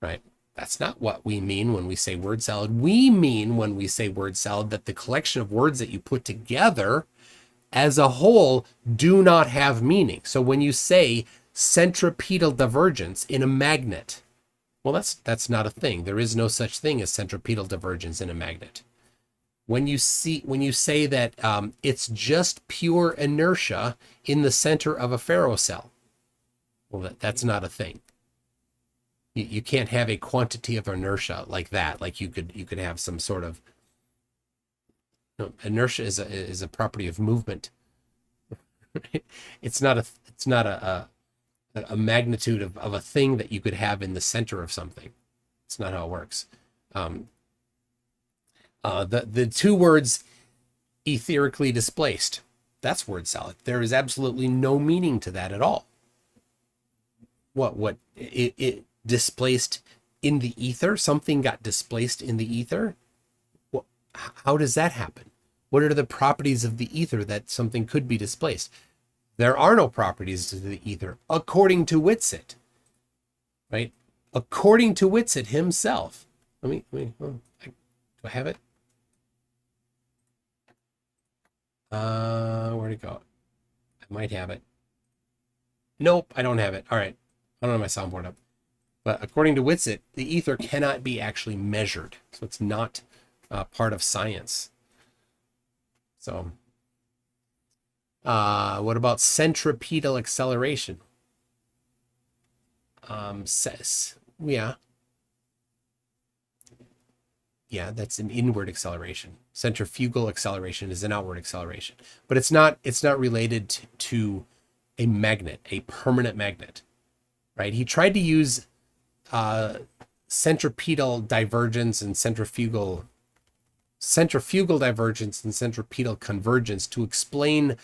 right? That's not what we mean when we say word salad. We mean when we say word salad that the collection of words that you put together as a whole do not have meaning. So when you say centripetal divergence in a magnet, well, that's not a thing. There is no such thing as centripetal divergence in a magnet. When you say that it's just pure inertia in the center of a ferrocell, well, that's not a thing. You can't have a quantity of inertia like that. Like you could have some sort of, no, inertia is a property of movement. It's not a magnitude of a thing that you could have in the center of something. It's not how it works. The two words etherically displaced, that's word salad. There is absolutely no meaning to that at all. What it displaced in the ether? Something got displaced in the ether? How does that happen? What are the properties of the ether that something could be displaced? There are no properties to the ether, according to Witsit, right? According to Witsit himself. Do I have it? Where'd it go? I might have it. Nope, I don't have it. All right. I don't have my soundboard up. But according to Witsit, the ether cannot be actually measured. So it's not part of science. So what about centripetal acceleration? Says, yeah, that's an inward acceleration. Centrifugal acceleration is an outward acceleration, but it's not related to a magnet, a permanent magnet, right? He tried to use centripetal divergence and centrifugal divergence and centripetal convergence to explain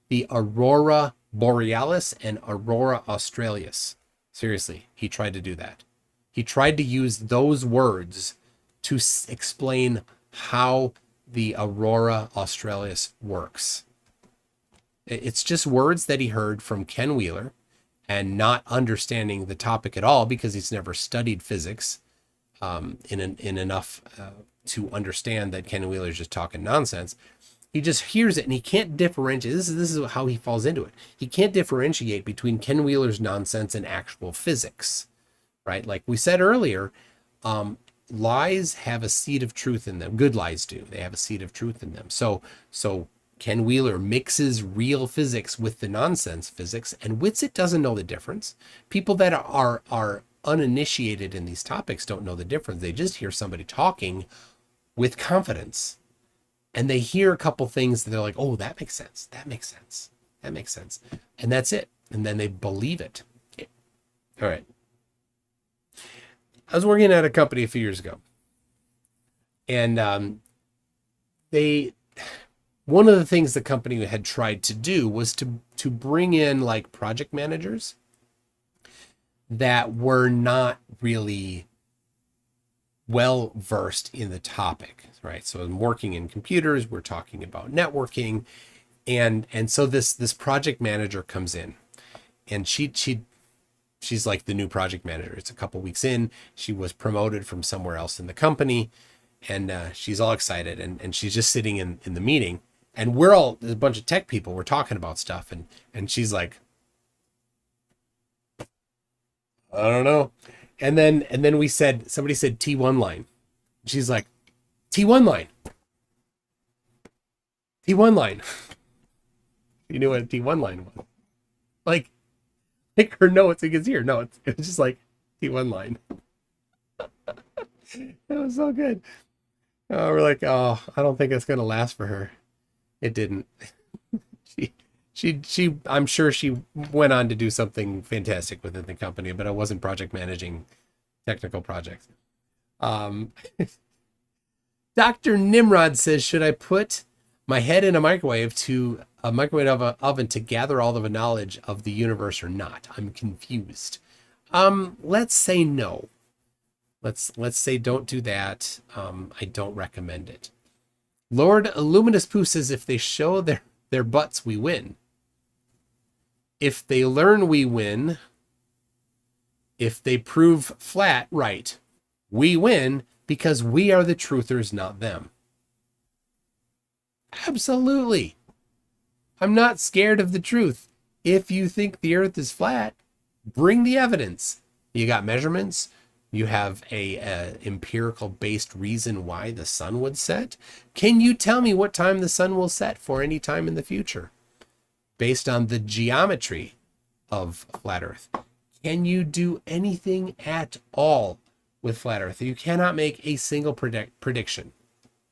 the aurora borealis and aurora australis. Seriously, he tried to do that. He tried to use those words to explain how the aurora australis works. It's just words that he heard from Ken Wheeler and not understanding the topic at all because he's never studied physics. in enough to understand that Ken Wheeler's just talking nonsense. He just hears it and he can't differentiate. This is how he falls into it. He can't differentiate between Ken Wheeler's nonsense and actual physics, right? Like we said earlier, lies have a seed of truth in them. Good lies do. They have a seed of truth in them. So Ken Wheeler mixes real physics with the nonsense physics, and Witsit doesn't know the difference. People that are uninitiated in these topics don't know the difference. They just hear somebody talking with confidence, and they hear a couple things that they're like, oh, that makes sense. That makes sense. That makes sense. And that's it. And then they believe it. All right. I was working at a company a few years ago, and one of the things the company had tried to do was to bring in like project managers that were not really well versed in the topic, right? So I'm working in computers, we're talking about networking, and so this project manager comes in, and she's like the new project manager. It's a couple weeks in. She was promoted from somewhere else in the company, and she's all excited, and she's just sitting in the meeting, and there's a bunch of tech people, we're talking about stuff, and she's like, I don't know. And then somebody said T1 line. She's like, T1 line. T1 line. You knew what a T1 line was. Like her notes against here. No, it was just like T1 line. That was so good. We're like, oh, I don't think it's gonna last for her. It didn't. She I'm sure she went on to do something fantastic within the company, but I wasn't project managing technical projects. Dr. Nimrod says, should I put my head in a microwave oven to gather all of the knowledge of the universe or not? I'm confused. Let's say no. Let's say don't do that. I don't recommend it. Lord Illuminous Pooh says, if they show their butts, we win. If they learn, we win. If they prove flat, right, we win because we are the truthers, not them. Absolutely. I'm not scared of the truth. If you think the earth is flat, bring the evidence. You got measurements. You have a empirical based reason why the sun would set. Can you tell me what time the sun will set for any time in the future based on the geometry of flat earth? Can you do anything at all with flat earth? You cannot make a single prediction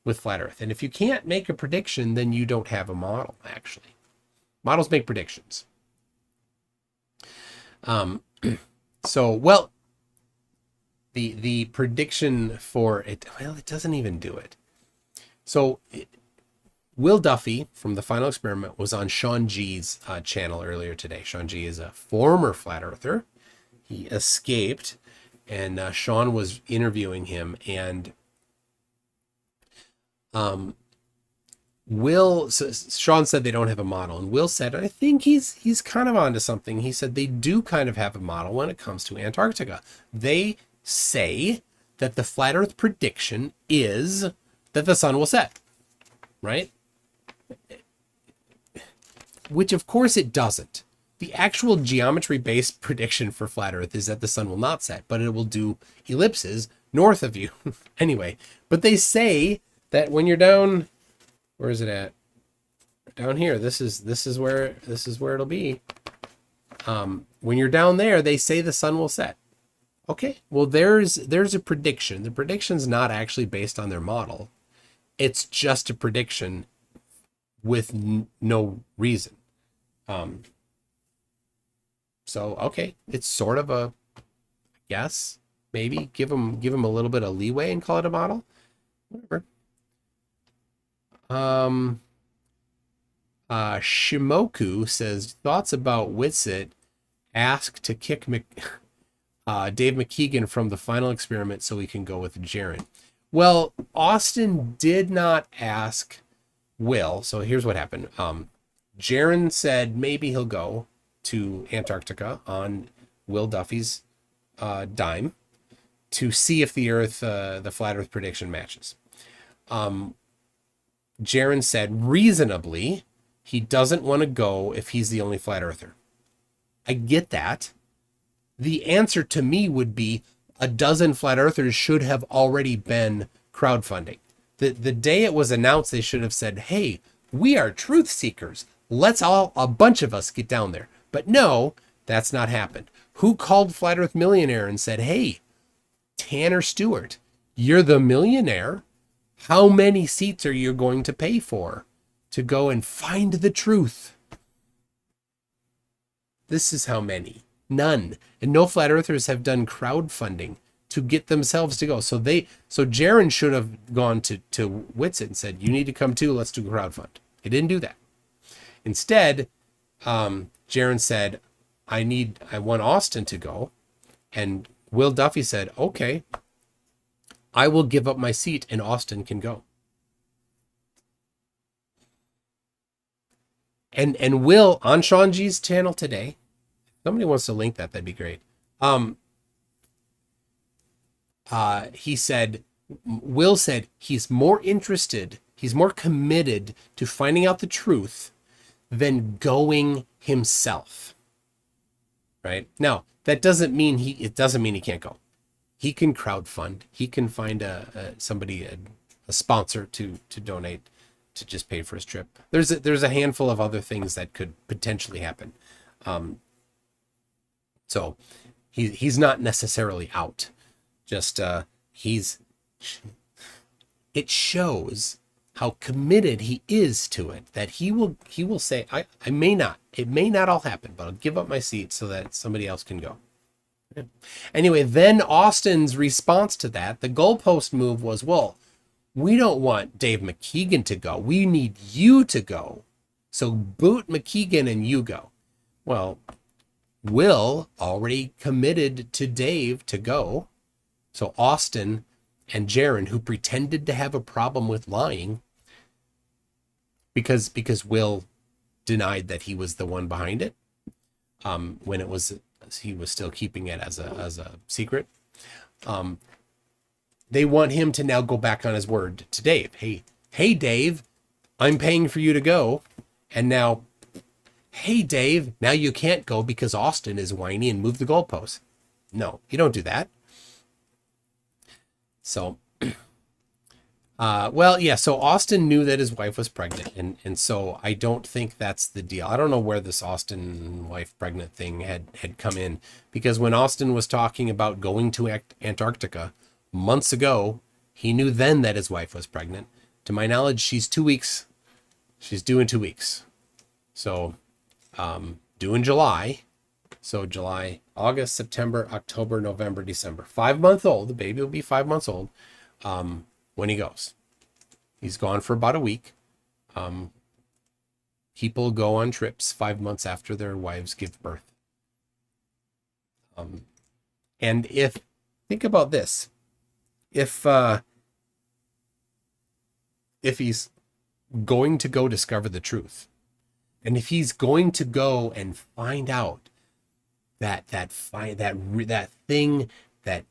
with flat earth. And if you can't make a prediction, then you don't have a model, actually. Models make predictions. The prediction for it, well, it doesn't even do it. So Will Duffy from The Final Experiment was on Sean G's channel earlier today. Sean G is a former flat earther. He escaped, and Sean was interviewing him, and Sean said they don't have a model, and Will said, I think he's kind of onto something. He said they do kind of have a model when it comes to Antarctica. They say that the flat earth prediction is that the sun will set, right? Which of course it doesn't. The actual geometry-based prediction for flat earth is that the sun will not set, but it will do ellipses north of you. Anyway, but they say that when you're down, where is it at? Down here. This is where it'll be. When you're down there, they say the sun will set. Okay, well there's a prediction. The prediction's not actually based on their model. It's just a prediction with no reason. So okay, it's sort of a guess. Maybe give them a little bit of leeway and call it a model. Whatever. Shimoku says, thoughts about Witsit. Ask to kick Dave McKeegan from The Final Experiment so we can go with Jaren. Well, Austin did not ask Will, so here's what happened. Jaren said maybe he'll go to Antarctica on Will Duffy's dime, to see if the Earth, the flat Earth prediction matches. Jaron said reasonably he doesn't want to go if he's the only flat earther. I get that. The answer to me would be a dozen flat earthers should have already been crowdfunding. The day it was announced, they should have said, hey, we are truth seekers. Let's a bunch of us get down there. But no, that's not happened. Who called Flat Earth Millionaire and said, hey, Tanner Stewart, you're the millionaire. How many seats are you going to pay for to go and find the truth? This is how many. None. And no flat earthers have done crowdfunding to get themselves to go. So Jaron should have gone to Witsit and said, you need to come too. Let's do crowdfund. He didn't do that. Instead, Jaron said, I want Austin to go. And Will Duffy said, okay, I will give up my seat and Austin can go. And Will, on Sean G's channel today, somebody wants to link that, that'd be great. He said, Will said he's more interested, he's more committed to finding out the truth than going himself. Right? Now, that doesn't mean it doesn't mean he can't go. He can crowdfund. He can find a sponsor to donate to just pay for his trip. There's a handful of other things that could potentially happen. So he's not necessarily out. Just it shows how committed he is to it, that he will say, it may not all happen, but I'll give up my seat so that somebody else can go. Anyway, then Austin's response to that, the goalpost move was, well, we don't want Dave McKeegan to go. We need you to go. So boot McKeegan and you go. Well, Will already committed to Dave to go. So Austin and Jaron, who pretended to have a problem with lying because Will denied that he was the one behind it, when he was still keeping it as a secret. They want him to now go back on his word to Dave. Hey, Dave, I'm paying for you to go. And now, hey, Dave, now you can't go because Austin is whiny and moved the goalpost. No, you don't do that. So, so Austin knew that his wife was pregnant. And so I don't think that's the deal. I don't know where this Austin wife pregnant thing had come in, because when Austin was talking about going to Antarctica months ago, he knew then that his wife was pregnant. To my knowledge, she's 2 weeks. She's due in 2 weeks. So, due in July. So July, August, September, October, November, December. 5 months old. The baby will be 5 months old when he goes. He's gone for about a week. People go on trips 5 months after their wives give birth. And think about this. If he's going to go discover the truth, and if he's going to go and find out that thing that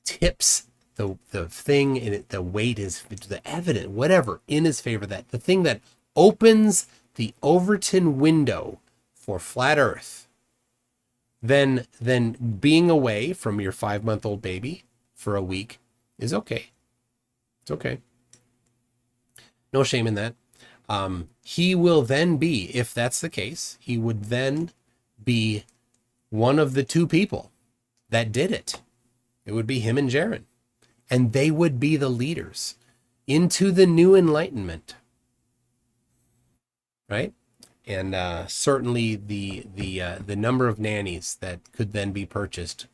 tips the thing in it, the weight is the evidence, whatever, in his favor, that the thing that opens the Overton window for flat Earth, then being away from your 5-month-old baby for a week is okay. It's okay. No shame in that. He will then be, if that's the case, he would then be one of the two people that did it. It would be him and Jaron. And they would be the leaders into the new enlightenment. Right? And certainly the number of nannies that could then be purchased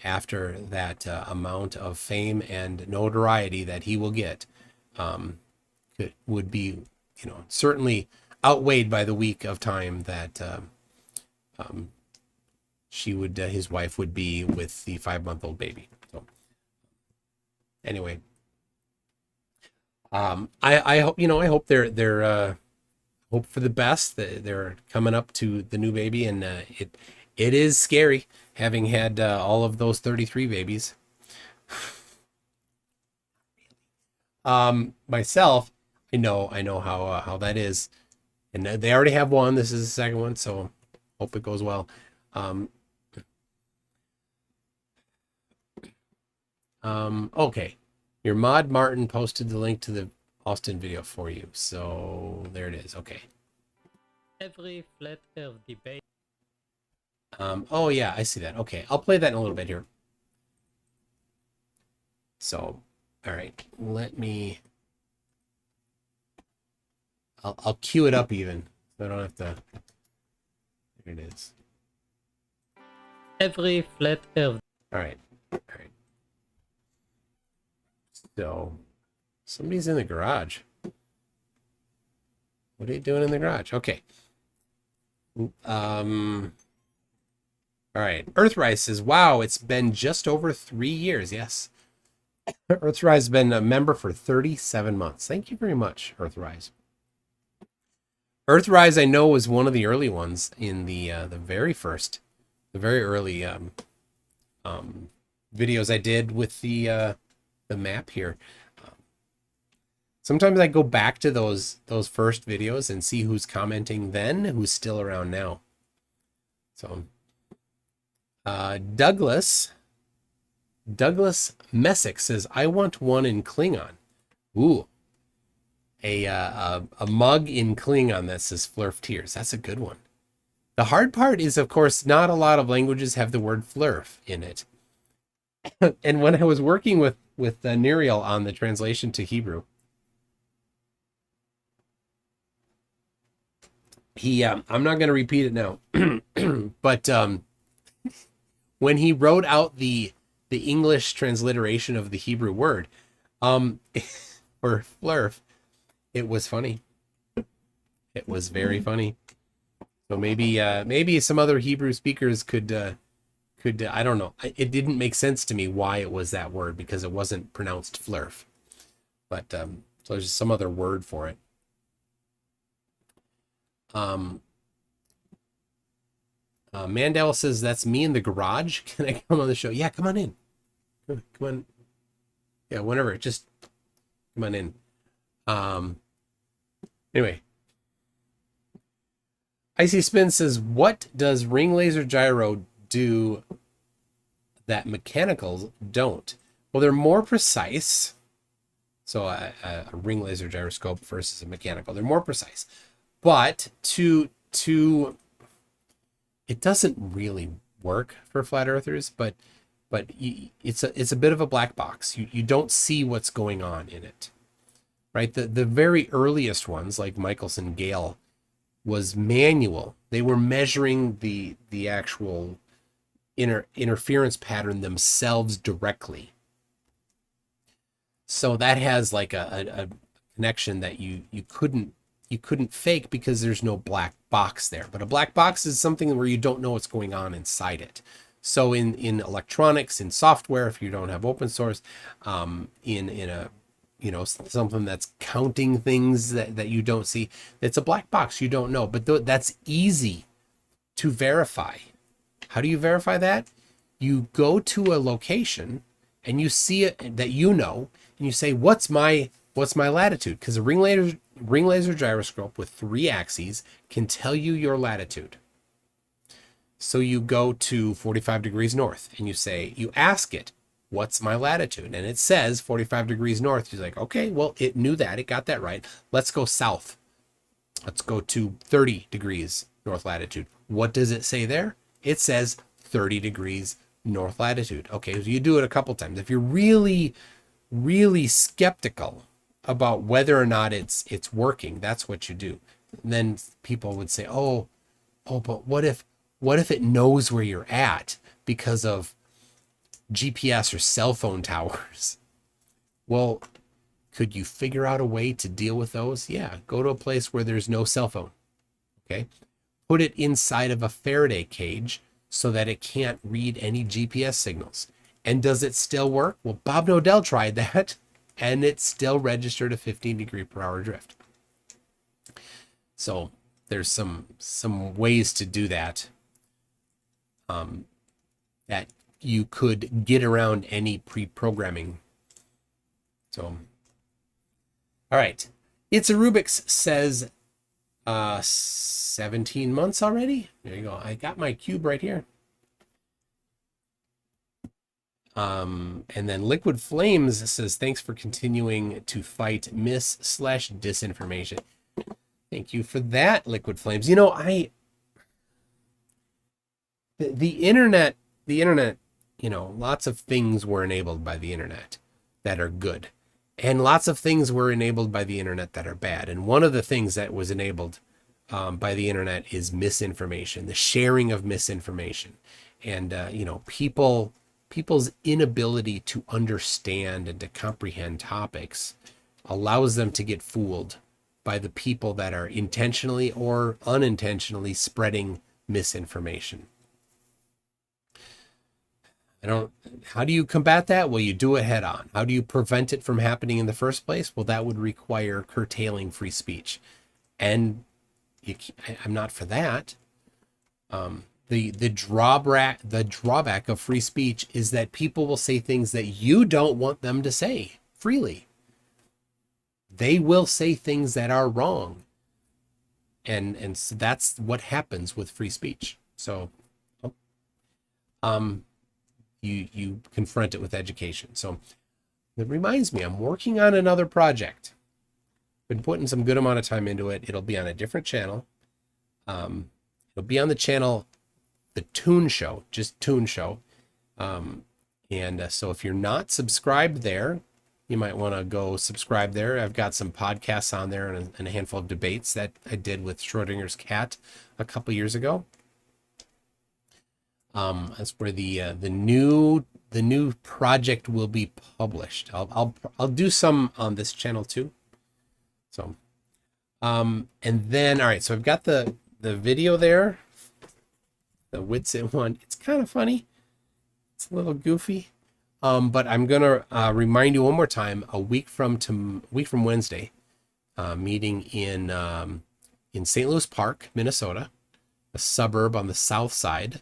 after that amount of fame and notoriety that he will get would be, certainly outweighed by the week of time that his wife would be with the 5-month-old baby. So anyway, I hope they're hope for the best. They're coming up to the new baby, and it is scary having had all of those 33 babies. Myself, I know how that is, and they already have one. This is the second one, so hope it goes well. Okay, your mod Martin posted the link to the Austin video for you, so there it is. Okay. Every flat earth debate. Oh yeah, I see that. Okay, I'll play that in a little bit here. So, all right, let me. I'll cue it up even, so I don't have to. There it is. Every flat earth. All right. So, somebody's in the garage. What are you doing in the garage? Okay. All right. Earthrise says, "Wow, it's been just over 3 years." Yes. Earthrise has been a member for 37 months. Thank you very much, Earthrise. Earthrise, I know, was one of the early ones in the very early videos I did with the map here. Sometimes I go back to those first videos and see who's commenting then, who's still around now. So, Douglas Messick says, "I want one in Klingon." Ooh, a mug in Klingon that says "Flurf Tears." That's a good one. The hard part is, of course, not a lot of languages have the word "flurf" in it. And when I was working with Neriel on the translation to Hebrew, he I'm not going to repeat it now, but when he wrote out the English transliteration of the Hebrew word for flurf, it was funny. It was very funny. So maybe some other Hebrew speakers could I don't know. It didn't make sense to me why it was that word, because it wasn't pronounced flurf. But so there's just some other word for it. Mandel says, "That's me in the garage. Can I come on the show?" Yeah, come on in. Come on. Yeah, whenever. Just come on in. Anyway. Icy Spin says, "What does ring laser gyro do that mechanicals don't?" Well, they're more precise. So a ring laser gyroscope versus a mechanical, they're more precise. But it doesn't really work for flat earthers, but it's a bit of a black box. You don't see what's going on in it, right? The very earliest ones, like Michelson Gale, was manual. They were measuring the actual interference pattern themselves directly. So that has like a connection that you couldn't fake, because there's no black box there. But a black box is something where you don't know what's going on inside it. So in electronics, in software, if you don't have open source, in a something that's counting things that you don't see, it's a black box. You don't know, but that's easy to verify. How do you verify that? You go to a location and you see it that and you say, what's my latitude? Because a ring laser gyroscope with 3 axes can tell you your latitude. So you go to 45 degrees north and you ask it, what's my latitude? And it says 45 degrees north. You're like, okay, well, it knew that. It got that right. Let's go south. Let's go to 30 degrees north latitude. What does it say there? It says 30 degrees north latitude. Okay, so you do it a couple times. If you're really, really skeptical about whether or not it's working, that's what you do. And then people would say, oh, but what if it knows where you're at because of GPS or cell phone towers? Well, could you figure out a way to deal with those? Yeah, go to a place where there's no cell phone. Okay, put it inside of a Faraday cage so that it can't read any GPS signals. And does it still work? Well, Bob Nodell tried that, and it still registered a 15 degree per hour drift. So there's some ways to do that, that you could get around any pre-programming. So All right. It's a Rubik's says 17 months already. There you go. I got my cube right here. And then Liquid Flames says, thanks for continuing to fight mis/disinformation. Thank you for that, Liquid Flames. You know, the internet, you know, lots of things were enabled by the internet that are good. And lots of things were enabled by the internet that are bad. And one of the things that was enabled by the internet is misinformation, the sharing of misinformation. And, you know, people's inability to understand and to comprehend topics allows them to get fooled by the people that are intentionally or unintentionally spreading misinformation. How do you combat that? Well, you do it head on. How do you prevent it from happening in the first place? Well, that would require curtailing free speech. And I'm not for that. The drawback of free speech is that people will say things that you don't want them to say freely. They will say things that are wrong. And so that's what happens with free speech. So you confront it with education. So it reminds me, I'm working on another project. Been putting some good amount of time into it. It'll be on a different channel. It'll be on the channel The Toon Show, just Toon Show. So if you're not subscribed there, you might want to go subscribe there. I've got some podcasts on there and a handful of debates that I did with Schrodinger's cat a couple years ago. That's where the new project will be published. I'll do some on this channel too. So, and then all right. So I've got the video there. The Witsit one. It's kind of funny. It's a little goofy. But I'm gonna remind you one more time. A week from Wednesday, meeting in St. Louis Park, Minnesota, a suburb on the south side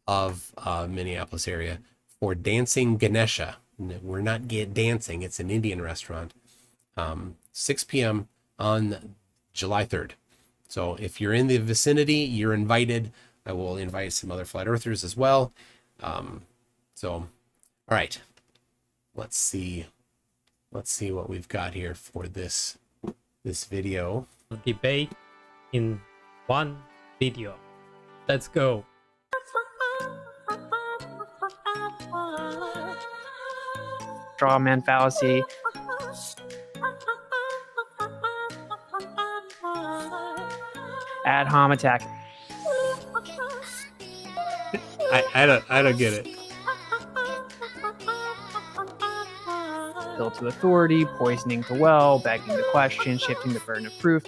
of Minneapolis area, for Dancing Ganesha. We're not dancing. It's an Indian restaurant. 6 p.m. on July 3rd. So if you're in the vicinity, you're invited. I will invite some other flat earthers as well. All right, let's see what we've got here for this video. Debate in one video. Let's go. Straw man fallacy. Ad hom attack. I don't get it. Appeal to authority, poisoning the well, begging the question, shifting the burden of proof.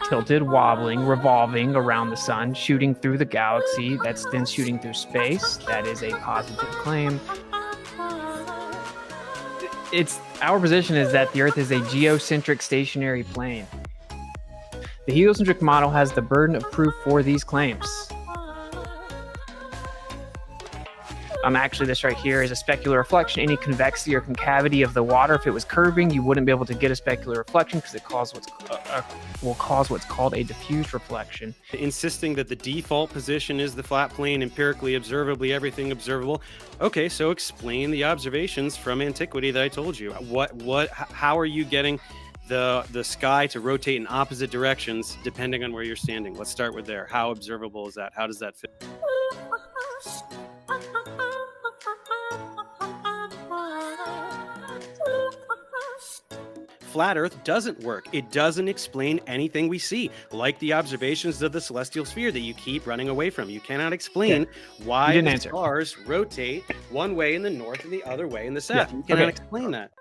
Tilted, wobbling, revolving around the sun, shooting through the galaxy, that's then shooting through space. That is a positive claim. Our position is that the Earth is a geocentric stationary plane. The heliocentric model has the burden of proof for these claims. Actually, this right here is a specular reflection. Any convexity or concavity of the water, if it was curving, you wouldn't be able to get a specular reflection because it will cause what's called a diffused reflection. Insisting that the default position is the flat plane, empirically, observably, everything observable. Okay, so explain the observations from antiquity that I told you. How are you getting the sky to rotate in opposite directions depending on where you're standing? Let's start with there. How observable is that? How does that fit? Flat Earth doesn't work. It doesn't explain anything we see, like the observations of the celestial sphere that you keep running away from. You cannot explain why the stars rotate one way in the north and the other way in the south. You cannot explain that.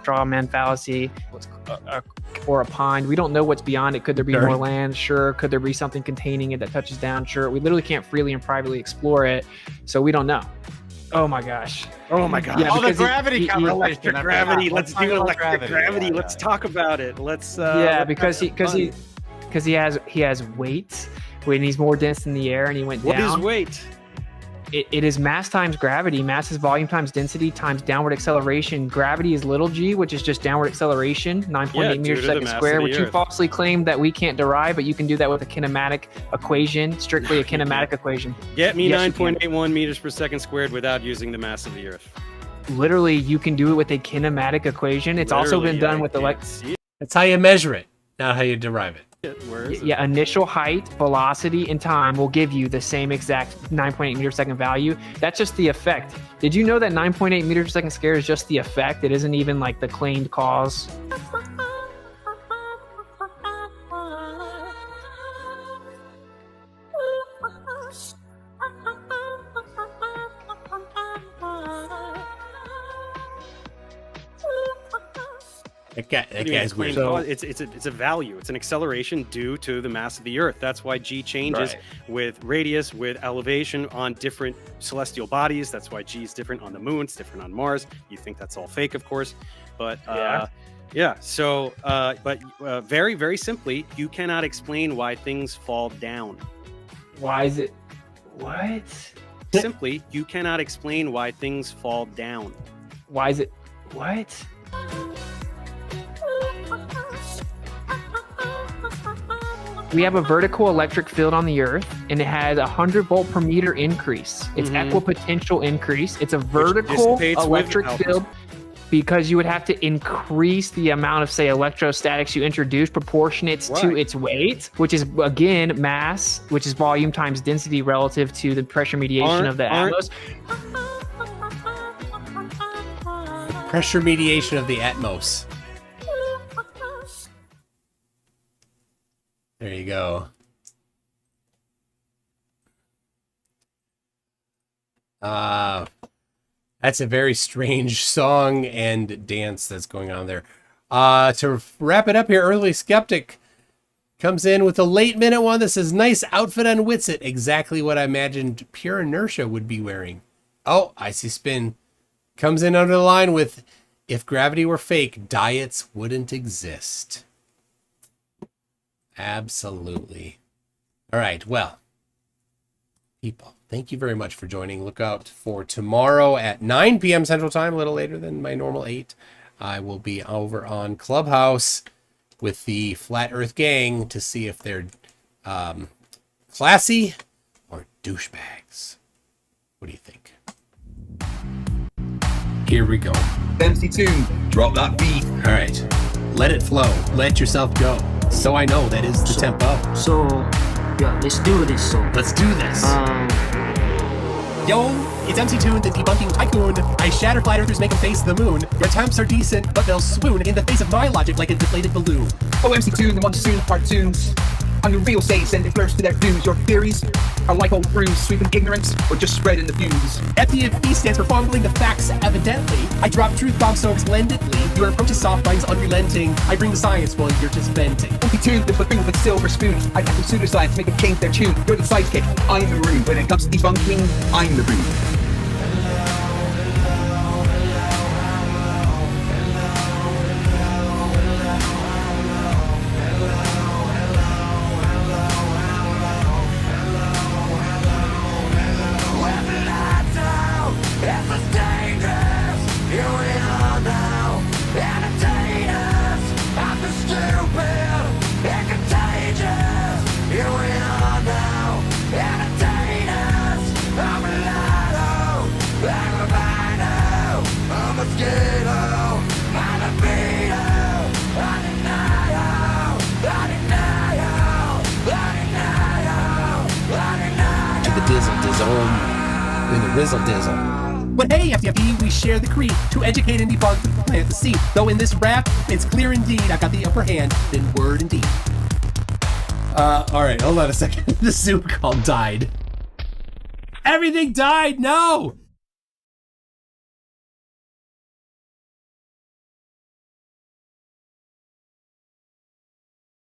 Straw man fallacy. Or a pond. We don't know what's beyond it. Could there be more land? Sure. Could there be something containing it that touches down? Sure. We literally can't freely and privately explore it, so we don't know. Oh my gosh. Oh my god. Yeah, Oh, the because gravity conversation. Electric I gravity. forgot. Let's talk do about electric gravity. Yeah, Let's yeah. talk about it. Let's yeah, let's because he has weight when he's more dense in the air and he went What down. is weight? It is mass times gravity. Mass is volume times density times downward acceleration. Gravity is little g, which is just downward acceleration, 9.8 Yeah, due meters to per the second mass square, of the which you Earth. falsely claim that we can't derive, but you can do that with a kinematic equation, strictly a kinematic equation. Get me Yes, you can. 9.81 meters per second squared without using the mass of the Earth. Literally, you can do it with a kinematic equation. It's also Literally, been done I with can't see That's how you measure it, not how you derive it. it. Where is it? Yeah, initial height, velocity, and time will give you the same exact 9.8 meter per second value. That's just the effect. Did you know that 9.8 meters per second squared is just the effect? It isn't even like the claimed cause. That What do you mean guy's weird. claimed cause? It's a value. It's an acceleration due to the mass of the Earth. That's why G changes Right. with radius, with elevation on different celestial bodies. That's why G is different on the moon. It's different on Mars. You think that's all fake, of course, but yeah. So, very, very simply, you cannot explain why things fall down. Why is it? What? Simply, you cannot explain why things fall down. Why is it? What? We have a vertical electric field on the Earth, and it has a 100 volt per meter increase. It's equipotential increase. It's a vertical dissipates with electric alpha. field because you would have to increase the amount of, say, electrostatics you introduce proportionate to Right. its weight, which is, again, mass, which is volume times density relative to the pressure mediation of the atmos. Pressure mediation of the Atmos. There you go. That's a very strange song and dance that's going on there. To wrap it up here, Early Skeptic comes in with a late minute one that says, nice outfit on Witsit. Exactly what I imagined Pure Inertia would be wearing. Oh, Icy Spin comes in under the line with, if gravity were fake, diets wouldn't exist. Absolutely. All right. Well, people, thank you very much for joining. Look out for tomorrow at 9 p.m. Central Time, a little later than my normal 8. I will be over on Clubhouse with the Flat Earth Gang to see if they're classy or douchebags. What do you think? Here we go. MC2, drop that beat. All right. Let it flow. Let yourself go. So I know that is the tempo. So, yeah, let's do this. Let's do this. Yo, it's MC2, the debunking tycoon. I shatter flat earthers, make them face the moon. Your attempts are decent, but they'll swoon in the face of my logic like a deflated balloon. Oh, MC2, the monsoon of cartoons. I'm the real sage, sending blurs to their views. Your theories are like old brooms, sweeping ignorance or just spreading the views. FDFE stands for fumbling the facts, evidently. I drop truth bombs so splendidly. Your approach is soft, mine's unrelenting. I bring the science while you're just venting. MC2, the buffoon with silver spoon. I got some pseudoscience, make them change their tune. You're the sidekick, I'm the rude. When it comes to debunking, I'm the rude. In the rizzle dizzle. But hey, FDFE, we share the creed to educate and debunk, plant the seed. Though in this rap, it's clear indeed I got the upper hand in word and deed. All right, hold on a second. The Zoom call died. Everything died. No,